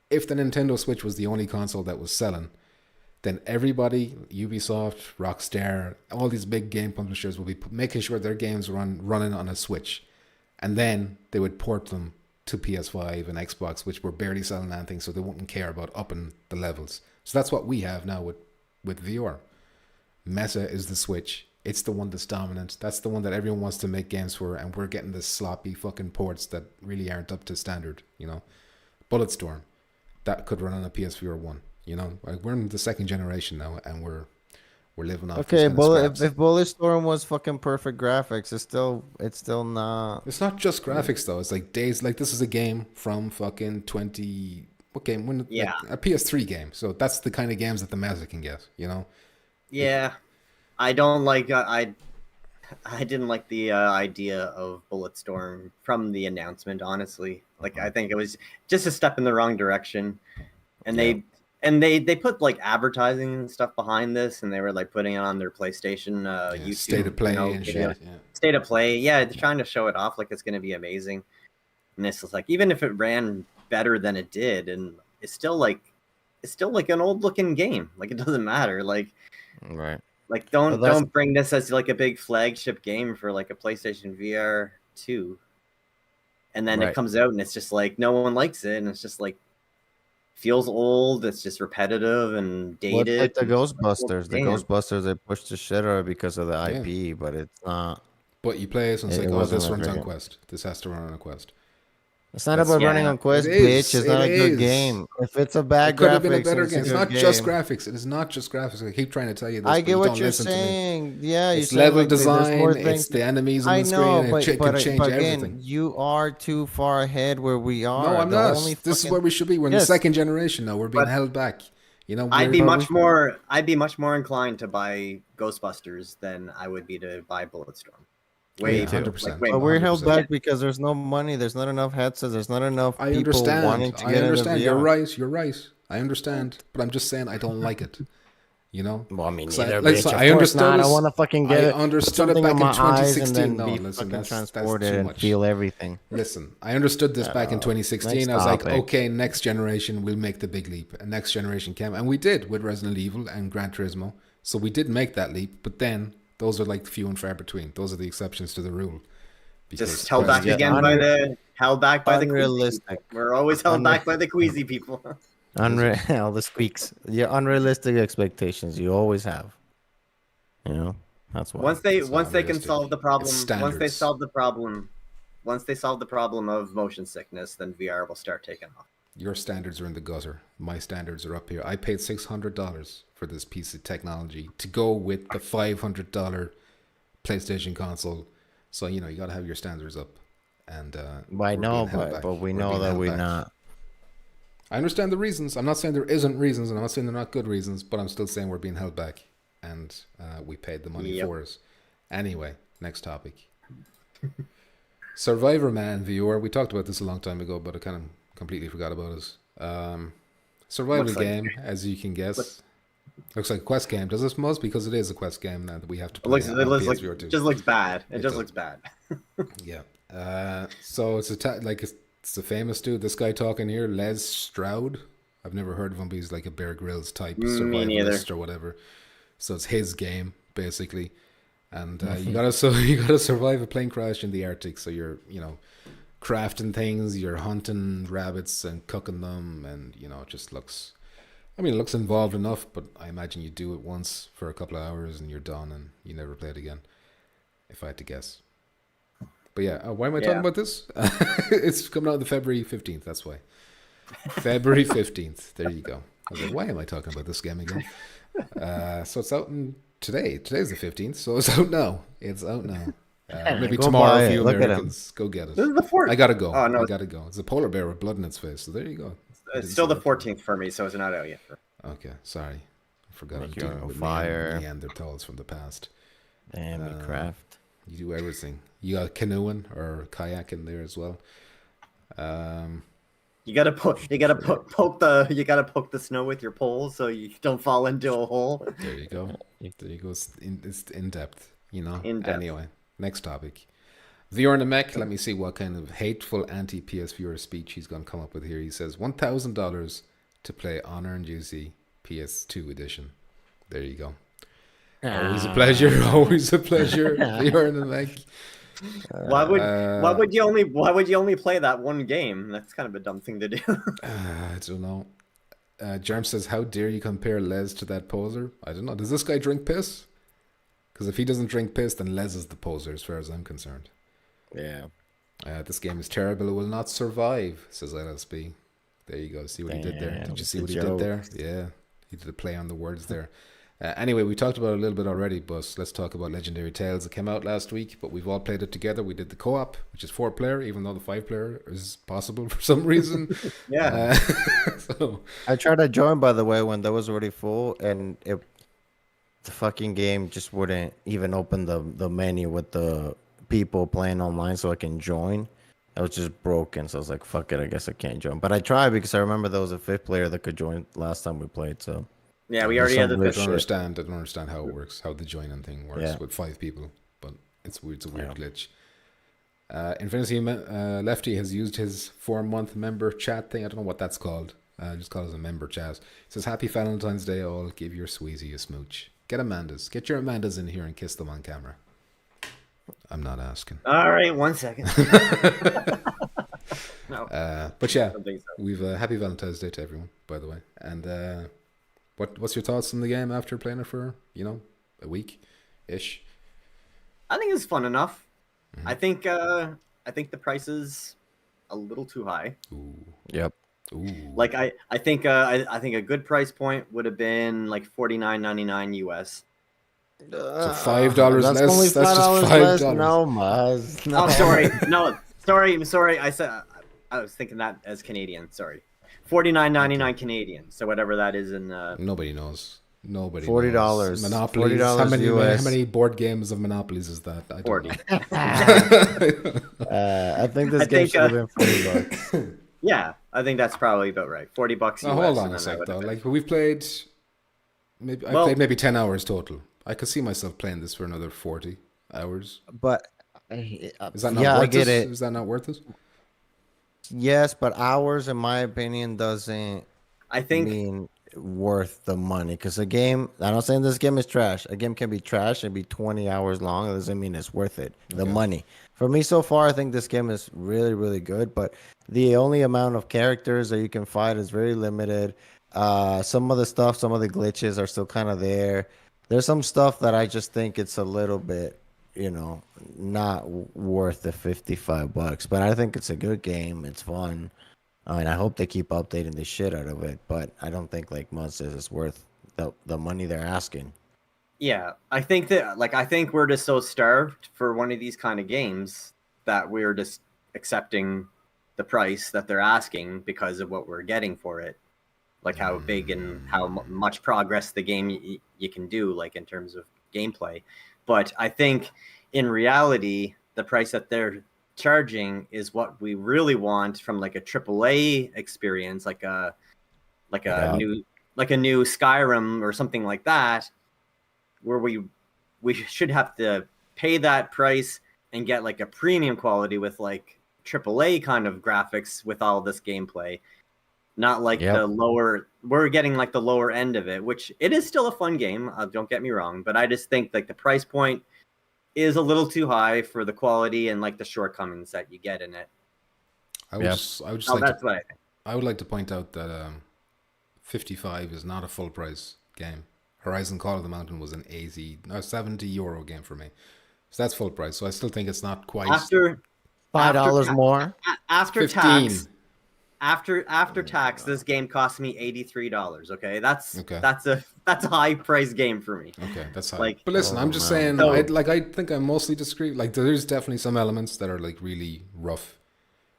If the Nintendo Switch was the only console that was selling, then everybody, Ubisoft, Rockstar, all these big game publishers will be making sure their games running on a Switch. And then they would port them to PS5 and Xbox, which were barely selling anything, so they wouldn't care about upping the levels. So that's what we have now with VR. Meta is the Switch. It's the one that's dominant. That's the one that everyone wants to make games for, and we're getting the sloppy fucking ports that really aren't up to standard, Bulletstorm, that could run on a PSVR 1, Like, we're in the second generation now, and we're living off. Okay, if Bulletstorm was fucking perfect graphics, it's still not. It's not just graphics though. It's like days. Like, this is a game from fucking 20. What game? Like a PS3 game. So that's the kind of games that the Meta can get. Yeah, I don't like. I didn't like the idea of Bulletstorm from the announcement. Honestly, like I think it was just a step in the wrong direction, and they put like advertising and stuff behind this, and they were like putting it on their PlayStation YouTube State of Play and shit. State of Play. Yeah, they're trying to show it off like it's going to be amazing. And it's like, even if it ran better than it did, and it's still like an old looking game. Like, it doesn't matter. Like, right. Like, don't bring this as like a big flagship game for like a PlayStation VR 2. And then it comes out and it's just like no one likes it, and it's just like feels old. It's just repetitive and dated. Like the Ghostbusters. The Ghostbusters, they pushed the shit out because of the IP, but it's not. But you play it and it's like, this runs on Quest. This has to run on a Quest. It's not about running on Quest, bitch. It's not a good game. If it's a bad graphics, could have been a better game. It's not just graphics. It is not just graphics. I keep trying to tell you this. I get what you're saying. Yeah, it's level design. It's the enemies on the screen. It can change everything. You are too far ahead where we are. No, I'm not. This is where we should be. We're in the second generation now. We're being held back. I'd be much more inclined to buy Ghostbusters than I would be to buy Bulletstorm. Way 100%. But we're held back because there's no money. There's not enough headsets. There's not enough people wanting to get into VR. You're right. I understand. But I'm just saying I don't like it. Well, I mean, neither, bitch. I understood. I want to fucking get it. I understood it back in 2016. No, listen, that's transported and feel everything. Listen, I understood this back in 2016. I was like, okay, next generation will make the big leap. And next generation came. And we did with Resident Evil and Gran Turismo. So we did make that leap. But then those are like few and far between. Those are the exceptions to the rule. Just held back again by the unrealistic. We're always held back by the queasy people. All the squeaks. Yeah, unrealistic expectations. You always have. That's why. Once they can solve the problem. Once they solve the problem of motion sickness, then VR will start taking off. Your standards are in the gutter. My standards are up here. I paid $600 for this piece of technology to go with the $500 PlayStation console. So, you got to have your standards up. And I know, but we know that we're not. I understand the reasons. I'm not saying there isn't reasons, and I'm not saying they're not good reasons, but I'm still saying we're being held back. And we paid the money for us. Anyway, next topic. Survivor Man VR. We talked about this a long time ago, but I kind of completely forgot about it. Survival game, as you can guess. Looks like a quest game. Does this most? Because it is a quest game now that we have to play. It just looks bad. It just looks bad. Yeah. So it's it's a famous dude. This guy talking here, Les Stroud. I've never heard of him, but he's like a Bear Grylls type survivalist or whatever. So it's his game basically, and you gotta survive a plane crash in the Arctic. So you're crafting things, you're hunting rabbits and cooking them, and you know, it just looks. I mean, it looks involved enough, but I imagine you do it once for a couple of hours and you're done, and you never play it again. If I had to guess. But yeah, why am I talking about this? It's coming out on the February 15th. That's why. February 15th. There you go. I was like, why am I talking about this game again? So it's out today. Today's the 15th, so it's out now. It's out now. Maybe tomorrow if you Americans go get it. This is the 14th. I gotta go. Oh, no. I gotta go. It's a polar bear with blood in its face. So there you go. It's still the 14th for me, so it's not out yet. Okay, sorry. I forgot I'm Make dealing your with fire. Neanderthals from the past. Damn, you craft. You do everything. You got canoeing or kayaking there as well. You gotta poke the snow with your pole so you don't fall into a hole. There you go. There you go. It's in depth, you know. In depth. Anyway, next topic. VR in the mech. Let me see what kind of hateful anti-PSVR speech he's going to come up with here. He says $1,000 to play Honor and Juicy PS2 edition. There you go. Always a pleasure. Always a pleasure. VR in the mech. Why would you only play that one game? That's kind of a dumb thing to do. I don't know. Germ says, how dare you compare Les to that poser? I don't know. Does this guy drink piss? Because if he doesn't drink piss, then Les is the poser as far as I'm concerned. Yeah. This game is terrible. It will not survive, says LSB. There you go. See what he did there? Did you see what he did there? Yeah. He did a play on the words there. Anyway, we talked about it a little bit already, but let's talk about Legendary Tales. It came out last week, but we've all played it together. We did the co-op, which is 4-player, even though the 5-player is possible for some reason. Yeah. So I tried to join, by the way, when that was already full, and the fucking game just wouldn't even open the menu with the people playing online so I can join. I was just broken, so I was like, fuck it, I guess I can't join. But I tried because I remember there was a 5th player that could join last time we played, so... Yeah, we already had the I don't understand how it works, how the joining thing works with 5 people, but it's weird. It's a weird glitch. Infinity Lefty has used his 4-month member chat thing. I don't know what that's called. Just call it a member chat. It says, Happy Valentine's Day all. Give your Sweezy a smooch. Get your Amandas in here and kiss them on camera. I'm not asking. All right, 1 second. No. But yeah, we've Happy Valentine's Day to everyone, by the way. And what's your thoughts on the game after playing it for, a week-ish? I think it's fun enough. Mm-hmm. I think the price is a little too high. Ooh. Yep. Ooh. Like I think a good price point would have been like $49.99 US. So $5 less. Only that's just $5. Less. No, Maz. No. Oh, sorry. No, sorry. I was thinking that as Canadian. Sorry, $49.99 Canadian. So whatever that is in. Nobody knows. Nobody. $40. Monopoly. $40 how many board games of Monopolies is that? I don't 40. I think this game should have been $40. Yeah, I think that's probably about right. $40 US. Hold on a sec, though. Like we've played. Maybe I played maybe 10 hours total. I could see myself playing this for another 40 hours. But is that not worth I get it. Is that not worth it? Yes, but hours, in my opinion, doesn't mean worth the money. Because a game, I'm not saying this game is trash. A game can be trash and be 20 hours long. It doesn't mean it's worth it. The money. For me, so far, I think this game is really, really good. But the only amount of characters that you can fight is very limited. Some of the glitches are still kind of there. There's some stuff that I just think it's a little bit, not worth the $55. But I think it's a good game. It's fun. I mean, I hope they keep updating the shit out of it. But I don't think, like Mud says, it's worth the money they're asking. Yeah, I think we're just so starved for one of these kind of games that we're just accepting the price that they're asking because of what we're getting for it. Like how big and how much progress the game you can do, like in terms of gameplay. But I think in reality, the price that they're charging is what we really want from like a AAA experience, like a new Skyrim or something like that, where we should have to pay that price and get like a premium quality with like AAA kind of graphics with all this gameplay. Not like we're getting like the lower end of it, which it is still a fun game. Don't get me wrong, but I just think like the price point is a little too high for the quality and like the shortcomings that you get in it. I would just Oh, that's what I think. I would like to point out that 55 is not a full price game. Horizon Call of the Mountain was an 70 euro game for me. So that's full price. So I still think it's not quite After $5 more. After 15. tax, after tax, this game cost me $83. Okay, that's a high price game for me. Okay, that's high. Like, but listen, I'm just saying. So- I think I mostly disagree. Like, there's definitely some elements that are like really rough.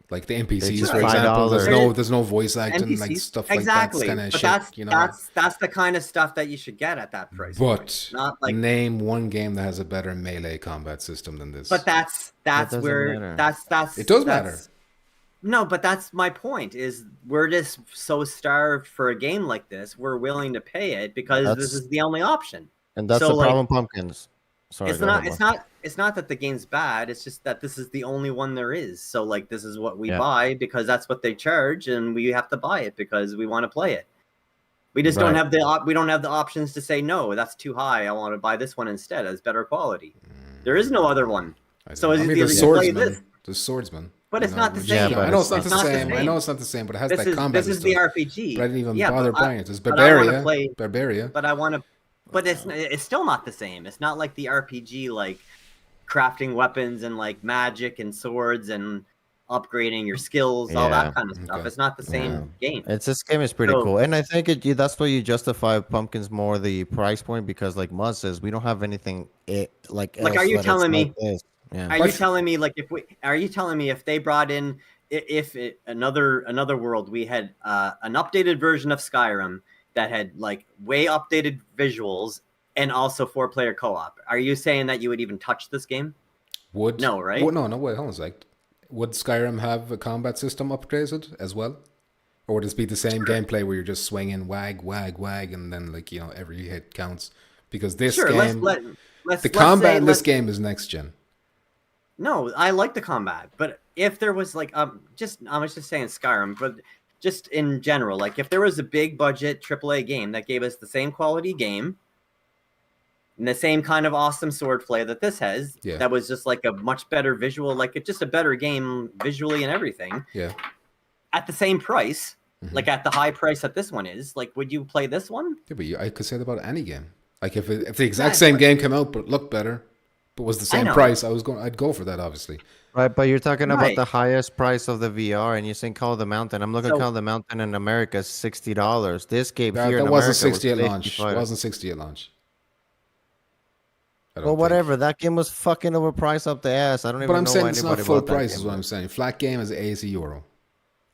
Like the NPCs, just for example. $5. There's no voice acting, like NPCs, stuff exactly. like that. Kind of But shit. You know. that's the kind of stuff that you should get at that price. But point. Not like. name one game that has a better melee combat system than this. But that's doesn't where matter. that's It does that's- matter. No, but that's my point. Is we're just so starved for a game like this, we're willing to pay it because this is the only option. And that's So, the like, problem, Pumpkins. Sorry, It's go not. ahead, It's Mark. not. It's not that the game's bad. It's just that this is the only one there is. So like, this is what we Yeah. buy because that's what they charge, and we have to buy it because we want to play it. We just don't Right. have we don't have the options to say no. That's too high. I want to buy this one instead. It's better quality. There is no other one. So is it the either you play swordsman. this, The swordsman. but it's not the Yeah, same. but I know it's not It's the not the same. I same. know it's not the same, but it has This that is combat this is system. the RPG. But I didn't even Yeah, bother but playing it. It's but I wanna Barbaria. play- Barbaria. But I want to. But it's still not the same. It's not like the RPG, like crafting weapons and like magic and swords and upgrading your skills, all Yeah. that kind of stuff. Okay. It's not the same game. This game is pretty So- cool, and I think that's why you justify Pumpkins more the price point because, like Muzz says, we don't have anything Like, else are you that it's telling me- like this. Yeah. Are you telling me like are you telling me if they brought in another world, we had an updated version of Skyrim that had like way updated visuals and also 4-player co-op? Are you saying that you would even touch this game? No, right? No, wait, hold on a sec. Would Skyrim have a combat system updated as well? Or would this be the same gameplay where you're just swinging wag, wag, wag, and then like, you know, every hit counts? Because this Sure, game, let's the combat say- in this game is next gen. No, I like the combat, but if there was like I was just saying Skyrim, but just in general, like if there was a big budget AAA game that gave us the same quality game and the same kind of awesome swordplay that this has, Yeah. that was just like a much better visual, like it's just a better game visually and everything Yeah. at the same price, Mhm. like at the high price that this one is, like would you play this one? Yeah, but I could say that about any game. Like if the exact Yeah, same but- game came out but looked better, but was the I same know. price, I'd go for that, obviously. Right, but you're talking about Right. the highest price of the VR, and you're saying Call of the Mountain. I'm looking at So- Call of the Mountain in America is $60. This game That, here that in wasn't America 60 at was launch. It 55. wasn't 60 at launch. I don't Well, think. whatever. That game was fucking overpriced up the ass. I don't even But I'm know saying why it's anybody not full bought that price, game. is what I'm saying. Flat game is 80 euro.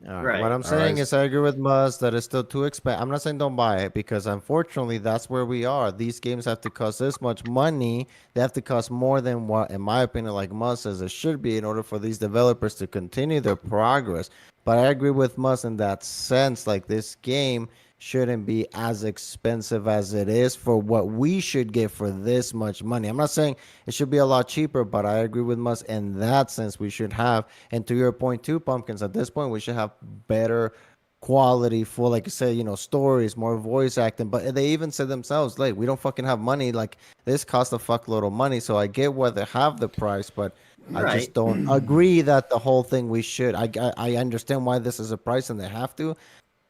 Right. What I'm All saying right. is, I agree with Muzz that it's still too expensive. I'm not saying don't buy it because, unfortunately, that's where we are. These games have to cost this much money. They have to cost more than what, in my opinion, like Muzz says, it should be in order for these developers to continue their progress. But I agree with Muzz in that sense. Like, this game shouldn't be as expensive as it is for what we should get for this much money. I'm not saying it should be a lot cheaper, but I agree with Muzz in that sense. We should have, and to your point too, Pumpkins, at this point we should have better quality for, like you said, you know, stories, more voice acting. But they even said themselves, like, we don't fucking have money. Like, this costs a fuckload of money. So I get why they have the price, but I Right. just don't agree that the whole thing we should. I understand why this is a price and they have to,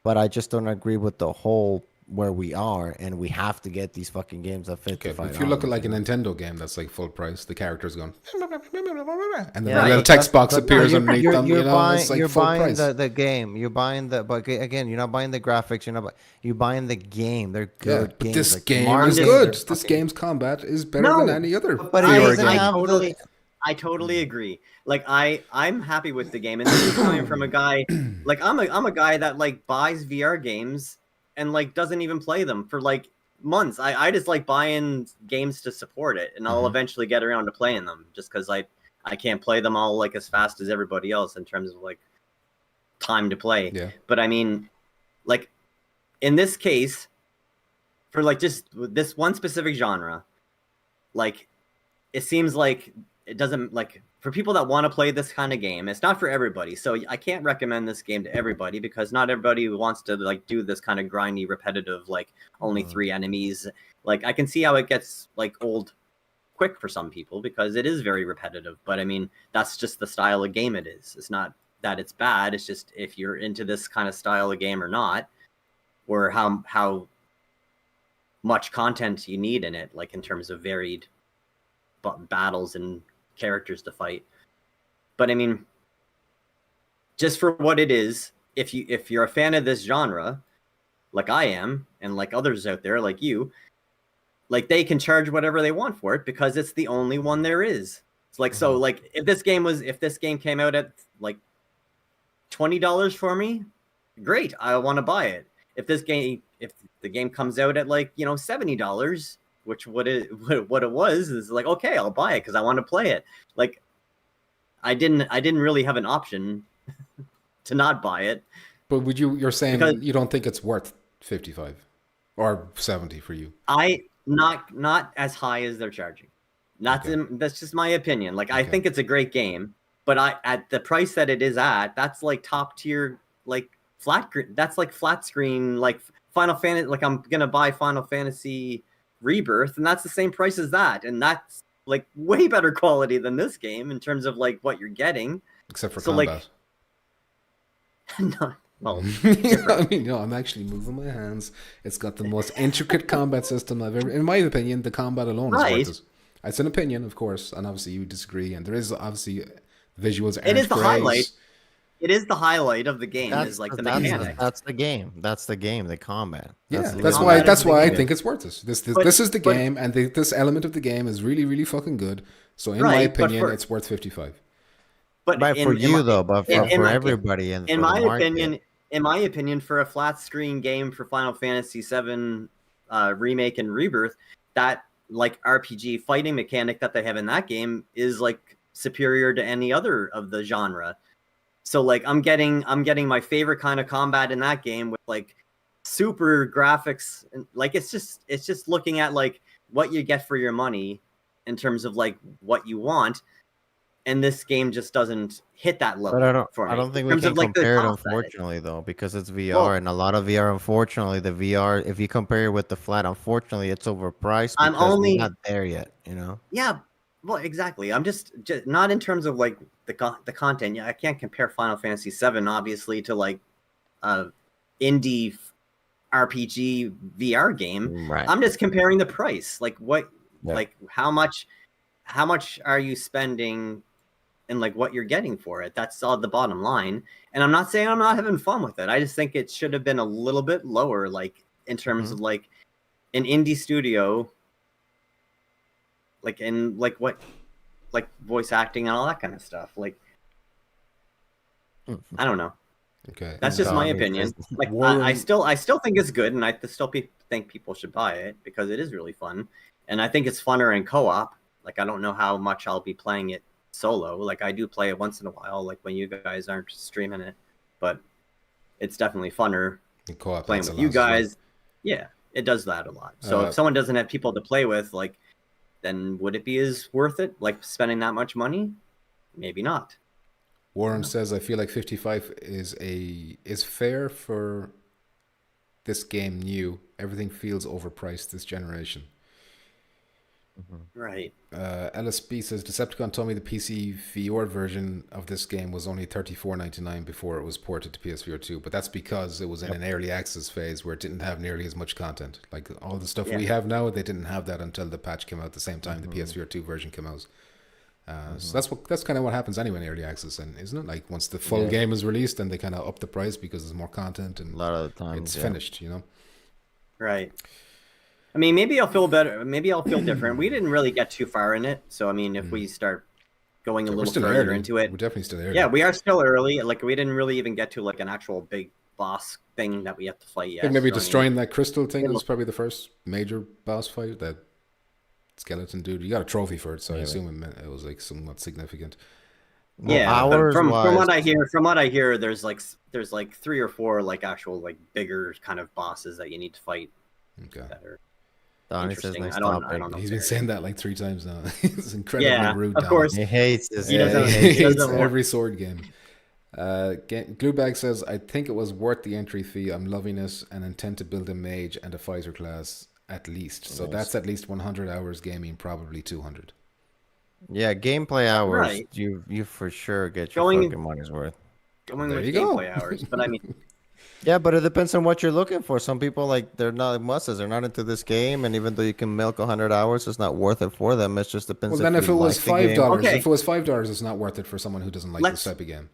but I just don't agree with the whole where we are and we have to get these fucking games at Okay, $55. but if you look at like a Nintendo game that's like full price, the character's going, and then Yeah, a little but text that's- box but appears you're- underneath you're- them. You're You know, buying, it's like you're full buying price. the game. You're buying the, but again, you're not buying the graphics. You're buying the game. They're Yeah, good but games. this Like, game Mario is games good. are This fucking- game's combat is better No, than any other but VR it game. doesn't have I totally agree. Like I'm happy with the game, and this is coming from a guy. Like I'm a guy that like buys VR games and like doesn't even play them for like months. I just like buying games to support it, and I'll Mhm. eventually get around to playing them, just because I can't play them all like as fast as everybody else in terms of like time to play. Yeah. But I mean, like in this case, for like just this one specific genre, like it seems like it doesn't, like, for people that want to play this kind of game, it's not for everybody. So I can't recommend this game to everybody because not everybody wants to like do this kind of grindy, repetitive, like only 3 enemies. Like I can see how it gets like old quick for some people because it is very repetitive. But I mean, that's just the style of game it is. It's not that it's bad. It's just if you're into this kind of style of game or not, or how much content you need in it, like in terms of varied battles and characters to fight. But I mean, just for what it is, if you're a fan of this genre, like I am, and like others out there, like you, like they can charge whatever they want for it because it's the only one there is. It's like, so like if this game came out at like $20 for me, great, I want to buy it. If the game comes out at like, you know, $70, which what it was, is like, okay, I'll buy it because I want to play it. Like I didn't really have an option to not buy it. But you're saying you don't think it's worth 55 or 70 for you? Not as high as they're charging. That's just my opinion. Like I think it's a great game, but at the price that it is at, that's like top tier, like that's like flat screen, like Final Fantasy. Like I'm gonna buy Final Fantasy Rebirth, and that's the same price as that, and that's like way better quality than this game in terms of like what you're getting. Except for combat. No. Well, I mean, no, I'm actually moving my hands. It's got the most intricate combat system I've ever. In my opinion, the combat alone is worth it. It's an opinion, of course, and obviously you disagree. And there is obviously visuals. It is the highlight. It is the highlight of the game. Is like the mechanics. That's the game. That's the game. The combat. That's why I think it's worth it. This is the game, and this element of the game is really, really fucking good. So in my opinion, it's worth 55. But for everybody, in my opinion, for a flat screen game for Final Fantasy VII remake and rebirth, that like RPG fighting mechanic that they have in that game is like superior to any other of the genre. So like I'm getting my favorite kind of combat in that game with like super graphics, and like it's just looking at like what you get for your money in terms of like what you want. And this game just doesn't hit that level. But I don't think we can compare it, unfortunately, though, because it's VR, and a lot of VR, unfortunately, the VR, if you compare it with the flat, unfortunately, it's overpriced because we're not there yet, you know? Yeah, well, exactly. I'm just not in terms of like the content. Yeah, I can't compare Final Fantasy VII, obviously, to like indie RPG VR game. Right. I'm just comparing the price. Like like how much are you spending? And like what you're getting for it. That's all the bottom line. And I'm not saying I'm not having fun with it. I just think it should have been a little bit lower, like in terms of like an indie studio, like in like what, like voice acting and all that kind of stuff. Like, I don't know. Okay, that's just my opinion. Like I still think it's good, and I still think people should buy it because it is really fun, and I think it's funner in co-op. Like I don't know how much I'll be playing it solo. Like I do play it once in a while, like when you guys aren't streaming it, but it's definitely funner playing with you guys. Yeah, it does that a lot. So if someone doesn't have people to play with, like, then would it be as worth it, like spending that much money? Maybe not. Warren says, I feel like 55 is fair for this game new. Everything feels overpriced this generation. Right. LSB says Decepticon told me the PC VR version of this game was only $34.99 before it was ported to PSVR2, but that's because it was in an early access phase where it didn't have nearly as much content. Like all the stuff we have now, they didn't have that until the patch came out at the same time the PSVR2 version came out. So that's kind of what happens anyway in early access, and isn't it? Like once the full game is released, then they kind of up the price because there's more content, and a lot of the time it's finished, you know. Right. I mean, maybe I'll feel better. Maybe I'll feel different. We didn't really get too far in it, so I mean, if we start going a little further into it, we're definitely still early. Yeah, we are still early. Like we didn't really even get to like an actual big boss thing that we have to fight yet. I think maybe destroying that crystal thing was probably the first major boss fight. That skeleton dude, you got a trophy for it, so I assume it was like somewhat significant. Yeah, but from what I hear, there's like 3 or 4 like actual like bigger kind of bosses that you need to fight. Okay. That are Donnie says I don't know. He's been saying that like 3 times now. It's incredibly rude. Of course, he hates this. He hates every sword game. Gluebag says, I think it was worth the entry fee. I'm loving it and intend to build a mage and a fighter class at least. So that's at least 100 hours gaming, probably 200. Yeah, gameplay hours. Right. You for sure get your fucking money's worth. going There with you go. gameplay hours. But I mean, Yeah, but it depends on what you're looking for. Some people like they're not musses. They're not into this game, and even though you can milk 100 hours, it's not worth it for them. It just depends. Well, then if you it was like the game. $5, Okay. if it was $5, it's not worth it for someone who doesn't like this type of game.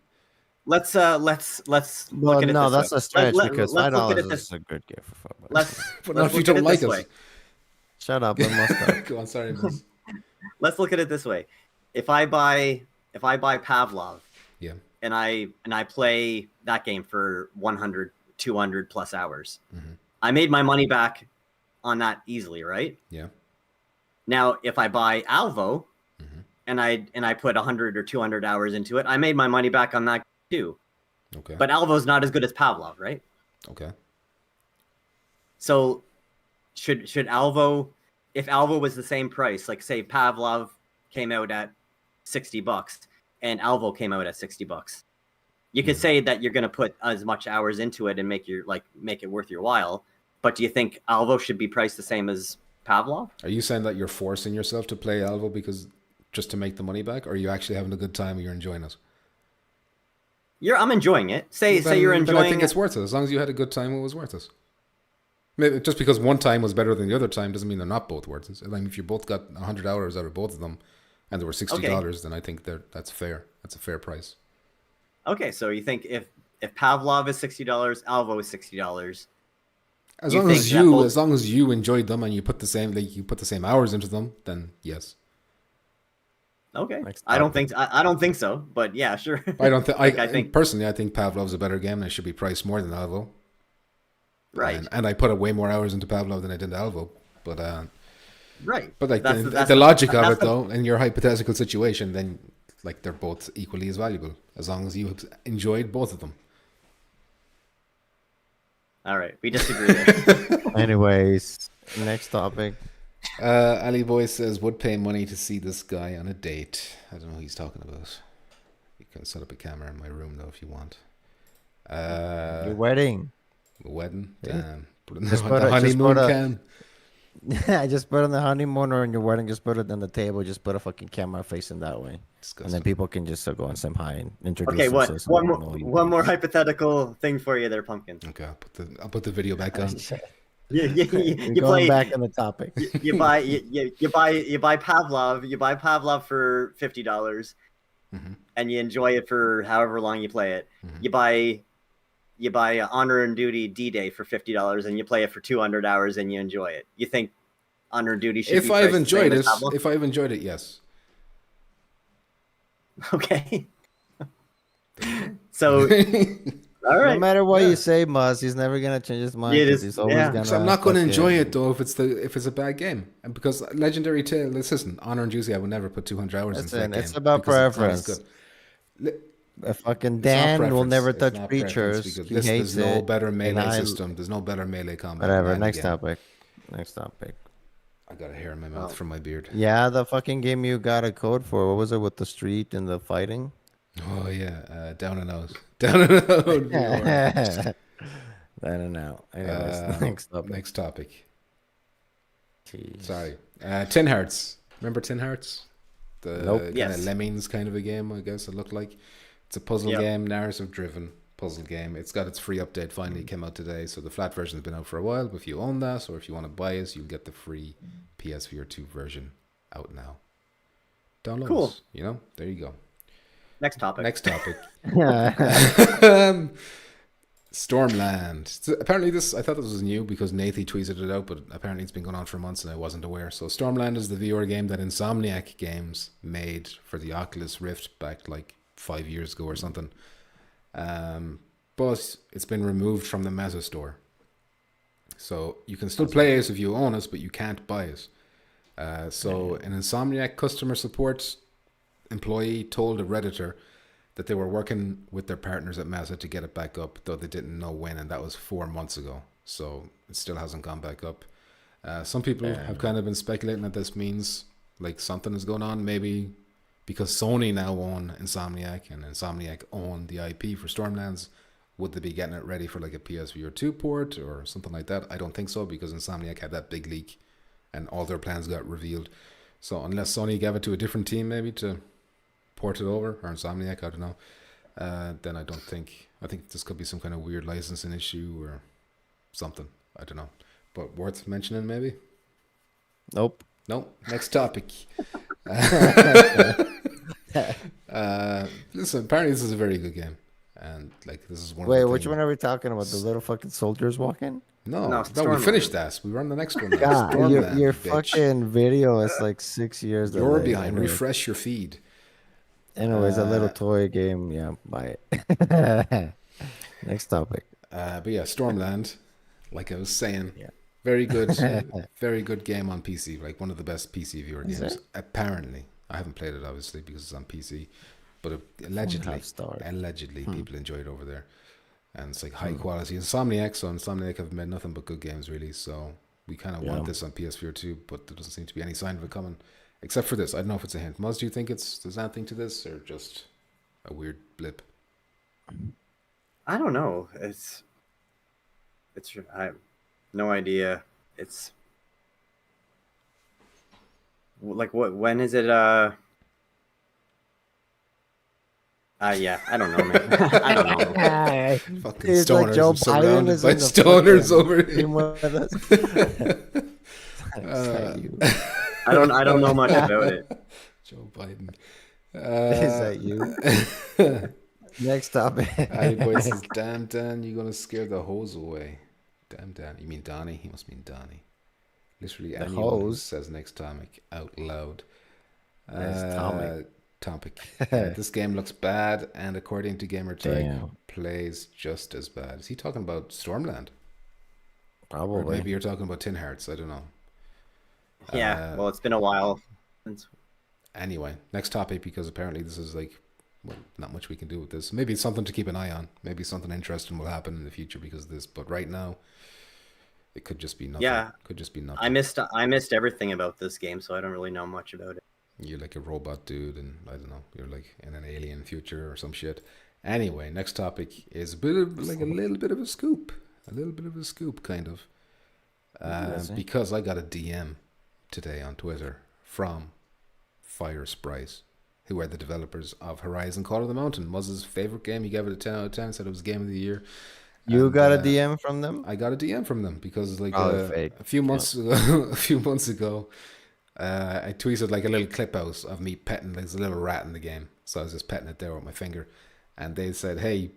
let's Well, look at it no, this that's way. a stretch Let's because look at $5 it this. is a good game for $5. But Let's not if you look at don't it like this us. way. Shut up, I must. Go on, sorry, miss. Let's look at it this way. If I buy Pavlov, Yeah. and I play that game for 100, 200 plus hours, I made my money back on that easily, right? Yeah. Now, if I buy Alvo, and I put 100 or 200 hours into it, I made my money back on that too. Okay. But Alvo's not as good as Pavlov, right? Okay. So should Alvo, if Alvo was the same price, like say Pavlov came out at $60 and Alvo came out at $60, you could say that you're going to put as much hours into it and make it worth your while. But do you think Alvo should be priced the same as Pavlov? Are you saying that you're forcing yourself to play Alvo because just to make the money back, or are you actually having a good time and you're enjoying it? I'm enjoying it. Say you're Then enjoying I think it's worth it. As long as you had a good time, it was worth it. Maybe just because one time was better than the other time doesn't mean they're not both worth it. I mean, if you both got 100 hours out of both of them, and there were $60, then I think that's fair. That's a fair price. Okay, so you think if Pavlov is $60, Alvo is $60. As You long think as that you, both- as long as you enjoyed them and you put the same hours into them, then yes. Okay, Next I don't topic. think I don't think so, but yeah, sure. I don't think. I think personally, I think Pavlov's a better game and it should be priced more than Alvo. right, And I put way more hours into Pavlov than I did Alvo. But right. But like That's the logic of that's it, though, in your hypothetical situation, then like they're both equally as valuable as long as you enjoyed both of them. All right, we disagree there. Anyways, next topic. Ali Boy says, would pay money to see this guy on a date. I don't know who he's talking about. You can set up a camera in my room, though, if you want. Your wedding. Wedding? Yeah. Damn. Put it in Just the put a- just honeymoon put a- cam. I just put on the honeymoon or in your wedding. Just put it on the table. Just put a fucking camera facing that way, and Disgusting. then people can just go and say hi and introduce Okay, themselves. one more hypothetical thing for you there, Pumpkin. Okay, I'll put the video back on. You Going play back on the topic. you buy Pavlov for $50, and you enjoy it for however long you play it. You buy Honor and Duty D-Day for $50, and you play it for 200 hours, and you enjoy it. You think Honor and Duty should If be I've priced the enjoyed same it, as Pavlov? yes. Okay. So, all right. No matter what you say, Muzz, he's never gonna change his mind. Yeah, it 'cause is- he's always yeah. gonna. So I'm not going to fucking- enjoy it though if it's a bad game, and because Legendary Tale, listen, Honor and Duty, I would never put 200 hours into that Listen, game. it's about because not as preference. good. A fucking It's not Dan will preference, never it's touch not preference, creatures. because He listen, hates there's no it. better and melee I- system. There's no better melee combat. Whatever. in the Next game. topic. Next topic. I got a hair in my mouth from my beard. Yeah, the fucking game you got a code for. What was it with the street and the fighting? Oh yeah, down and out, down and out. VR. I don't know. Anyways, next topic. Next topic. Jeez. Sorry, Tin Hearts. Remember Tin Hearts? The Nope. kind Yes. of Lemmings kind of a game, I guess it looked like. It's a puzzle Yep. game, narrative-driven puzzle game. It's got its free update. Finally came out today, so the flat version has been out for a while. But if you own that, or if you want to buy it, you'll get the free PSVR2 version out now. Download Cool. it, you know, there you go. Next topic. Next topic. Stormland. So apparently I thought this was new because Nathy tweeted it out, but apparently it's been going on for months and I wasn't aware. So Stormland is the VR game that Insomniac Games made for the Oculus Rift back like 5 years ago or something. But it's been removed from the Meta store. So you can still play it if you own it, but you can't buy it. So an Insomniac customer support employee told a Redditor that they were working with their partners at Meta to get it back up, though they didn't know when, and that was 4 months ago. So it still hasn't gone back up. Some people have kind of been speculating that this means like something is going on, maybe because Sony now own Insomniac and Insomniac own the IP for Stormlands. Would they be getting it ready for like a PSVR 2 port or something like that? I don't think so, because Insomniac had that big leak and all their plans got revealed. So unless Sony gave it to a different team maybe to port it over, or Insomniac, I don't know. then I think this could be some kind of weird licensing issue or something. I don't know. But worth mentioning maybe? Nope. No. Next topic. Listen, apparently this is a very good game. And like this is one Wait, of the which things- one are we talking about? The little fucking soldiers walking? No, No, we Stormland. finished that. We were on the next one now. God, Stormland, your bitch. fucking video is like 6 years You're delayed. behind. Anyways, Refresh your feed. anyways, a little toy game. Yeah, buy it. Next topic. But yeah, Stormland, like I was saying, Yeah. very good, very good game on PC. Like one of the best PC viewer Is games. it? Apparently, I haven't played it obviously because it's on PC, but allegedly, 4.5 stars. people enjoy it over there, and it's like high quality. Insomniac have made nothing but good games really. So we kind of want this on PSVR2, but there doesn't seem to be any sign of it coming, except for this. I don't know if it's a hint. Muzz, do you think there's anything to this or just a weird blip? I don't know. I have no idea. It's like when is it? Yeah, I don't know, man. I don't know. Fucking It's like stoners Joe are surrounded Biden is by in the stoners fucking over here. team with us. Is that you? I don't know much about it. Joe Biden. Is that you? Next topic. Hey boys, says, damn Dan, you're gonna scare the hose away. Damn Dan, you mean Donnie? He must mean Donnie. Literally The anyone who hose? says next topic out loud. Next Topic. This game looks bad, and according to Gamertag, Damn. plays just as bad. Is he talking about Stormland? Or Probably. maybe you're talking about Tin Hearts. I don't know. Yeah, well, it's been a while since. Anyway, next topic, because apparently this is like, well, not much we can do with this. Maybe it's something to keep an eye on. Maybe something interesting will happen in the future because of this. But right now, it could just be nothing. Yeah. Could just be nothing. I missed everything about this game, so I don't really know much about it. You're like a robot dude, and I don't know. You're like in an alien future or some shit. Anyway, next topic is a little bit of a scoop, kind of, because I got a DM today on Twitter from Fire Sprite, who are the developers of Horizon Call of the Mountain. Muzz's favorite game. He gave it a 10 out of 10. Said it was game of the year. You And, got a DM from them? I got a DM from them because like Probably fake. a few months ago, I tweeted like a little clip out of me petting like a little rat in the game. So I was just petting it there with my finger, and they said, "Hey,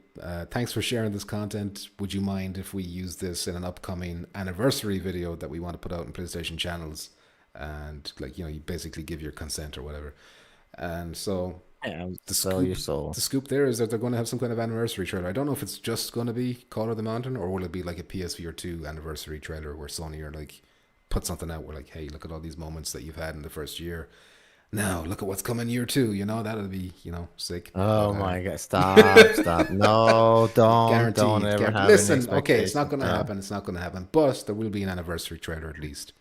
thanks for sharing this content. Would you mind if we use this in an upcoming anniversary video that we want to put out in PlayStation channels?" And like, you know, you basically give your consent or whatever. And so Sell your soul. the scoop there is that they're going to have some kind of anniversary trailer. I don't know if it's just going to be Call of the Mountain, or will it be like a PSVR2 anniversary trailer where Sony are like, put something out where like, hey, look at all these moments that you've had in the first year. Now look at what's coming year 2. You know, that'll be, you know, sick. Oh But, my god! Stop! No, don't ever have. Listen, okay, it's not going to happen. It's not going to happen. But there will be an anniversary trailer at least.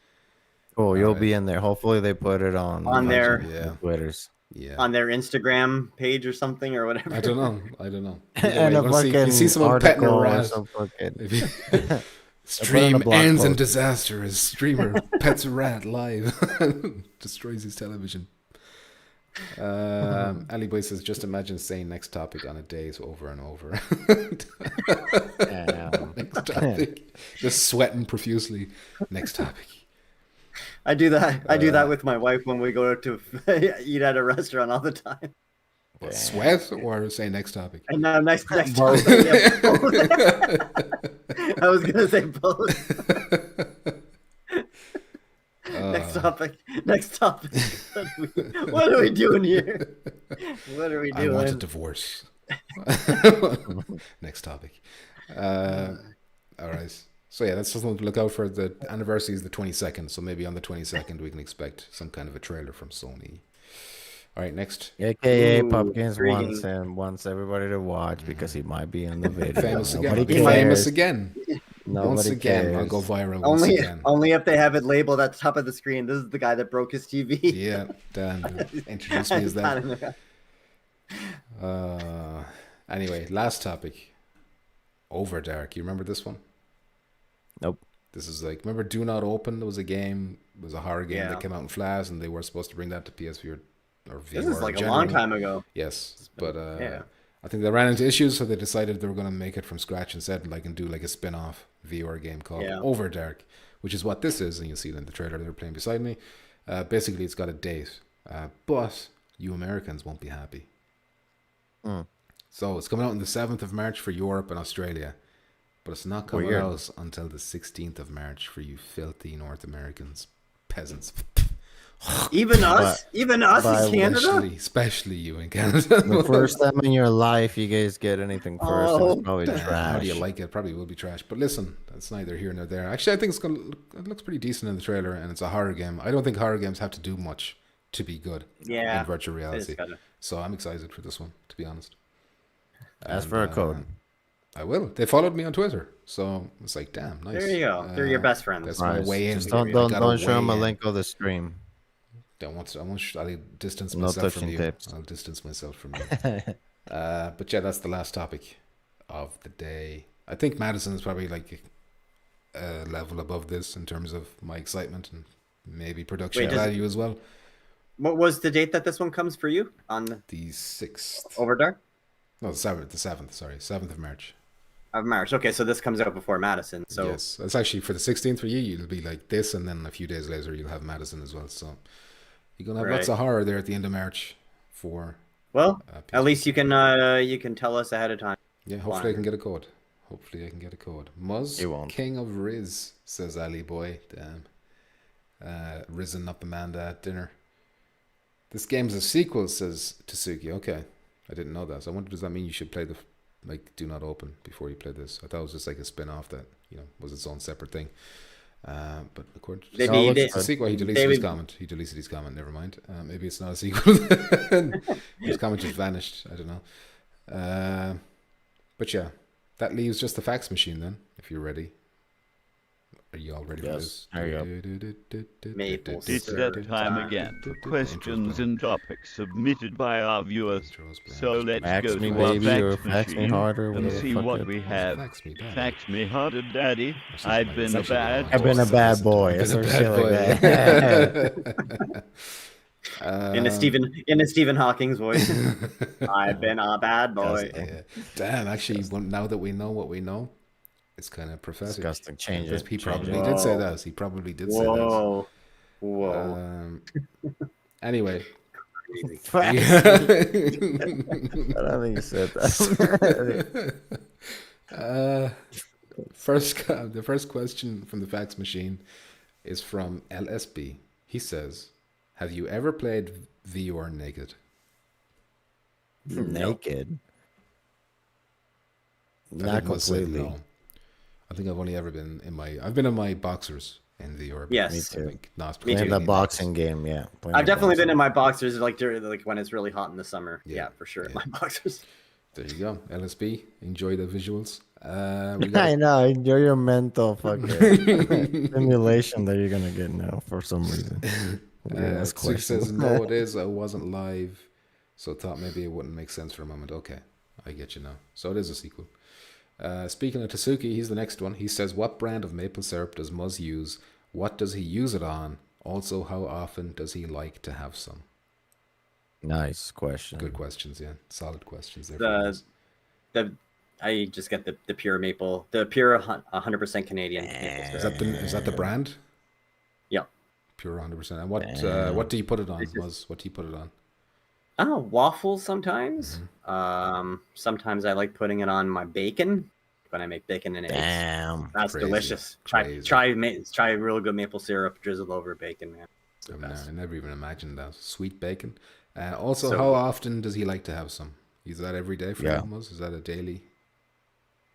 Oh, you'll be in there. Hopefully, they put it on their Yeah. Twitters. Yeah. on their Instagram page or something or whatever. I don't know. And a fucking you see someone petting a article or rat. some fucking. If you- Put on Stream a blog ends in post. disaster as streamer pets a rat live. Destroys his television. Ali Boy says, just imagine saying next topic on a date over and over. Next topic. Just sweating profusely. Next topic. I do that. I do that with my wife when we go to eat at a restaurant all the time. What, sweat or say next topic? And now next Both. topic. Yeah, both. I was gonna say both. Next topic. What are we doing here? What are we I want a doing? divorce. Next topic. All right. So yeah, that's something to look out for. The anniversary is the 22nd, so maybe on the 22nd we can expect some kind of a trailer from Sony. All right, next. AKA Ooh, Pumpkins intriguing. wants everybody to watch because he might be in the video. Famous again. Nobody I'll be famous cares. again. Nobody Once again, cares. I'll go viral once Only, again. only if they have it labeled at the top of the screen. This is the guy that broke his TV. Yeah, Dan, introduce me as that. Anyway, last topic. Overdark. You remember this one? Nope. This is like, remember Do Not Open? There was a game, it was a horror game Yeah. that came out in Flash, and they were supposed to bring that to PSVR or VR. This is like in a long general. time ago. Yes, but yeah. I think they ran into issues, so they decided they were going to make it from scratch instead, and do like a spin-off VR game called Overdark, which is what this is, and you'll see it in the trailer they're playing beside me. Basically, it's got a date, but you Americans won't be happy. So it's coming out on the 7th of March for Europe and Australia, but it's not coming out until the 16th of March for you filthy North Americans, peasants. Even us in Canada? Especially you in Canada. The first time in your life you guys get anything first, and it's probably trash. How do you like it? Probably will be trash. But listen, that's neither here nor there. Actually, I think it looks pretty decent in the trailer, and it's a horror game. I don't think horror games have to do much to be good in virtual reality. So I'm excited for this one, to be honest. Ask for a code. I will. They followed me on Twitter, so it's like, damn, nice. There you go. They're your best friends. That's my way in. Just don't show them a link of the stream. I'll distance myself from you. Tips. I'll distance myself from you. But yeah, that's the last topic of the day. I think Madison is probably like a level above this in terms of my excitement and maybe production value as well. What was the date that this one comes for you? On the 6th. Overdark? No, the 7th. Sorry, 7th of March. Of March. Okay, so this comes out before Madison. So yes, it's actually for the 16th for you. It'll be like this, and then a few days later you'll have Madison as well. So you're gonna have lots of horror there at the end of March. At least you can tell us ahead of time. Yeah, hopefully I can get a code. Muzz, King of Riz, says Ali Boy. Damn. Risen up Amanda at dinner. This game's a sequel, says Tasuki. Okay. I didn't know that. So I wonder, does that mean you should play the Do Not Open before you play this? I thought it was just like a spin-off that, was its own separate thing. But according to it's a sequel. He deleted his comment. Never mind. Maybe it's not a sequel. His comment just vanished. I don't know. But yeah, that leaves just the fax machine then, if you're ready. Are you all ready for this? There you go. It's that time again for questions and topics submitted by our viewers. So let's go to our fax machine and see what we have. Fax me harder, Daddy. I've been a bad boy. In a Stephen Hawking's voice. I've been a bad boy. Damn, actually, now that we know what we know, it's kind of prophetic. Disgusting. Change it. He probably did say that. He probably did say that. Whoa. Anyway. I don't think you said that. The first question from the fax machine is from LSB. He says, have you ever played VR naked? Naked? Not completely. No. I think I've only ever been I've been in my boxers in VR. Yes, me too. Me too. In the boxing game, yeah. I've definitely been in my boxers during when it's really hot in the summer. Yeah, for sure. My boxers. There you go. LSB, enjoy the visuals. I know, enjoy your mental fucking simulation that you're gonna get now for some reason. Sue says, no, it is. I wasn't live, so thought maybe it wouldn't make sense for a moment. Okay, I get you now. So it is a sequel. Speaking of Tasuki, he's the next one. He says, what brand of maple syrup does Muzz use? What does he use it on? Also, how often does he like to have some? Nice question. Good questions, yeah. Solid questions there. I just get the pure maple, the pure 100% Canadian maple syrup. Is that the brand? Yeah. Pure 100%. And what do you put it on, Muzz? What do you put it on? Oh, waffles sometimes. Mm-hmm. Sometimes I like putting it on my bacon when I make bacon and eggs. Damn, that's crazy. Delicious. Crazy. Try real good maple syrup drizzled over bacon, man. I never even imagined that. Sweet bacon. Also, how often does he like to have some? Is that every day for him? Is that a daily?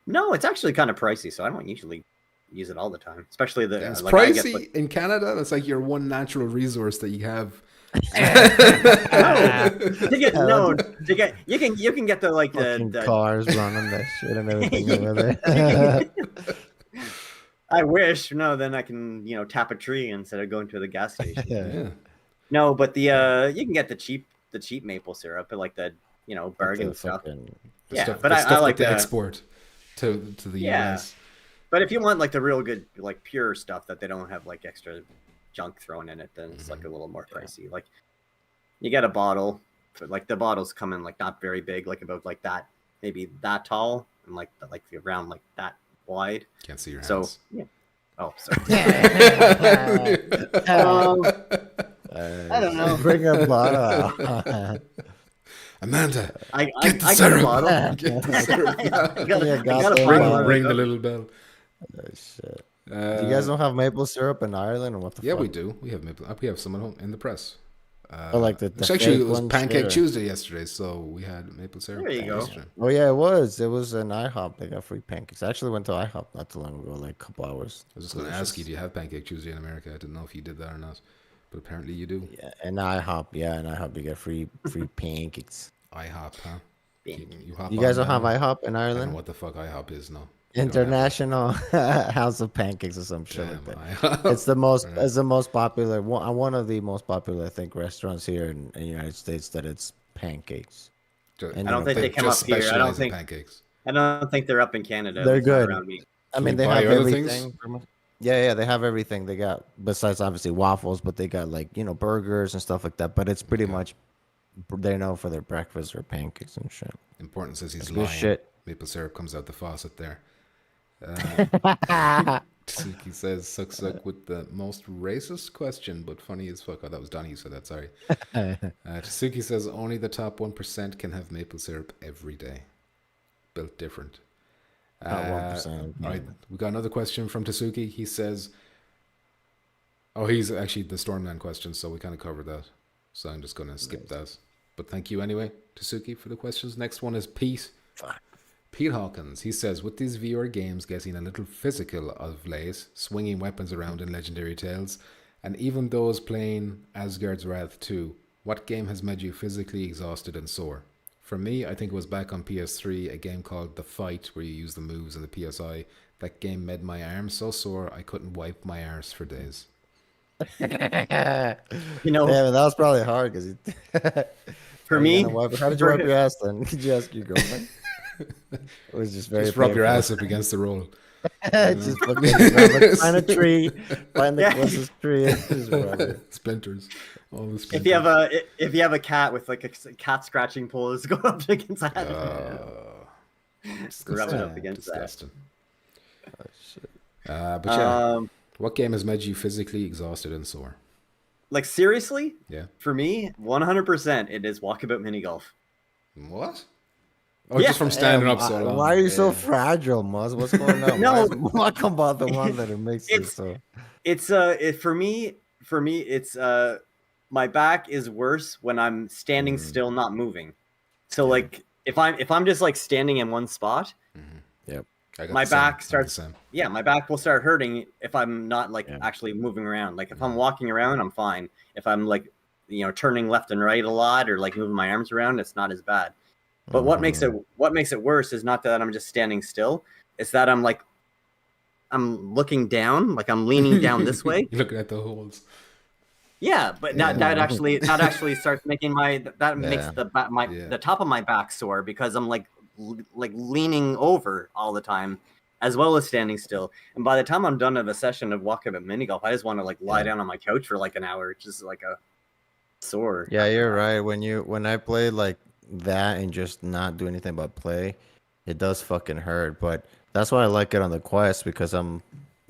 No, it's actually kind of pricey, so I don't usually use it all the time. Especially it's pricey in Canada. That's like your one natural resource that you have. You can get the cars running that shit and everything over there. I wish. No, then I can tap a tree instead of going to the gas station. Yeah. No, but the you can get the cheap maple syrup, like the bargain stuff. But I like the export to the US. But if you want the real good pure stuff that they don't have extra junk thrown in it, then it's a little more pricey. You get a bottle, the bottles come in not very big, about that maybe that tall and like around like that wide. Can't see your So hands. yeah. Oh, sorry. I don't know. Bring a bottle out. Amanda, I get the got a syrup. bottle. Get the syrup. I got a Ring- bottle. Ring the little bell. Oh, shit. You guys don't have maple syrup in Ireland, or what the Yeah, fuck? we do. We have maple. We have some at home in the press. Oh, like the It's actually, fake it was ones, Pancake sure. Tuesday yesterday, so we had maple syrup. There you go. yesterday. Oh yeah, it was. It was an IHOP. They got free pancakes. I actually went to IHOP not too long ago, like a couple hours. I was just going to ask you, do you have Pancake Tuesday in America? I didn't know if you did that or not, but apparently you do. Yeah, and IHOP. Yeah, and IHOP you get free pancakes. IHOP, huh? You guys don't have IHOP in I don't know Ireland? what the fuck IHOP is, no. International House of Pancakes or some shit like that. IHOP. It's the most popular one of the most popular, I think, restaurants here in the United States that it's pancakes. And I don't think they come up here. I don't think pancakes. I don't think they're up in Canada. They're It's not good. around me. I mean, we they buy have other everything. Yeah, they have everything. They got, besides obviously waffles, but they got like, burgers and stuff like that. But it's pretty much, they know for their breakfast or pancakes and shit. Important says he's That's lying. good shit. Maple syrup comes out the faucet there. Tsuki says, suck with the most racist question, but funny as fuck. Oh, that was Donnie who said that, sorry. Tsuki says, only the top 1% can have maple syrup every day. Built different. Not 1%. All right, we got another question from Tsuki. He says, he's actually the Stormland question, so we kind of covered that. So I'm just going to skip that. But thank you anyway, Tsuki, for the questions. Next one is Pete. Pete Hawkins. He says, with these VR games getting a little physical of late, swinging weapons around in Legendary Tales, and even those playing Asgard's Wrath 2, what game has made you physically exhausted and sore? For me, I think it was back on PS3, a game called The Fight, where you use the moves in the PSI. That game made my arms so sore I couldn't wipe my arse for days. Yeah, that was probably hard because for me, how did you wipe your ass then? Did you ask your girlfriend? It was just very Just rub your painful. ass up against the roll. Just fucking find a tree, find the closest tree, and just rub it. Splinters. All the splinters. if you have a cat with like a cat scratching poles, go up against that. Rub it up against disgusting. that. But yeah, what game has made you physically exhausted and sore? Like seriously? Yeah. For me, 100%, it is Walkabout Mini Golf. What? Oh, just from standing up so long. Why are you so fragile, Muzz? What's going on? No. What about the one that it makes you so? It's for me it's my back is worse when I'm standing still, not moving. So like if I'm just like standing in one spot, Yep. my back starts. Yeah, my back will start hurting if I'm not like actually moving around. Like if I'm walking around, I'm fine. If I'm like turning left and right a lot or like moving my arms around, it's not as bad. But what makes it worse is not that I'm just standing still. It's that I'm looking down, like I'm leaning down this way. Looking at the holes. Yeah, but that actually starts making makes the top of my back sore because I'm like leaning over all the time, as well as standing still. And by the time I'm done with a session of Walkabout Mini Golf, I just want to like lie down on my couch for like an hour, just like a sore. Yeah, you're right. When I play like that and just not do anything but play, it does fucking hurt. But that's why I like it on the Quest, because I'm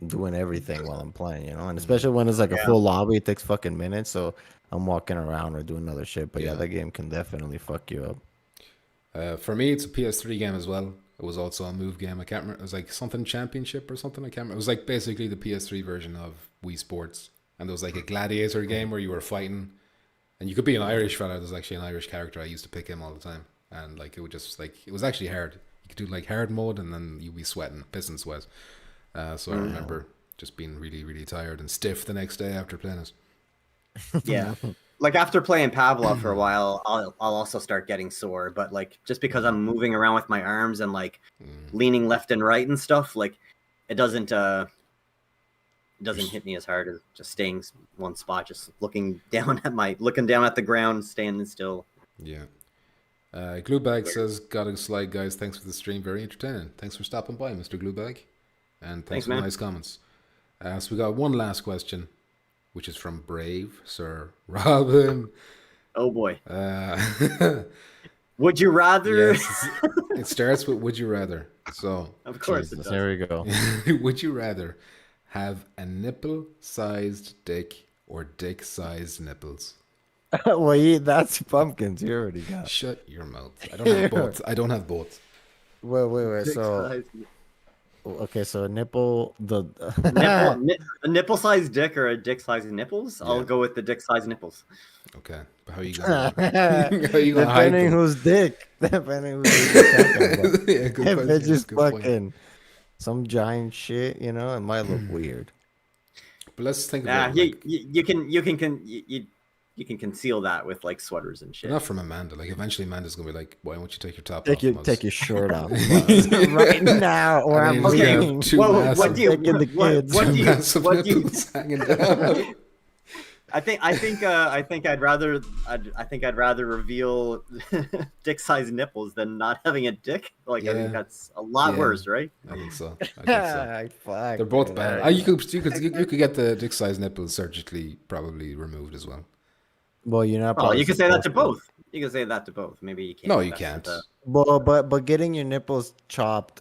doing everything while I'm playing, and especially when it's like a full lobby, it takes fucking minutes, so I'm walking around or doing other shit. But that game can definitely fuck you up. For me, it's a PS3 game as well. It was also a move game. I can't remember. It was like something championship or something. I can't remember. It was like basically the PS3 version of Wii Sports, and there was like a gladiator game where you were fighting. And you could be an Irish fella. There's actually an Irish character. I used to pick him all the time. And like it would just like, it was actually hard. You could do like hard mode and then you'd be sweating, pissing sweat. So I remember just being really, really tired and stiff the next day after playing it. Yeah. Like after playing Pavlov for a while, I'll also start getting sore. But like just because I'm moving around with my arms and like leaning left and right and stuff, like it doesn't hit me as hard as just staying one spot, just looking down at the ground, standing still. Yeah. Gluebag says, got a slide, guys. Thanks for the stream. Very entertaining. Thanks for stopping by, Mr. Gluebag. And thanks for the nice comments. So we got one last question, which is from Brave Sir Robin. Oh boy. Would you rather? Yes, it starts with would you rather. So Of course Jesus, it does. there we go. would you rather have a nipple-sized dick or dick-sized nipples? Well, that's pumpkins. You already got. Shut your mouth. I don't have both. I don't have both. Wait. So, okay, so a nipple, a nipple-sized dick or a dick-sized nipples? I'll go with the dick-sized nipples. Okay, but how are you gonna? How are you gonna hide depending them? whose dick. Depending whose dick. Yeah, good If point. it's just Good point. fucking some giant shit, it might look weird. But let's think about you can conceal that with like sweaters and shit. not from Amanda. Like eventually, Amanda's gonna be like, "Why won't you take your top Take off?" your Muzz?" take your shirt off right now, or I I'm mean, he's gonna have leaving. two Whoa, massive, what do you? Taking the kids. What do you? massive What do you? nipples hanging down. I think I'd rather reveal dick-sized nipples than not having a dick. Like I Yeah. think that's a lot Yeah. worse, right? I think so. Fuck, They're both man. bad. You could get the dick-sized nipples surgically probably removed as well. Well, you're not. Oh, probably you can say that to supposed both. You can say that to both. Maybe you can't. No, you That's can't. the- Well, but getting your nipples chopped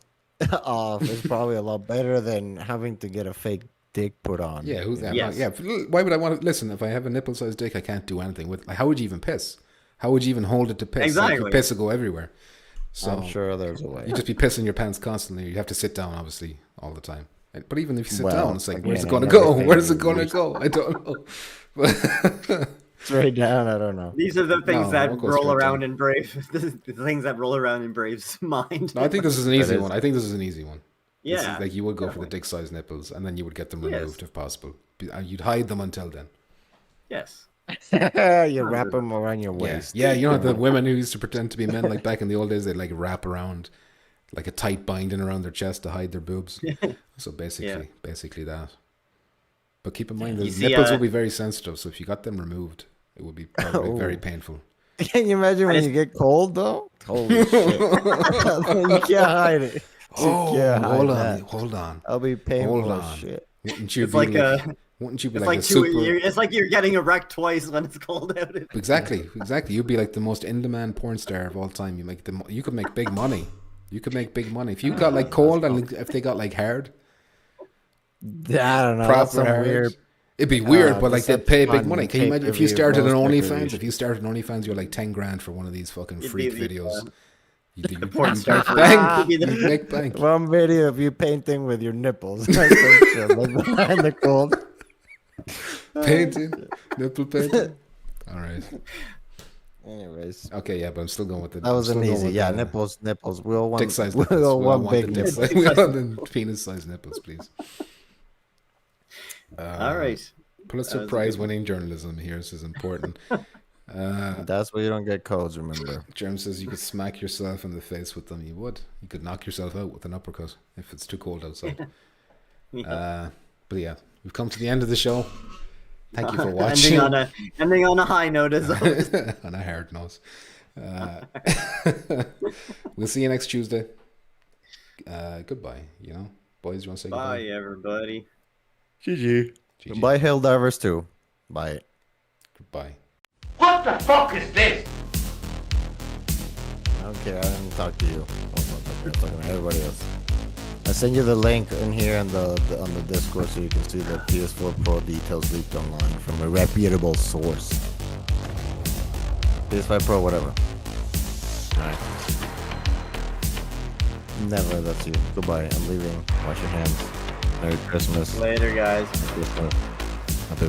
off is probably a lot better than having to get a fake dick put on. Yeah, who's that? Yes. Yeah. Why would I want to listen? If I have a nipple-sized dick, I can't do anything with. Like, how would you even piss? How would you even hold it to piss? Like, Exactly. your piss will go everywhere. So I'm sure there's a way. you just be pissing your pants constantly. You have to sit down, obviously, all the time. But even if you sit Well, down, it's like, where's it again, going to go? everything Where's it is going to used. go? I don't know. Straight down. I don't know. These are the things No, that I'll go roll straight around down. in Brave. The things that roll around in Brave's mind. No, I think this is an easy is- one. I think this is an easy one. This is Yeah. like you would go for the dick-sized nipples, and then you would get them Yes. removed if possible. You'd hide them until then. Yes. You wrap them around your Yeah, waist. yeah. You know the women who used to pretend to be men, like back in the old days, they'd like wrap around like a tight binding around their chest to hide their boobs. So basically that. But keep in mind, the You see, nipples will be very sensitive. So if you got them removed, it would be probably Oh. very painful. Can you imagine when you get cold though? Holy shit! You can't hide it. Oh, Yeah, hold hide on, that. hold on. I'll be painful Hold as on. shit. Wouldn't you It's be like wouldn't you be it's like like a two. super? It's like you're getting erect twice when it's cold out. Exactly. You'd be like the most in-demand porn star of all time. You could make big money. You could make big money if you got like cold and if they got like hard. I don't know. That's Proper some hard. weird. It'd be weird, but like they'd pay big Decepticon money. Can you imagine if you pay-per-view started an post OnlyFans? decoration. If you started an OnlyFans, you're like 10 grand for one of these fucking freak be the, videos. You'd porn star make for- bank. You'd be the- You'd make bank. One video of you painting with your nipples. That's some shit, like behind the cold. Painting, nipple painting. All right. Anyways, Okay, yeah, but I'm still going with the. that was I'm an still going easy. with Yeah, the nipples. We all want. Dick-sized We nipples. all We all want want the big dick nipples. size. We want the penis-sized nipples, please. All right. Pulitzer That was a Prize good one. winning journalism here. This is important. That's why you don't get codes. Remember. Germ says you could smack yourself in the face with them. You would. You could knock yourself out with an uppercut if it's too cold outside. But yeah, we've come to the end of the show. Thank you for watching. Ending on a high note as always. On a hard note. We'll see you next Tuesday. Goodbye. Boys, you want to say Bye, goodbye? everybody. GG. GG. Bye, Helldivers too. Bye. Goodbye. What the fuck is this? I don't care. I didn't talk to you. I'm talking to everybody else. I send you the link in here on the Discord so you can see the PS4 Pro details leaked online from a reputable source. PS5 Pro, whatever. Alright. Never, that's you. Goodbye. I'm leaving. Wash your hands. Merry Christmas. Later, guys. Happy